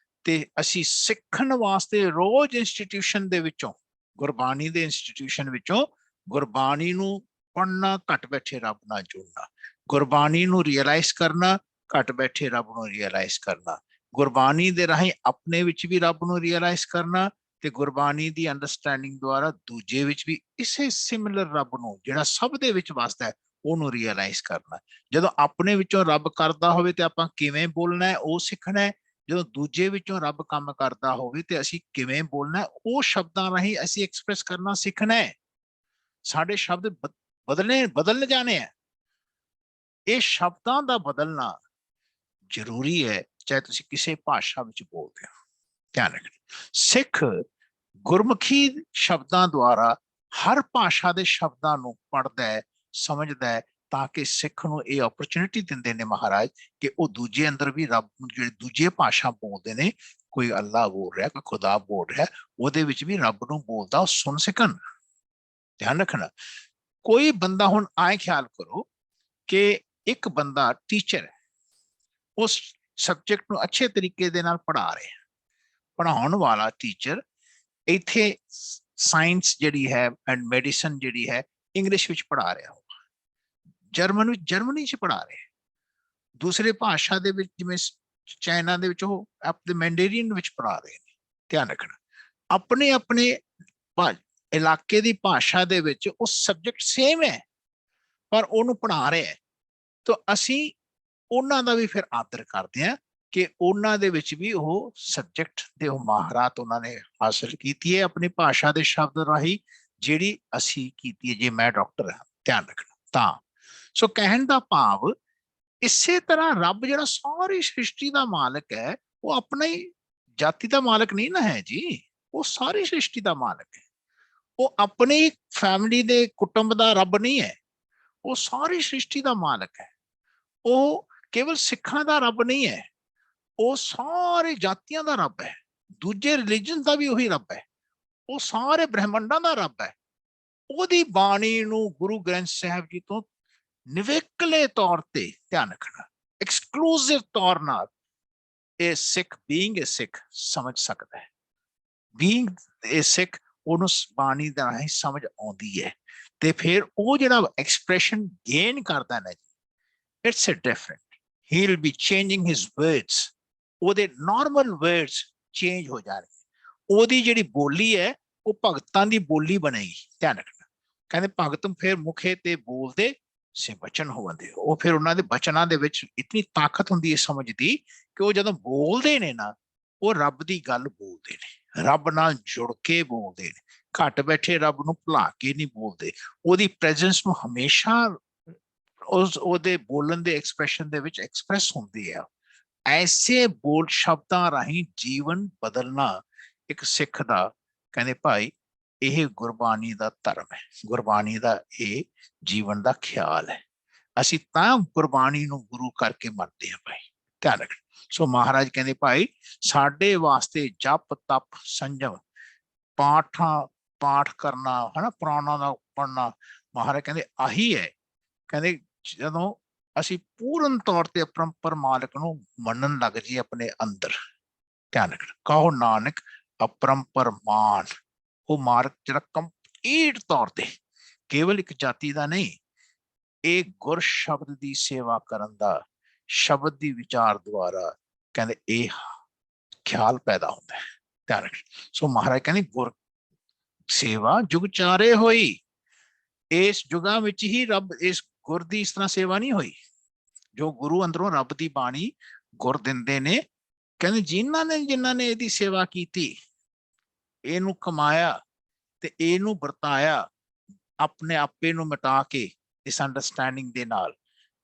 ਤੇ ਅਸੀਂ ਸਿੱਖਣ ਵਾਸਤੇ ਰੋਜ਼ ਇੰਸਟੀਟਿਊਸ਼ਨ ਦੇ ਵਿੱਚੋਂ, ਗੁਰਬਾਣੀ ਦੇ ਇੰਸਟੀਟਿਊਸ਼ਨ ਵਿੱਚੋਂ ਗੁਰਬਾਣੀ ਨੂੰ ਪੜ੍ਹਨਾ, ਘੱਟ ਬੈਠੇ ਰੱਬ ਨਾਲ ਜੁੜਨਾ, ਗੁਰਬਾਣੀ ਨੂੰ ਰਿਅਲਾਈਜ਼ ਕਰਨਾ, ਘੱਟ ਬੈਠੇ ਰੱਬ ਨੂੰ ਰਿਅਲਾਈਜ਼ ਕਰਨਾ, ਗੁਰਬਾਣੀ ਦੇ ਰਾਹੀਂ ਆਪਣੇ ਵਿੱਚ ਵੀ ਰੱਬ ਨੂੰ ਰਿਅਲਾਈਜ਼ ਕਰਨਾ, ਤੇ ਗੁਰਬਾਣੀ ਦੀ ਅੰਡਰਸਟੈਂਡਿੰਗ ਦੁਆਰਾ ਦੂਜੇ ਵਿੱਚ ਵੀ ਇਸੇ ਸਿਮਿਲਰ ਰੱਬ ਨੂੰ ਜਿਹੜਾ ਸਭ ਦੇ ਵਿੱਚ ਵਸਦਾ ਹੈ, ਉਹਨੂੰ ਰਿਅਲਾਈਜ਼ ਕਰਨਾ। ਜਦੋਂ ਆਪਣੇ ਵਿੱਚੋਂ ਰੱਬ ਕਰਦਾ ਹੋਵੇ ਤੇ ਆਪਾਂ ਕਿਵੇਂ ਬੋਲਣਾ ਹੈ ਉਹ ਸਿੱਖਣਾ ਹੈ, ਜਦੋਂ ਦੂਜੇ ਵਿੱਚੋਂ ਰੱਬ ਕੰਮ ਕਰਦਾ ਹੋਵੇ ਤੇ ਅਸੀਂ ਕਿਵੇਂ ਬੋਲਣਾ, ਉਹ ਸ਼ਬਦਾਂ ਰਾਹੀਂ ਅਸੀਂ ਐਕਸਪ੍ਰੈਸ ਕਰਨਾ ਸਿੱਖਣਾ ਹੈ। ਸਾਡੇ ਸ਼ਬਦ ਬਦਲ ਜਾਣੇ ਆ। ਇਹ ਸ਼ਬਦਾਂ ਦਾ ਬਦਲਣਾ ਜ਼ਰੂਰੀ ਹੈ, ਚਾਹੇ ਤੁਸੀਂ ਕਿਸੇ ਭਾਸ਼ਾ ਵਿੱਚ ਬੋਲਦੇ ਹੋ, ਧਿਆਨ ਰੱਖਣਾ। ਸਿੱਖ ਗੁਰਮੁਖੀ ਸ਼ਬਦਾਂ ਦੁਆਰਾ ਹਰ ਭਾਸ਼ਾ ਦੇ ਸ਼ਬਦਾਂ ਨੂੰ ਪੜ੍ਹਦਾ ਹੈ, ਸਮਝਦਾ ਹੈ, ਤਾਂ ਕਿ ਸਿੱਖ ਨੂੰ ਇਹ ਓਪਰਚੁਨਿਟੀ ਦਿੰਦੇ ਨੇ ਮਹਾਰਾਜ ਕਿ ਉਹ ਦੂਜੇ ਅੰਦਰ ਵੀ ਰੱਬ ਨੂੰ, ਜਿਹੜੇ ਦੂਜੇ ਭਾਸ਼ਾ ਬੋਲਦੇ ਨੇ, ਕੋਈ ਅੱਲਾ ਬੋਲ ਰਿਹਾ, ਕੋਈ ਖੁਦਾ ਬੋਲ ਰਿਹਾ, ਉਹਦੇ ਵਿੱਚ ਵੀ ਰੱਬ ਨੂੰ ਬੋਲਦਾ ਉਹ ਸੁਣ ਸਕਣ, ਧਿਆਨ ਰੱਖਣਾ। ਕੋਈ ਬੰਦਾ, ਹੁਣ ਆਏ ਖਿਆਲ ਕਰੋ ਕਿ ਇੱਕ ਬੰਦਾ ਟੀਚਰ ਹੈ, ਉਸ ਸਬਜੈਕਟ ਨੂੰ ਅੱਛੇ ਤਰੀਕੇ ਦੇ ਨਾਲ ਪੜ੍ਹਾ ਰਿਹਾ, ਪੜ੍ਹਾਉਣ ਵਾਲਾ ਟੀਚਰ ਇੱਥੇ ਸਾਇੰਸ ਜਿਹੜੀ ਹੈ ਐਂਡ ਮੈਡੀਸਨ ਜਿਹੜੀ ਹੈ ਇੰਗਲਿਸ਼ ਵਿੱਚ ਪੜ੍ਹਾ ਰਿਹਾ ਹੋਗਾ, ਜਰਮਨੀ ਚ ਪੜ੍ਹਾ ਰਿਹਾ, ਦੂਸਰੇ ਭਾਸ਼ਾ ਦੇ ਵਿੱਚ ਜਿਵੇਂ ਚਾਈਨਾ ਦੇ ਵਿੱਚ ਉਹ ਆਪਣੇ ਮੈਂਡੇਰੀਅਨ ਵਿੱਚ ਪੜ੍ਹਾ ਰਹੇ ਨੇ, ਧਿਆਨ ਰੱਖਣਾ। ਆਪਣੇ ਆਪਣੇ ਇਲਾਕੇ ਦੀ ਭਾਸ਼ਾ ਦੇ ਵਿੱਚ ਉਹ ਸਬਜੈਕਟ ਸੇਮ ਹੈ, ਪਰ ਉਹਨੂੰ ਪੜ੍ਹਾ ਰਿਹਾ ਹੈ, ਤਾਂ ਅਸੀਂ ਉਹਨਾਂ ਦਾ ਵੀ ਫਿਰ ਆਦਰ ਕਰਦੇ ਹਾਂ ਕਿ ਉਹਨਾਂ ਦੇ ਵਿੱਚ ਵੀ ਉਹ ਸਬਜੈਕਟ ਦੇ ਉਹ ਮਹਾਰਤ ਉਹਨਾਂ ਨੇ ਹਾਸਲ ਕੀਤੀ ਹੈ ਆਪਣੀ ਭਾਸ਼ਾ ਦੇ ਸ਼ਬਦ ਰਾਹੀਂ, ਜਿਹੜੀ ਅਸੀਂ ਕੀਤੀ ਹੈ ਜੇ ਮੈਂ ਡਾਕਟਰ ਹਾਂ, ਧਿਆਨ ਰੱਖਣਾ। ਤਾਂ ਸੋ ਕਹਿਣ ਦਾ ਭਾਵ, ਇਸੇ ਤਰ੍ਹਾਂ ਰੱਬ ਜਿਹੜਾ ਸਾਰੀ ਸ੍ਰਿਸ਼ਟੀ ਦਾ ਮਾਲਕ ਹੈ, ਉਹ ਆਪਣਾ ਹੀ ਜਾਤੀ ਦਾ ਮਾਲਕ ਨਹੀਂ ਨਾ ਹੈ ਜੀ, ਉਹ ਸਾਰੀ ਸ੍ਰਿਸ਼ਟੀ ਦਾ ਮਾਲਕ ਹੈ। ਉਹ ਆਪਣੀ ਫੈਮਿਲੀ ਦੇ ਕੁਟੁੰਬ ਦਾ ਰੱਬ ਨਹੀਂ ਹੈ, ਉਹ ਸਾਰੀ ਸ੍ਰਿਸ਼ਟੀ ਦਾ ਮਾਲਕ ਹੈ। ਉਹ ਕੇਵਲ ਸਿੱਖਾਂ ਦਾ ਰੱਬ ਨਹੀਂ ਹੈ, ਉਹ ਸਾਰੇ ਜਾਤੀਆਂ ਦਾ ਰੱਬ ਹੈ, ਦੂਜੇ ਰਿਲੀਜਨ ਦਾ ਵੀ ਉਹੀ ਰੱਬ ਹੈ, ਉਹ ਸਾਰੇ ਬ੍ਰਹਮੰਡਾਂ ਦਾ ਰੱਬ ਹੈ। ਉਹਦੀ ਬਾਣੀ ਨੂੰ ਗੁਰੂ ਗ੍ਰੰਥ ਸਾਹਿਬ ਜੀ ਤੋਂ ਨਿਵੇਕਲੇ ਤੌਰ ਤੇ, ਧਿਆਨ ਰੱਖਣਾ, ਐਕਸਕਲੂਸਿਵ ਤੌਰ ਨਾਲ ਇਹ ਸਿੱਖ ਬੀਇੰਗ ਏ ਸਿੱਖ ਸਮਝ ਸਕਦਾ ਹੈ। ਬੀਇੰਗ ਏ ਸਿੱਖ ਉਹਨੂੰ ਬਾਣੀ ਦਾ ਹੀ ਸਮਝ ਆਉਂਦੀ ਹੈ, ਤੇ ਫਿਰ ਉਹ ਜਿਹੜਾ ਐਕਸਪ੍ਰੈਸ਼ਨ ਗੇਨ ਕਰਦਾ ਨਾ ਜੀ, it's a different, he will be changing his words, ਉਹਦੇ ਨਾਰਮਲ ਵਰਡਸ ਚੇਂਜ ਹੋ ਜਾਣਗੇ, ਉਹਦੀ ਜਿਹੜੀ ਬੋਲੀ ਹੈ वो भगतां दी बोली बनेगी। ध्यान रखना, कहते भगत फिर मुखे ते बोलदे से वचन होवंदे। वो फिर उन्हां दे वचनां दे विच इतनी ताकत हुंदी है समझ दी कि वो जदों बोलदे ने ना, वो रब दी गल बोलदे ने, रब नाल जुड़ के बोलदे ने, घट बैठे रब नूं भुला के नहीं बोलदे। ओदी प्रेजेंस नूं हमेशा उस ओदे बोलन दे एक्सप्रैशन दे विच एक्सप्रैस हुंदी है। ऐसे बोल शब्दां राहीं जीवन बदलना एक सिख दा कहंदे भाई ਇਹ ਗੁਰਬਾਣੀ ਦਾ ਧਰਮ ਹੈ, ਗੁਰਬਾਣੀ ਦਾ ਇਹ ਜੀਵਨ ਦਾ ਖਿਆਲ ਹੈ। ਅਸੀਂ ਤਾਂ ਗੁਰਬਾਣੀ ਨੂੰ ਗੁਰੂ ਕਰਕੇ ਮੰਨਦੇ ਹਾਂ ਭਾਈ, ਧਿਆਨ ਰੱਖਣਾ। ਸੋ ਮਹਾਰਾਜ ਕਹਿੰਦੇ ਭਾਈ ਸਾਡੇ ਵਾਸਤੇ ਜਪ ਤਪ ਸੰਜਮ ਪਾਠ ਕਰਨਾ ਹੈ ਨਾ, ਪੁਰਾਣਾ ਦਾ ਪੜਨਾ, ਮਹਾਰਾਜ ਕਹਿੰਦੇ ਆਹੀ ਹੈ। ਕਹਿੰਦੇ ਜਦੋਂ ਅਸੀਂ ਪੂਰਨ ਤੌਰ ਤੇ ਅਪਰੰਪਰ ਮਾਲਕ ਨੂੰ ਮੰਨਣ ਲੱਗ ਜੀ ਆਪਣੇ ਅੰਦਰ, ਧਿਆਨ ਰੱਖਣਾ, ਕਹੋ ਨਾਨਕ ਅਪਰੰਪਰ ਮਾਨ, ਉਹ ਮਾਰਗ ਜਿਹੜਾ ਕੰਪਲੀਟ ਤੌਰ ਤੇ ਕੇਵਲ ਇੱਕ ਜਾਤੀ ਦਾ ਨਹੀਂ, ਇਹ ਗੁਰ ਸ਼ਬਦ ਦੀ ਸੇਵਾ ਕਰਨ ਦਾ, ਸ਼ਬਦ ਦੀ ਵਿਚਾਰ ਦੁਆਰਾ ਕਹਿੰਦੇ ਇਹ ਖਿਆਲ ਪੈਦਾ ਹੁੰਦਾ ਹੈ। ਧਿਆਨ ਰੱਖ। ਸੋ ਮਹਾਰਾਜ ਕਹਿੰਦੇ ਗੁਰ ਸੇਵਾ ਜੁਗ ਚਾਰੇ ਹੋਈ, ਇਸ ਜੁਗਾਂ ਵਿੱਚ ਹੀ ਰੱਬ ਇਸ ਗੁਰ ਦੀ ਇਸ ਤਰ੍ਹਾਂ ਸੇਵਾ ਨਹੀਂ ਹੋਈ। ਜੋ ਗੁਰੂ ਅੰਦਰੋਂ ਰੱਬ ਦੀ ਬਾਣੀ ਗੁਰ ਦਿੰਦੇ ਨੇ, ਕਹਿੰਦੇ ਜਿਨ੍ਹਾਂ ਨੇ ਇਹਦੀ ਸੇਵਾ ਕੀਤੀ, ਇਹਨੂੰ ਕਮਾਇਆ ਤੇ ਇਹਨੂੰ ਵਰਤਾਇਆ, ਆਪਣੇ ਆਪੇ ਨੂੰ ਮਿਟਾ ਕੇ ਇਸ ਅੰਡਰਸਟੈਂਡਿੰਗ ਦੇ ਨਾਲ,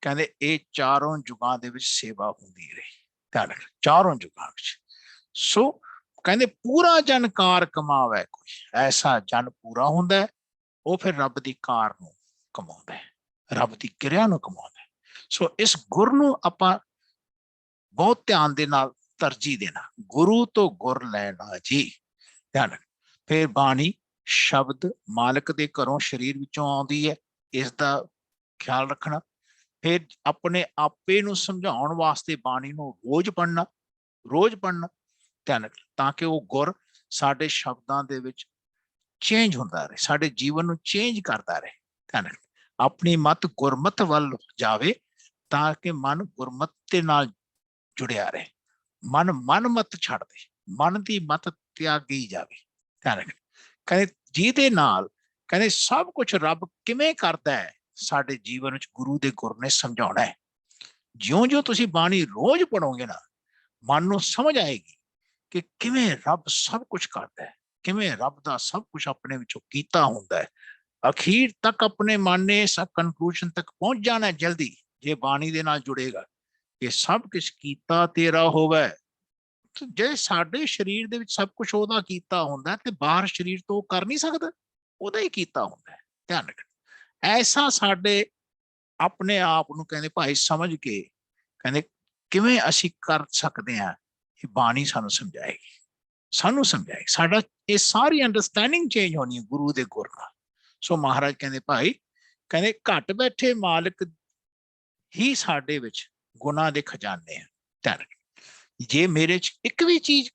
ਕਹਿੰਦੇ ਇਹ ਚਾਰੋਂ ਯੁਗਾਂ ਦੇ ਵਿੱਚ ਸੇਵਾ ਹੁੰਦੀ ਰਹੀ। ਧਿਆਨ ਰੱਖ, ਚਾਰੋਂ ਯੁਗਾਂ ਵਿੱਚ। ਸੋ ਕਹਿੰਦੇ ਪੂਰਾ ਜਨ ਕਾਰ ਕਮਾਵੇ ਕੋਈ, ਐਸਾ ਜਨ ਪੂਰਾ ਹੁੰਦਾ ਹੈ, ਉਹ ਫਿਰ ਰੱਬ ਦੀ ਕਾਰ ਨੂੰ ਕਮਾਉਂਦਾ ਹੈ, ਰੱਬ ਦੀ ਕਿਰਿਆ ਨੂੰ ਕਮਾਉਂਦਾ ਹੈ। ਸੋ ਇਸ ਗੁਰ ਨੂੰ ਆਪਾਂ ਬਹੁਤ ਧਿਆਨ ਦੇ ਨਾਲ ਤਰਜੀਹ ਦੇਣਾ, ਗੁਰੂ ਤੋਂ ਗੁਰ ਲੈਣਾ ਜੀ। ਧਿਆਨ ਰੱਖ। ਫਿਰ ਬਾਣੀ ਸ਼ਬਦ ਮਾਲਕ ਦੇ ਘਰੋਂ ਸਰੀਰ ਵਿੱਚੋਂ ਆਉਂਦੀ ਹੈ, ਇਸ ਦਾ ਖਿਆਲ ਰੱਖਣਾ। ਫਿਰ ਆਪਣੇ ਆਪੇ ਨੂੰ ਸਮਝਾਉਣ ਵਾਸਤੇ ਬਾਣੀ ਨੂੰ ਰੋਜ਼ ਪੜ੍ਹਨਾ, ਧਿਆਨ ਰੱਖ, ਤਾਂ ਕਿ ਉਹ ਗੁਰ ਸਾਡੇ ਸ਼ਬਦਾਂ ਦੇ ਵਿੱਚ ਚੇਂਜ ਹੁੰਦਾ ਰਹੇ, ਸਾਡੇ ਜੀਵਨ ਨੂੰ ਚੇਂਜ ਕਰਦਾ ਰਹੇ। ਧਿਆਨ ਰੱਖ, ਆਪਣੀ ਮਤ ਗੁਰਮਤ ਵੱਲ ਜਾਵੇ ਤਾਂ ਕਿ ਮਨ ਗੁਰਮਤ ਦੇ ਨਾਲ ਜੁੜਿਆ ਰਹੇ। ਮਨ ਮਤ ਛੱਡ ਦੇ, ਮਨ ਦੀ ਮਤ ਤਿਆਗੀ ਜਾਵੇ। ਧਿਆਨ ਰੱਖ, ਕਹਿੰਦੇ ਜਿਹਦੇ ਨਾਲ ਕਹਿੰਦੇ ਸਭ ਕੁਝ ਰੱਬ ਕਿਵੇਂ ਕਰਦਾ ਹੈ ਸਾਡੇ ਜੀਵਨ ਵਿੱਚ ਗੁਰੂ ਦੇ ਗੁਰ ਨੇ ਸਮਝਾਉਣਾ ਹੈ। ਜਿਉਂ-ਜਿਉਂ ਤੁਸੀਂ ਬਾਣੀ ਰੋਜ਼ ਪੜੋਗੇ ਨਾ, ਮਨ ਨੂੰ ਸਮਝ ਆਏਗੀ ਕਿ ਕਿਵੇਂ ਰੱਬ ਸਭ ਕੁਝ ਕਰਦਾ ਹੈ, ਕਿਵੇਂ ਰੱਬ ਦਾ ਸਭ ਕੁਝ ਆਪਣੇ ਵਿੱਚੋਂ ਕੀਤਾ ਹੁੰਦਾ ਹੈ। ਅਖੀਰ ਤੱਕ ਆਪਣੇ ਮਨ ਨੇ ਇਸ ਕਨਕਲੂਜਨ ਤੱਕ ਪਹੁੰਚ ਜਾਣਾ ਜਲਦੀ, ਜੇ ਬਾਣੀ ਦੇ ਨਾਲ ਜੁੜੇਗਾ ਕਿ ਸਭ ਕੁਝ ਕੀਤਾ ਤੇਰਾ ਹੋਵੇ। ਜੇ ਸਾਡੇ ਸਰੀਰ ਦੇ ਵਿੱਚ ਸਭ ਕੁਝ ਉਹਦਾ ਕੀਤਾ ਹੁੰਦਾ ਤੇ ਬਾਹਰ ਸਰੀਰ ਤੋਂ ਉਹ ਕਰ ਨਹੀਂ ਸਕਦਾ, ਉਹਦਾ ਹੀ ਕੀਤਾ ਹੁੰਦਾ। ਧਿਆਨ ਰੱਖਣਾ, ਐਸਾ ਸਾਡੇ ਆਪਣੇ ਆਪ ਨੂੰ ਕਹਿੰਦੇ ਭਾਈ ਸਮਝ ਕੇ ਕਹਿੰਦੇ ਕਿਵੇਂ ਅਸੀਂ ਕਰ ਸਕਦੇ ਹਾਂ, ਇਹ ਬਾਣੀ ਸਾਨੂੰ ਸਮਝਾਏਗੀ, ਸਾਡਾ ਇਹ ਸਾਰੀ ਅੰਡਰਸਟੈਂਡਿੰਗ ਚੇਂਜ ਹੋਣੀ ਹੈ ਗੁਰੂ ਦੇ ਗੁਰ ਨਾਲ। ਸੋ ਮਹਾਰਾਜ ਕਹਿੰਦੇ ਭਾਈ ਕਹਿੰਦੇ ਘਟ ਬੈਠੇ ਮਾਲਕ ਹੀ ਸਾਡੇ ਵਿੱਚ ਗੁਨਾਹ ਦੇ ਖਜ਼ਾਨੇ ਆ। ਧਿਆਨ ਰੱਖ, ਜੇ ਮੇਰੇ ਚ ਇੱਕ ਵੀ ਚੀਜ਼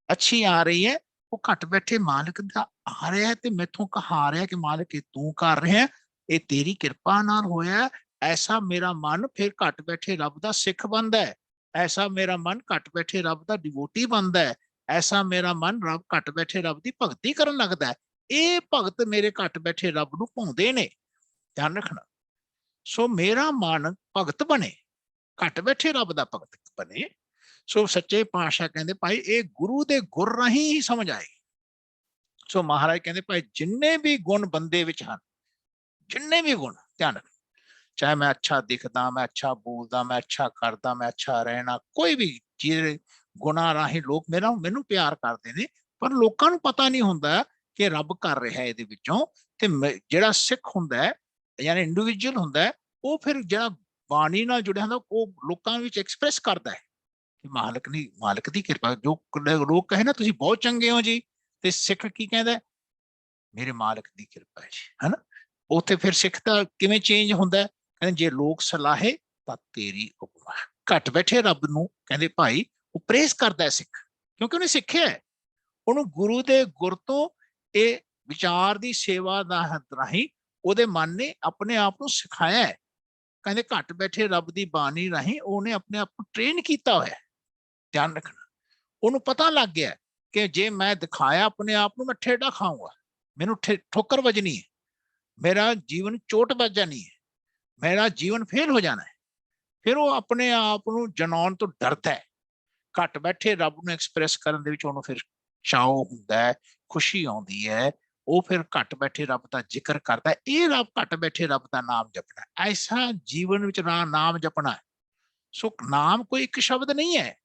ਅੱਛੀ ਆ ਰਹੀ ਹੈ, ਉਹ ਘਟ ਬੈਠੇ ਮਾਲਕ ਦਾ ਆ ਰਿਹਾ ਤੇ ਮੈਥੋਂ ਕਹਾ ਰਿਹਾ ਕਿ ਮਾਲਕ ਇਹ ਤੂੰ ਕਰ ਰਿਹਾ, ਇਹ ਤੇਰੀ ਕਿਰਪਾ ਨਾਲ ਹੋਇਆ। ਐਸਾ ਮੇਰਾ ਮਨ ਫਿਰ ਘਟ ਬੈਠੇ ਰੱਬ ਦਾ ਸਿੱਖ ਬਣਦਾ ਹੈ, ਐਸਾ ਮੇਰਾ ਮਨ ਘਟ ਬੈਠੇ ਰੱਬ ਦਾ ਡਿਵੋਟੀ ਬਣਦਾ ਹੈ, ਐਸਾ ਮੇਰਾ ਮਨ ਰੱਬ ਘਟ ਬੈਠੇ ਰੱਬ ਦੀ ਭਗਤੀ ਕਰਨ ਲੱਗਦਾ ਹੈ। ਇਹ ਭਗਤ ਮੇਰੇ ਘਟ ਬੈਠੇ ਰੱਬ ਨੂੰ ਭਾਉਂਦੇ ਨੇ। ਧਿਆਨ ਰੱਖਣਾ, ਸੋ ਮੇਰਾ ਮਨ ਭਗਤ ਬਣੇ, ਘਟ ਬੈਠੇ ਰੱਬ ਦਾ ਭਗਤ ਬਣੇ। ਸੋ ਸੱਚੇ ਪਾਤਸ਼ਾਹ ਕਹਿੰਦੇ ਭਾਈ ਇਹ ਗੁਰੂ ਦੇ ਗੁਰ ਰਾਹੀਂ ਹੀ ਸਮਝ ਆਏ। ਸੋ ਮਹਾਰਾਜ ਕਹਿੰਦੇ ਭਾਈ ਜਿੰਨੇ ਵੀ ਗੁਣ ਬੰਦੇ ਵਿੱਚ ਹਨ, ਜਿੰਨੇ ਵੀ ਗੁਣ, ਧਿਆਨ ਰੱਖ, ਚਾਹੇ ਮੈਂ ਅੱਛਾ ਦਿਖਦਾ, ਮੈਂ ਅੱਛਾ ਬੋਲਦਾ, ਮੈਂ ਅੱਛਾ ਕਰਦਾ, ਮੈਂ ਅੱਛਾ ਰਹਿਣਾ, ਕੋਈ ਵੀ ਚੀਜ਼ ਗੁਣਾਂ ਰਾਹੀਂ ਲੋਕ ਮੈਨੂੰ ਪਿਆਰ ਕਰਦੇ ਨੇ, ਪਰ ਲੋਕਾਂ ਨੂੰ ਪਤਾ ਨਹੀਂ ਹੁੰਦਾ ਕਿ ਰੱਬ ਕਰ ਰਿਹਾ ਇਹਦੇ ਵਿੱਚੋਂ। ਤੇ ਜਿਹੜਾ ਸਿੱਖ ਹੁੰਦਾ ਹੈ ਯਾਨੀ ਇੰਡੀਵਿਜੂਅਲ ਹੁੰਦਾ ਹੈ, ਉਹ ਫਿਰ ਜਿਹੜਾ ਬਾਣੀ ਨਾਲ ਜੁੜਿਆ ਹੁੰਦਾ ਉਹ ਲੋਕਾਂ ਵਿੱਚ ਐਕਸਪ੍ਰੈਸ ਕਰਦਾ ਹੈ ਕਿ ਮਾਲਕ ਦੀ ਕਿਰਪਾ। ਜੋ ਲੋਕ ਕਹੇ ਨਾ ਤੁਸੀਂ ਬਹੁਤ ਚੰਗੇ ਹੋ ਜੀ, ਤੇ ਸਿੱਖ ਕੀ ਕਹਿੰਦਾ, ਮੇਰੇ ਮਾਲਕ ਦੀ ਕਿਰਪਾ ਹੈ ਜੀ, ਹਨਾ। ਉੱਥੇ ਫਿਰ ਸਿੱਖ ਦਾ ਕਿਵੇਂ ਚੇਂਜ ਹੁੰਦਾ, ਕਹਿੰਦੇ ਜੇ ਲੋਕ ਸਲਾਹੇ ਤਾਂ ਤੇਰੀ ਉਪਮਾ। ਘਟ ਬੈਠੇ ਰੱਬ ਨੂੰ ਕਹਿੰਦੇ ਭਾਈ ਉਹ ਪ੍ਰੇਸ ਕਰਦਾ ਹੈ ਸਿੱਖ, ਕਿਉਂਕਿ ਉਹਨੇ ਸਿੱਖਿਆ, ਉਹਨੂੰ ਗੁਰੂ ਦੇ ਗੁਰ ਤੋਂ ਇਹ ਵਿਚਾਰ ਦੀ ਸੇਵਾ ਦਾ ਰਾਹੀਂ ਉਹਦੇ ਮਨ ਨੇ ਆਪਣੇ ਆਪ ਨੂੰ ਸਿਖਾਇਆ ਹੈ। ਕਹਿੰਦੇ ਘਟ ਬੈਠੇ ਰੱਬ ਦੀ ਬਾਣੀ ਰਾਹੀਂ ਉਹਨੇ ਆਪਣੇ ਆਪ ਨੂੰ ਟ੍ਰੇਨ ਕੀਤਾ ਹੋਇਆ। ਧਿਆਨ ਰੱਖਣਾ, ਉਹਨੂੰ ਪਤਾ ਲੱਗ ਗਿਆ कि जे मैं दिखाया अपने आप को मैं ठेडा खाऊंगा, मैनू ठोकर वजनी है, मेरा जीवन चोट बज जानी है, मेरा जीवन फेल हो जाना है। फिर वो अपने आप को जनाउण तो डरदा है। घट बैठे रब नूं एक्सप्रैस करन दे विच उहनूं फिर चाओ हुंदा है, खुशी आउंदी है। वो फिर घट बैठे रब का जिक्र करता है। ये रब घट बैठे रब का नाम जपना है। ऐसा जीवन विच नाम जपना है। सो नाम कोई एक शब्द नहीं है,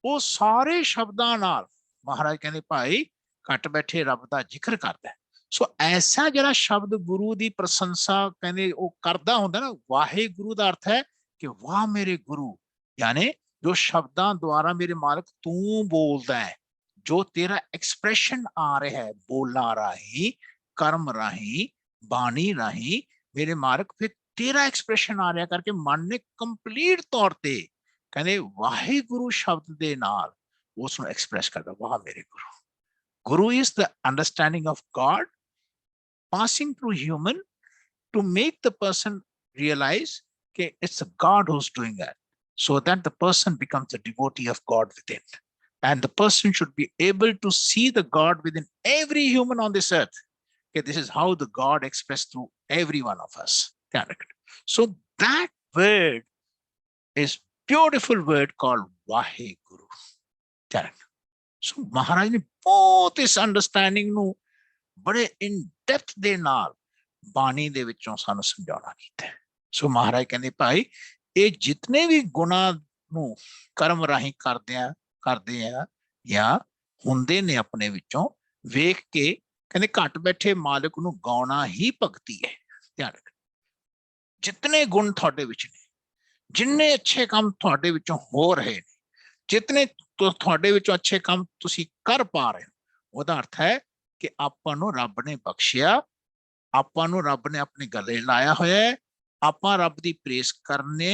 वो सारे शब्दां नाल महाराज कहते भाई घट बैठे रब का जिक्र करता है। सो ऐसा जरा शब्द गुरु की प्रशंसा कहते वो करदा हुंदा ना, वाहे गुरु का अर्थ है कि वाह मेरे गुरु, यानी जो शब्दां द्वारा मेरे मालिक तू बोलदा है, जो तेरा एक्सप्रैशन आ रहा है बोलना राही, कर्म राही, बाणी राही, मेरे मालिक फिर तेरा एक्सप्रैशन आ रहा करके मन ने कंप्लीट तौर पे कहते वाहे गुरु शब्द दे नाल उसनूं एक्सप्रैस करदा, वाह मेरे गुरु। गुरु is the understanding of God passing through human to make the person realize that it's God who's doing that, so that the person becomes a devotee of God within. And the person should be able to see the God within every human on this earth. Okay, this is how the God expressed through every one of us. So that word is beautiful word called Vaheguru. So Maharaj ne both is understanding nu बड़े in depth दे नाल बाणी दे विचों सानू समझाउणा कीता है। सो महाराज कहंदे भाई ये जितने भी गुणा नू कर्म राही करदे आ या हुंदे ने अपने विचों वेख के कहंदे घट बैठे मालिक नू गाउणा ही भगती है। ध्यान रख, जितने गुण तुहाडे विच ने, जिन्ने अच्छे काम तुहाडे विचों हो रहे ने, जितने तुहाडे विचों अच्छे काम तुसी कर पा रहे हो, ओदा अर्थ है कि आपां नूं रब ने बख्शिया, आपां नूं रब ने अपने गले लाया होया है, आपां रब दी प्रेस करने,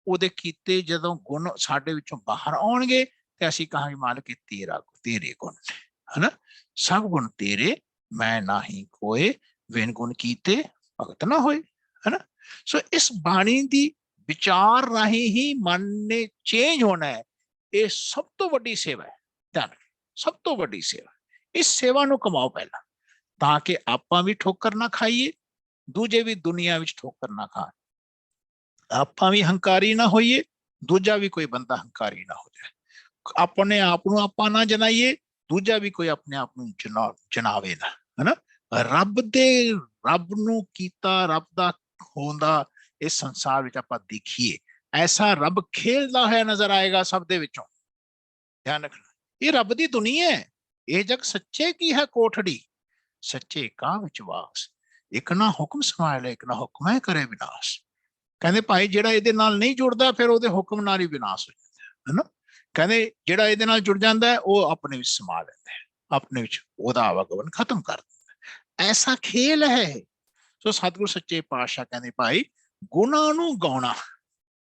ओदे कीते जदों गुण साडे विचों बाहर आउणगे ते असीं कहांगे मालिक तेरे गुण है ना, सब गुण तेरे, मैं नाही कोय, विन गुण कीते भगत ना होए, है ना। सो इस बाणी दी विचार राही ही मन ने चेंज होना है। ये सब तो वड्डी सेवा है। ध्यान रखो, सब तो वड्डी सेवा। इस सेवा नूं कमाओ पहला, ताकि आपां भी ठोकर ना खाइए, दूजे भी दुनिया विच ठोकर ना खाए, आपां भी हंकारी ना होइए, दूजा भी कोई बंदा हंकारी ना हो जाए, अपने आप नूं आपां ना जनाइए, दूजा भी कोई अपने आप नूं जनावे ना, है ना। रब नूं कीता, रब दा होंदा इस संसार विच आपां देखिए, ऐसा रब खेलदा होया नजर आएगा सब दे विचों। ध्यान रखना, ये रब दी दुनिया है। ये जग सच्चे की है कोठड़ी, सच्चे का विश्वास, एक ना हुक्म समाए एक ना हुक्म है करे विनाश। कहते भाई जेड़ा इहदे नाल नहीं जुड़दा फिर ओहदे हुक्म नाल ही विनाश हो जाता है ना। कहते जेड़ा इहदे नाल जुड़ जाता है वो अपने विच समा लैंदा है, अपने विच ओहदा आवागमन खत्म कर दिंदा है। ऐसा खेल है। सो सतगुरु सच्चे पातशाह कहते भाई गुणां नूं गाउणा,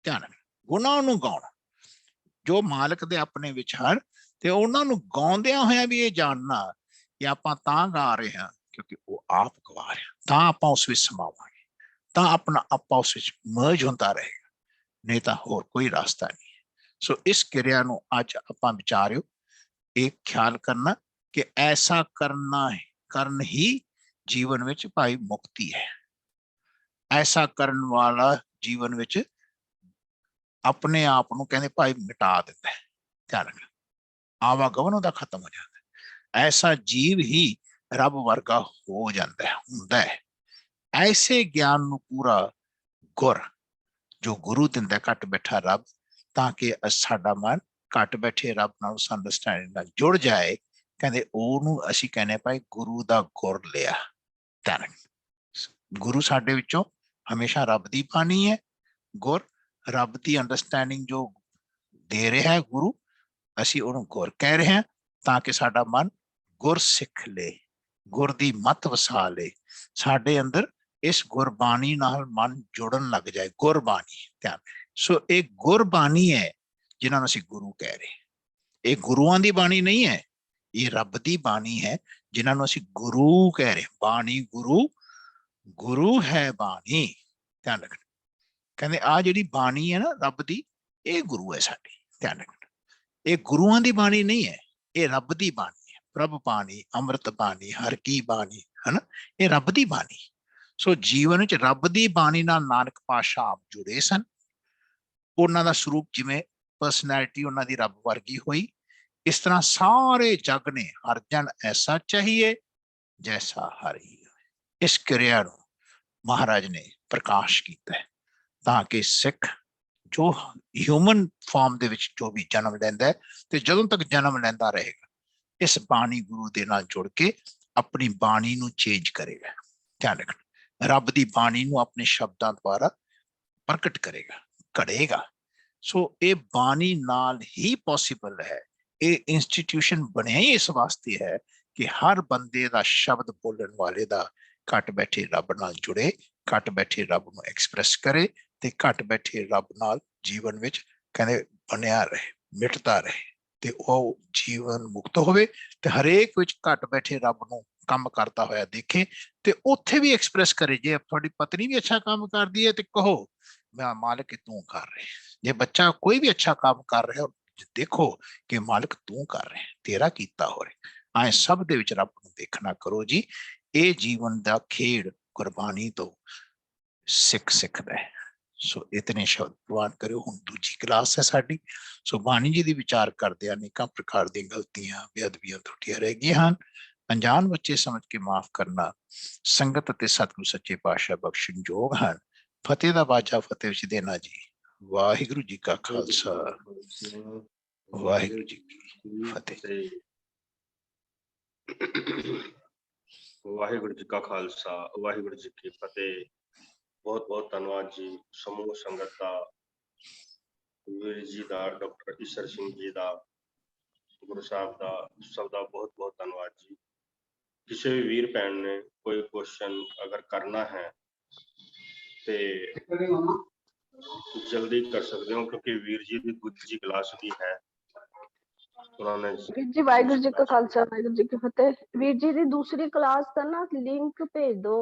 ध्यान गुणां नूं गाउणा, जो मालिक दे अपने विच हन ते उन्हां नूं गाउंदियां होया भी ये जानना कि आपां तां गा रहे हैं क्योंकि वो आप गवा रहे हैं, तां आपां उस विच समावांगे, तां अपना आपां उस विच मर्ज होंदा रहेगा, नहीं तां होर कोई रास्ता नहीं है। सो इस क्रिया नूं अज आपां विचारियो, एक ख्याल करना कि ऐसा करन ही जीवन विच भाई मुक्ति है। ऐसा करन वाला जीवन विच अपने आप नूं कहंदे भाई मिटा दिंदा है। ध्यान रखना, आवागमन उहदा खत्म हो जाता है। ऐसा जीव ही रब वर्गा हो जाता है, हुंदा है। ऐसे ज्ञान नूं पूरा गुर जो गुरु दिंदा घट बैठा रब, ताकि साडा मन घट बैठे रब नाल उस अंडरस्टैंडिंग नाल जुड़ जाए। कहंदे ओनू असीं कहने भाई गुरु दा गुर लिया। ध्यान गुरु साडे विचों हमेशा रब दी बाणी है, गुर रब दी अंडरस्टैंडिंग जो दे रहा है गुरु, असीं उहनूं गुर कह रहे हैं, ताकि साडा मन गुर सिख ले, गुर दी मत वसा ले, साडे अंदर इस गुरबाणी नाल मन जुड़न लग जाए। गुरबाणी, ध्यान, सो एक गुरबाणी है जिन्हां नूं असीं गुरु कह रहे हैं। ये गुरुआं दी बाणी नहीं है, ये रब दी बाणी है जिन्हां नूं असीं गुरु कह रहे हैं। बाणी गुरु, गुरु है बाणी। ध्यान रखना, कहंदे आ जिहड़ी बाणी है ना रब दी, ये गुरु है साडी। ध्यान रखना, ये गुरुआं दी बाणी नहीं है, ये रब दी बाणी है। प्रभ बाणी अमृत बाणी हर की बाणी है ना, ये रब दी बाणी। सो जीवन च रब दी बाणी नाल नानक पातशाह आप जुड़े सन। उन्हां दा स्वरूप जिवें पर्सनैलिटी उन्हां दी रब वर्गी हुई, इस तरह सारे जग ने हर जन ऐसा चाहिए जैसा हरि। इस क्रिया नूं महाराज ने प्रकाश किया है ताकि सिख जो ह्यूमन फॉर्म दे विच जो भी जन्म लैंदा है ते जदों तक जन्म लैंदा रहेगा इस बाणी गुरु दे नाल जुड़ के अपनी बाणी नूं चेंज करेगा। ध्यान रखना, रब दी बाणी नूं अपने शब्दां द्वारा प्रकट करेगा, घड़ेगा। सो ये बाणी नाल ही पॉसिबल है। ये इंस्टीट्यूशन बनिया ही इस वास्ते है कि हर बंदे दा शब्द बोलण वाले दा घट बैठे रब नाल जुड़े, घट बैठे रब नूं एक्सप्रैस करे ते घट बैठे रब नाल जीवन विच कहंदे बनिया रहे, मिटदा रहे ते ओह जीवन मुक्त होवे ते हरेक विच घट बैठे रब नूं काम करता होया देखे ते उत्थे भी एक्सप्रैस करे। जे तुहाडी पत्नी भी अच्छा काम करदी है ते कहो मैं मालिक तू कर रहे, जे बच्चा कोई भी अच्छा काम कर रहा है देखो कि मालिक तू कर रहे तेरा कीता हो रहा। आए सब दे विच रब नूं देखना करो जी। ये जीवन दा खेड़ कुर्बानी तो सिख सिखदा है। सो इतने शब्द प्रवान करो। हुण दूजी क्लास है साडी। सो बाणी जी दी विचार करदे अनेकां प्रकार दी गलतियां बेअदबियां त्रुटियां रह गईयां हन। अनजान बच्चे समझ के माफ करना संगत ते सतगुरु सच्चे पातशाह बख्शण जोग हन। फतेह दा बाजा फतेह विच देना जी। वाहिगुरु जी का खालसा वाहिगुरु जी की फतेह। वाहिगुरु जी का खालसा वाहिगुरु जी की फतेह। बहुत बहुत धन्यवाद जी समूह संगत का, वीर जी का, डॉक्टर ईसर सिंह जी का, गुरु साहब का, सबका बहुत बहुत धन्यवाद जी। किसी भी वीर भैन ने कोई क्वेश्चन अगर करना है तो जल्दी कर सकते हो क्योंकि वीर जी की दूसरी क्लास भी है। उन्होंने वीर जी वाहिगुरु जी का खालसा वाहिगुरु जी की फतेह। वीर जी की दूसरी क्लास का ना लिंक भेज दो।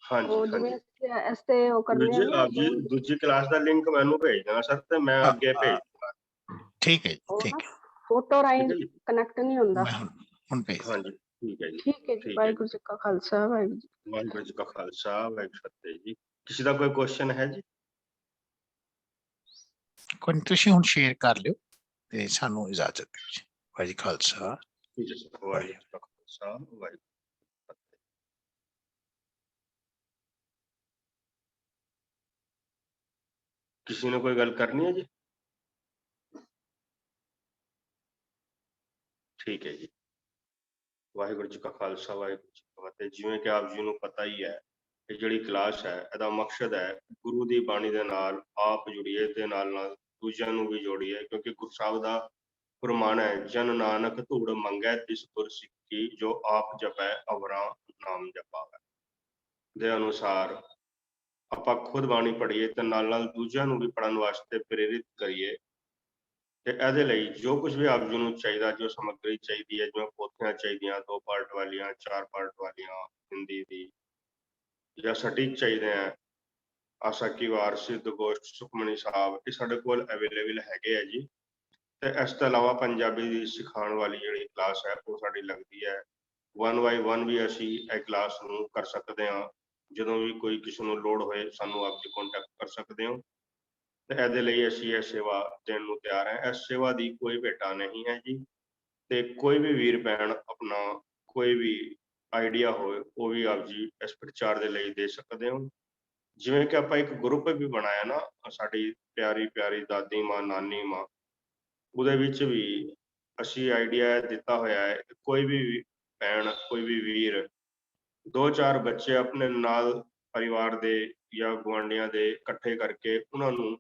हाँ जी, हाँ जी। ऐसे वो करने जी हैं ना आप जी दूसरी क्लास का लिंक मैनू भेज देना सर ते मैं आगे भेज दूंगा। ठीक है ठीक है। फोटो राइन कनेक्ट नहीं होता। मैं हुण भेज हाँ जी ठीक है जी। ठीक है जी। वाहिगुरु जी का खालसा वाहिगुरु जी का खालसा वाहिगुरु फतेह जी। किसी का कोई क्वेश्चन है जी? कोई तुसीं हुण शेयर कर लियो ते सानू इजाजत दिओ जी। वाहिगुरू जी खालसा ठीक है सर। वाहिगुरु जी का खालसा वाहिगुरु फतेह। किसी ने कोई गल करनी है जी? ठीक है जी। वाहिगुरु जी का खालसा वाहिगुरु जी का फतेह। जिवें कि आप जी ਨੂੰ ਪਤਾ ਹੀ ਹੈ ਕਿ ਜਿਹੜੀ ਕਲਾਸ ਹੈ ਇਹਦਾ ਮਕਸਦ ਹੈ ਗੁਰੂ ਦੀ ਬਾਣੀ ਦੇ ਨਾਲ ਆਪ ਜੁੜੀਏ ਤੇ ਨਾਲ ਨਾਲ ਦੂਜਿਆਂ ਨੂੰ ਵੀ ਜੋੜੀਏ ਕਿਉਂਕਿ ਗੁਰੂ ਸਾਹਿਬ ਦਾ ਫਰਮਾਨ ਹੈ ਜਨ ਨਾਨਕ ਧੂੜ ਮੰਗੈ ਤਿਸ ਗੁਰ ਸਿੱਖੀ ਜੋ ਆਪ ਜਪੈ ਅਵਰਾ ਨਾਮ ਜਪਾਵੈ। ਦੇ ਅਨੁਸਾਰ ਆਪਾਂ ਖੁਦ ਬਾਣੀ ਪੜ੍ਹੀਏ ਤੇ ਨਾਲ ਦੂਜਿਆਂ ਨੂੰ ਵੀ ਪੜ੍ਹਨ ਵਾਸਤੇ ਪ੍ਰੇਰਿਤ ਕਰੀਏ। ਤੇ ਇਹਦੇ ਲਈ ਜੋ ਕੁਝ ਵੀ ਆਪ ਜੀ ਨੂੰ ਚਾਹੀਦਾ, ਜੋ ਸਮੱਗਰੀ ਚਾਹੀਦੀ ਹੈ, ਜਿਵੇਂ ਪੋਥੀਆਂ ਚਾਹੀਦੀਆਂ 2 ਪਾਰਟ ਵਾਲੀਆਂ 4 ਪਾਰਟ ਵਾਲੀਆਂ ਹਿੰਦੀ ਦੀ ਜਾਂ ਸਟਿਕ ਚਾਹੀਦੇ ਆ ਆਸਾ ਕੀ ਵਾਰ ਸਿੱਧ ਗੋਸ਼ਟ ਸੁਖਮਨੀ ਸਾਹਿਬ ਇਹ ਸਾਡੇ ਕੋਲ ਅਵੇਲੇਬਲ ਹੈਗੇ ਆ ਜੀ। ਤੇ ਇਸ ਤੋਂ ਇਲਾਵਾ ਪੰਜਾਬੀ ਦੀ ਸਿਖਾਉਣ ਵਾਲੀ ਜਿਹੜੀ ਕਲਾਸ ਹੈ ਉਹ ਸਾਡੀ ਲੱਗਦੀ ਹੈ 1 by 1 ਵੀ ਅਸੀਂ ਇਹ ਕਲਾਸ ਨੂੰ ਕਰ ਸਕਦੇ ਹਾਂ। ਜਦੋਂ ਵੀ ਕੋਈ ਕਿਸੇ ਨੂੰ ਲੋੜ ਹੋਏ ਸਾਨੂੰ ਆਪ ਜੀ ਕੰਟੈਕਟ ਕਰ ਸਕਦੇ ਹੋ ਤੇ ਇਹਦੇ ਲਈ ਅਸੀਂ ਇਹ ਸੇਵਾ ਦੇਣ ਨੂੰ ਤਿਆਰ ਹੈ। ਇਸ ਸੇਵਾ ਦੀ ਕੋਈ ਭੇਟਾ ਨਹੀਂ ਹੈ ਜੀ ਤੇ ਕੋਈ ਵੀ ਵੀਰ ਭੈਣ ਆਪਣਾ ਕੋਈ ਵੀ ਆਈਡੀਆ ਹੋਏ ਉਹ ਵੀ ਆਪ ਜੀ ਇਸ ਪ੍ਰਚਾਰ ਦੇ ਲਈ ਦੇ ਸਕਦੇ ਹੋ। ਜਿਵੇਂ ਕਿ ਆਪਾਂ ਇੱਕ ਗਰੁੱਪ ਵੀ ਬਣਾਇਆ ਨਾ ਸਾਡੀ ਪਿਆਰੀ ਪਿਆਰੀ ਦਾਦੀ ਮਾਂ ਨਾਨੀ ਮਾਂ ਉਹਦੇ ਵਿੱਚ ਵੀ ਅਸੀਂ ਆਈਡੀਆ ਦਿੱਤਾ ਹੋਇਆ ਹੈ ਕੋਈ ਵੀ ਭੈਣ ਕੋਈ ਵੀ ਵੀਰ 2-4 ਬੱਚੇ ਆਪਣੇ ਨਾਲ ਪਰਿਵਾਰ ਦੇ ਜਾਂ ਗੁਆਂਢੀਆਂ ਦੇ ਇਕੱਠੇ ਕਰਕੇ ਉਹਨਾਂ ਨੂੰ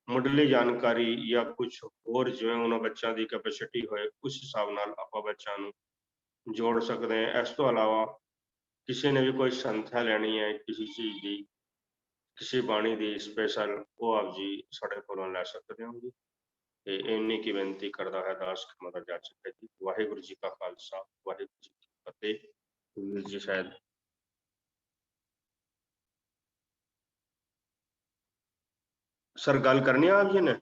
ਮੁੱਢਲੀ ਜਾਣਕਾਰੀ ਜਾਂ ਕੁਝ ਹੋਰ ਜਿਵੇਂ ਉਹਨਾਂ ਬੱਚਿਆਂ ਦੀ ਕੈਪੈਸਿਟੀ ਹੋਏ ਉਸ ਹਿਸਾਬ ਨਾਲ ਆਪਾਂ ਬੱਚਿਆਂ ਨੂੰ ਜੋੜ ਸਕਦੇ ਹਾਂ। ਇਸ ਤੋਂ ਇਲਾਵਾ ਕਿਸੇ ਨੇ ਵੀ ਕੋਈ ਸੰਥਿਆ ਲੈਣੀ ਹੈ ਕਿਸੇ ਚੀਜ਼ ਦੀ ਕਿਸੇ ਬਾਣੀ ਦੀ ਸਪੈਸ਼ਲ ਉਹ ਆਪ ਜੀ ਸਾਡੇ ਕੋਲੋਂ ਲੈ ਸਕਦੇ ਹੋ ਜੀ। ਤੇ ਇੰਨੀ ਕੀ ਬੇਨਤੀ ਕਰਦਾ ਹੈ ਦਾਸ ਖਿਮਾ ਜਾ ਚੁੱਕਾ ਜੀ। ਵਾਹਿਗੁਰੂ ਜੀ ਕਾ ਖਾਲਸਾ ਵਾਹਿਗੁਰੂ ਜੀ ਕੀ ਫਤਿਹ। ਵੀਰ ਜੀ ਸ਼ਾਇਦ सर गल करनी है आप जी ने?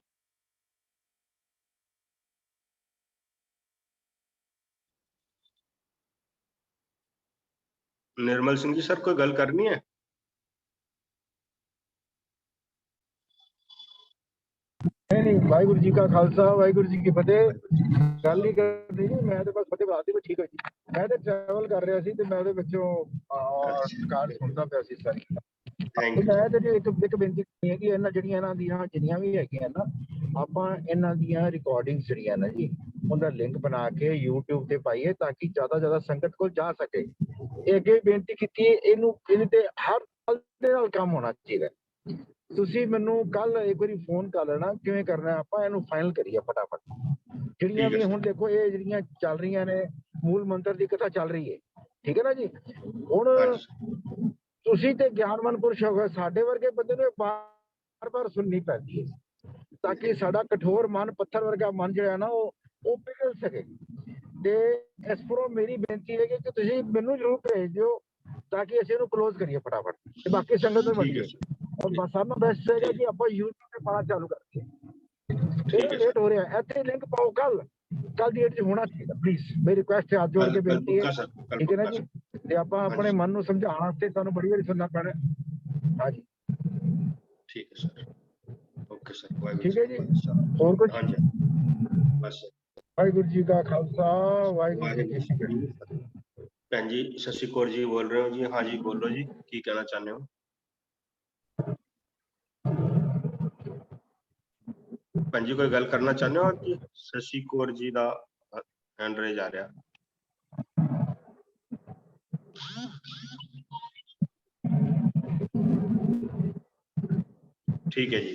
निर्मल सिंह जी सर कोई गल करनी है? नहीं, वाहिगुरू जी का खालसा वाहिगुरू जी की फतेह। ਗੱਲ ਹੀ ਕਰਨੀ ਜੀ, ਮੈਂ ਤੇ ਬਸ ਫਤਿਹ ਬੁਲਾਤੀ ਕੋਈ ਠੀਕ ਹੋ ਜੀ। ਮੈਂ ਤੇ ਟਰੈਵਲ ਕਰ ਰਿਹਾ ਸੀ ਤੇ ਮੈਂ ਉਹਦੇ ਵਿੱਚੋਂ ਕਾਰਡ ਸੁਣਦਾ ਪਿਆ ਸੀ ਸਾਰੀ। थैंक ਤੇ यू ਮੈਂ ਤੇ ਇੱਕ ਬੇਨਤੀ ਕਰਨੀ ਹੈ ਕਿ ਇਹਨਾਂ ਜਿਹੜੀਆਂ ਇਹਨਾਂ ਦੀਆਂ ਜਿੰਨੀਆਂ ਵੀ ਹੈਗੀਆਂ ਨਾ, ਆਪਾਂ ਇਹਨਾਂ ਦੀਆਂ ਰਿਕਾਰਡਿੰਗਸ ਜਿਹੜੀਆਂ ਨਾ ਜੀ, ਉਹਦਾ ਲਿੰਕ ਬਣਾ ਕੇ YouTube ਤੇ ਪਾਈਏ ਤਾਂ ਕਿ ਜ਼ਿਆਦਾ ਸੰਗਤ ਕੋਲ ਜਾ ਸਕੇ। ਇਹ ਅੱਗੇ ਬੇਨਤੀ ਕੀਤੀ, ਇਹਨੂੰ ਤੇ ਹਰ ਸਾਲ ਦੇ ਨਾਲ ਕੰਮ ਹੋਣਾ ਚਾਹੀਦਾ। ਤੁਸੀਂ ਮੈਨੂੰ ਕੱਲ ਇੱਕ ਵਾਰੀ ਫੋਨ ਕਰ ਲੈਣਾ, ਕਿਵੇਂ ਕਰਨਾ ਆਪਾਂ ਇਹਨੂੰ ਫਾਈਨਲ ਕਰੀਏ ਫਟਾਫਟ। ਜਿਹੜੀਆਂ ਵੀ ਹੁਣ ਦੇਖੋ ਇਹ ਜਿਹੜੀਆਂ ਚੱਲ ਰਹੀਆਂ ਨੇ, ਮੂਲ ਮੰਤਰ ਦੀ ਕਥਾ ਚੱਲ ਰਹੀ ਹੈ, ਠੀਕ ਹੈ ਨਾ ਜੀ। ਹੁਣ ਤੁਸੀਂ ਤੇ ਗਿਆਨਵਾਨ ਪੁਰਸ਼ ਹੋ ਗਏ, ਸਾਡੇ ਵਰਗੇ ਬੰਦੇ ਨੂੰ ਬਾਰ-ਬਾਰ ਸੁਣਨੀ ਪੈਂਦੀ ਹੈ ਤਾਂ ਕਿ ਸਾਡਾ ਕਠੋਰ ਮਨ, ਪੱਥਰ ਵਰਗਾ ਮਨ ਜਿਹੜਾ ਨਾ ਉਹ ਪਿਘਲ ਸਕੇ। ਤੇ ਇਸ ਪਰੋਂ ਮੇਰੀ ਬੇਨਤੀ ਹੈ ਕਿ ਤੁਸੀਂ ਮੈਨੂੰ ਜ਼ਰੂਰ ਭੇਜ ਦਿਓ ਤਾਂ ਕਿ ਅਸੀਂ ਇਹਨੂੰ ਕਲੋਜ਼ ਕਰੀਏ ਫਟਾਫਟ ਤੇ ਬਾਕੀ ਸੰਗਤ ਨੂੰ ਵੰਡੀਏ। ਔਰ ਬਸ ਸਭ ਨੂੰ ਬੈਸਟ ਹੈਗਾ ਕਿ ਆਪਾਂ YouTube ਤੇ ਪਾਣਾ ਚਾਲੂ ਕਰੀਏ। ਲੇਟ ਹੋ ਰਿਹਾ, ਇੱਥੇ ਲਿੰਕ ਪਾਓ ਕੱਲ ਦੀ ਡੇਟ 'ਚ ਹੋਣਾ ਚਾਹੀਦਾ ਪਲੀਜ਼। ਮੇਰੀ ਰਿਕੁਐਸਟ ਹੈ, ਹੱਥ ਜੋੜ ਕੇ ਬੇਨਤੀ ਹੈ, ਠੀਕ ਹੈ ਨਾ ਜੀ। ਤੇ ਆਪਾਂ ਆਪਣੇ ਮਨ ਨੂੰ ਸਮਝਾਉਣ ਵਾਸਤੇ ਤੁਹਾਨੂੰ ਬੜੀ ਵਾਰੀ ਸੁਣਨਾ ਪੈਣਾ। ਹਾਂਜੀ ठीक है सर, ओके सर, ठीक है जी। और कुछ? हाँ जी बस वाहिगुरू जी का खालसा वाहिगुरू जी की फतेह। भैन जी शशि कौर जी बोल रहे हो जी? हाँ जी बोलो जी, की कहना चाहते हो? भैन जी कोई गल करना चाहते हो जी? शशि कौर जी दा हैंड रेज आ रहा। ठीक है जी,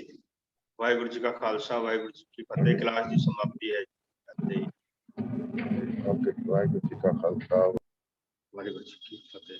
वाहिगुरू जी का खालसा वाहिगुरू जी की फतेह। क्लास की समाप्ति है। ओके, वाहिगुरू जी का खालसा वाहिगुरू जी की फतेह।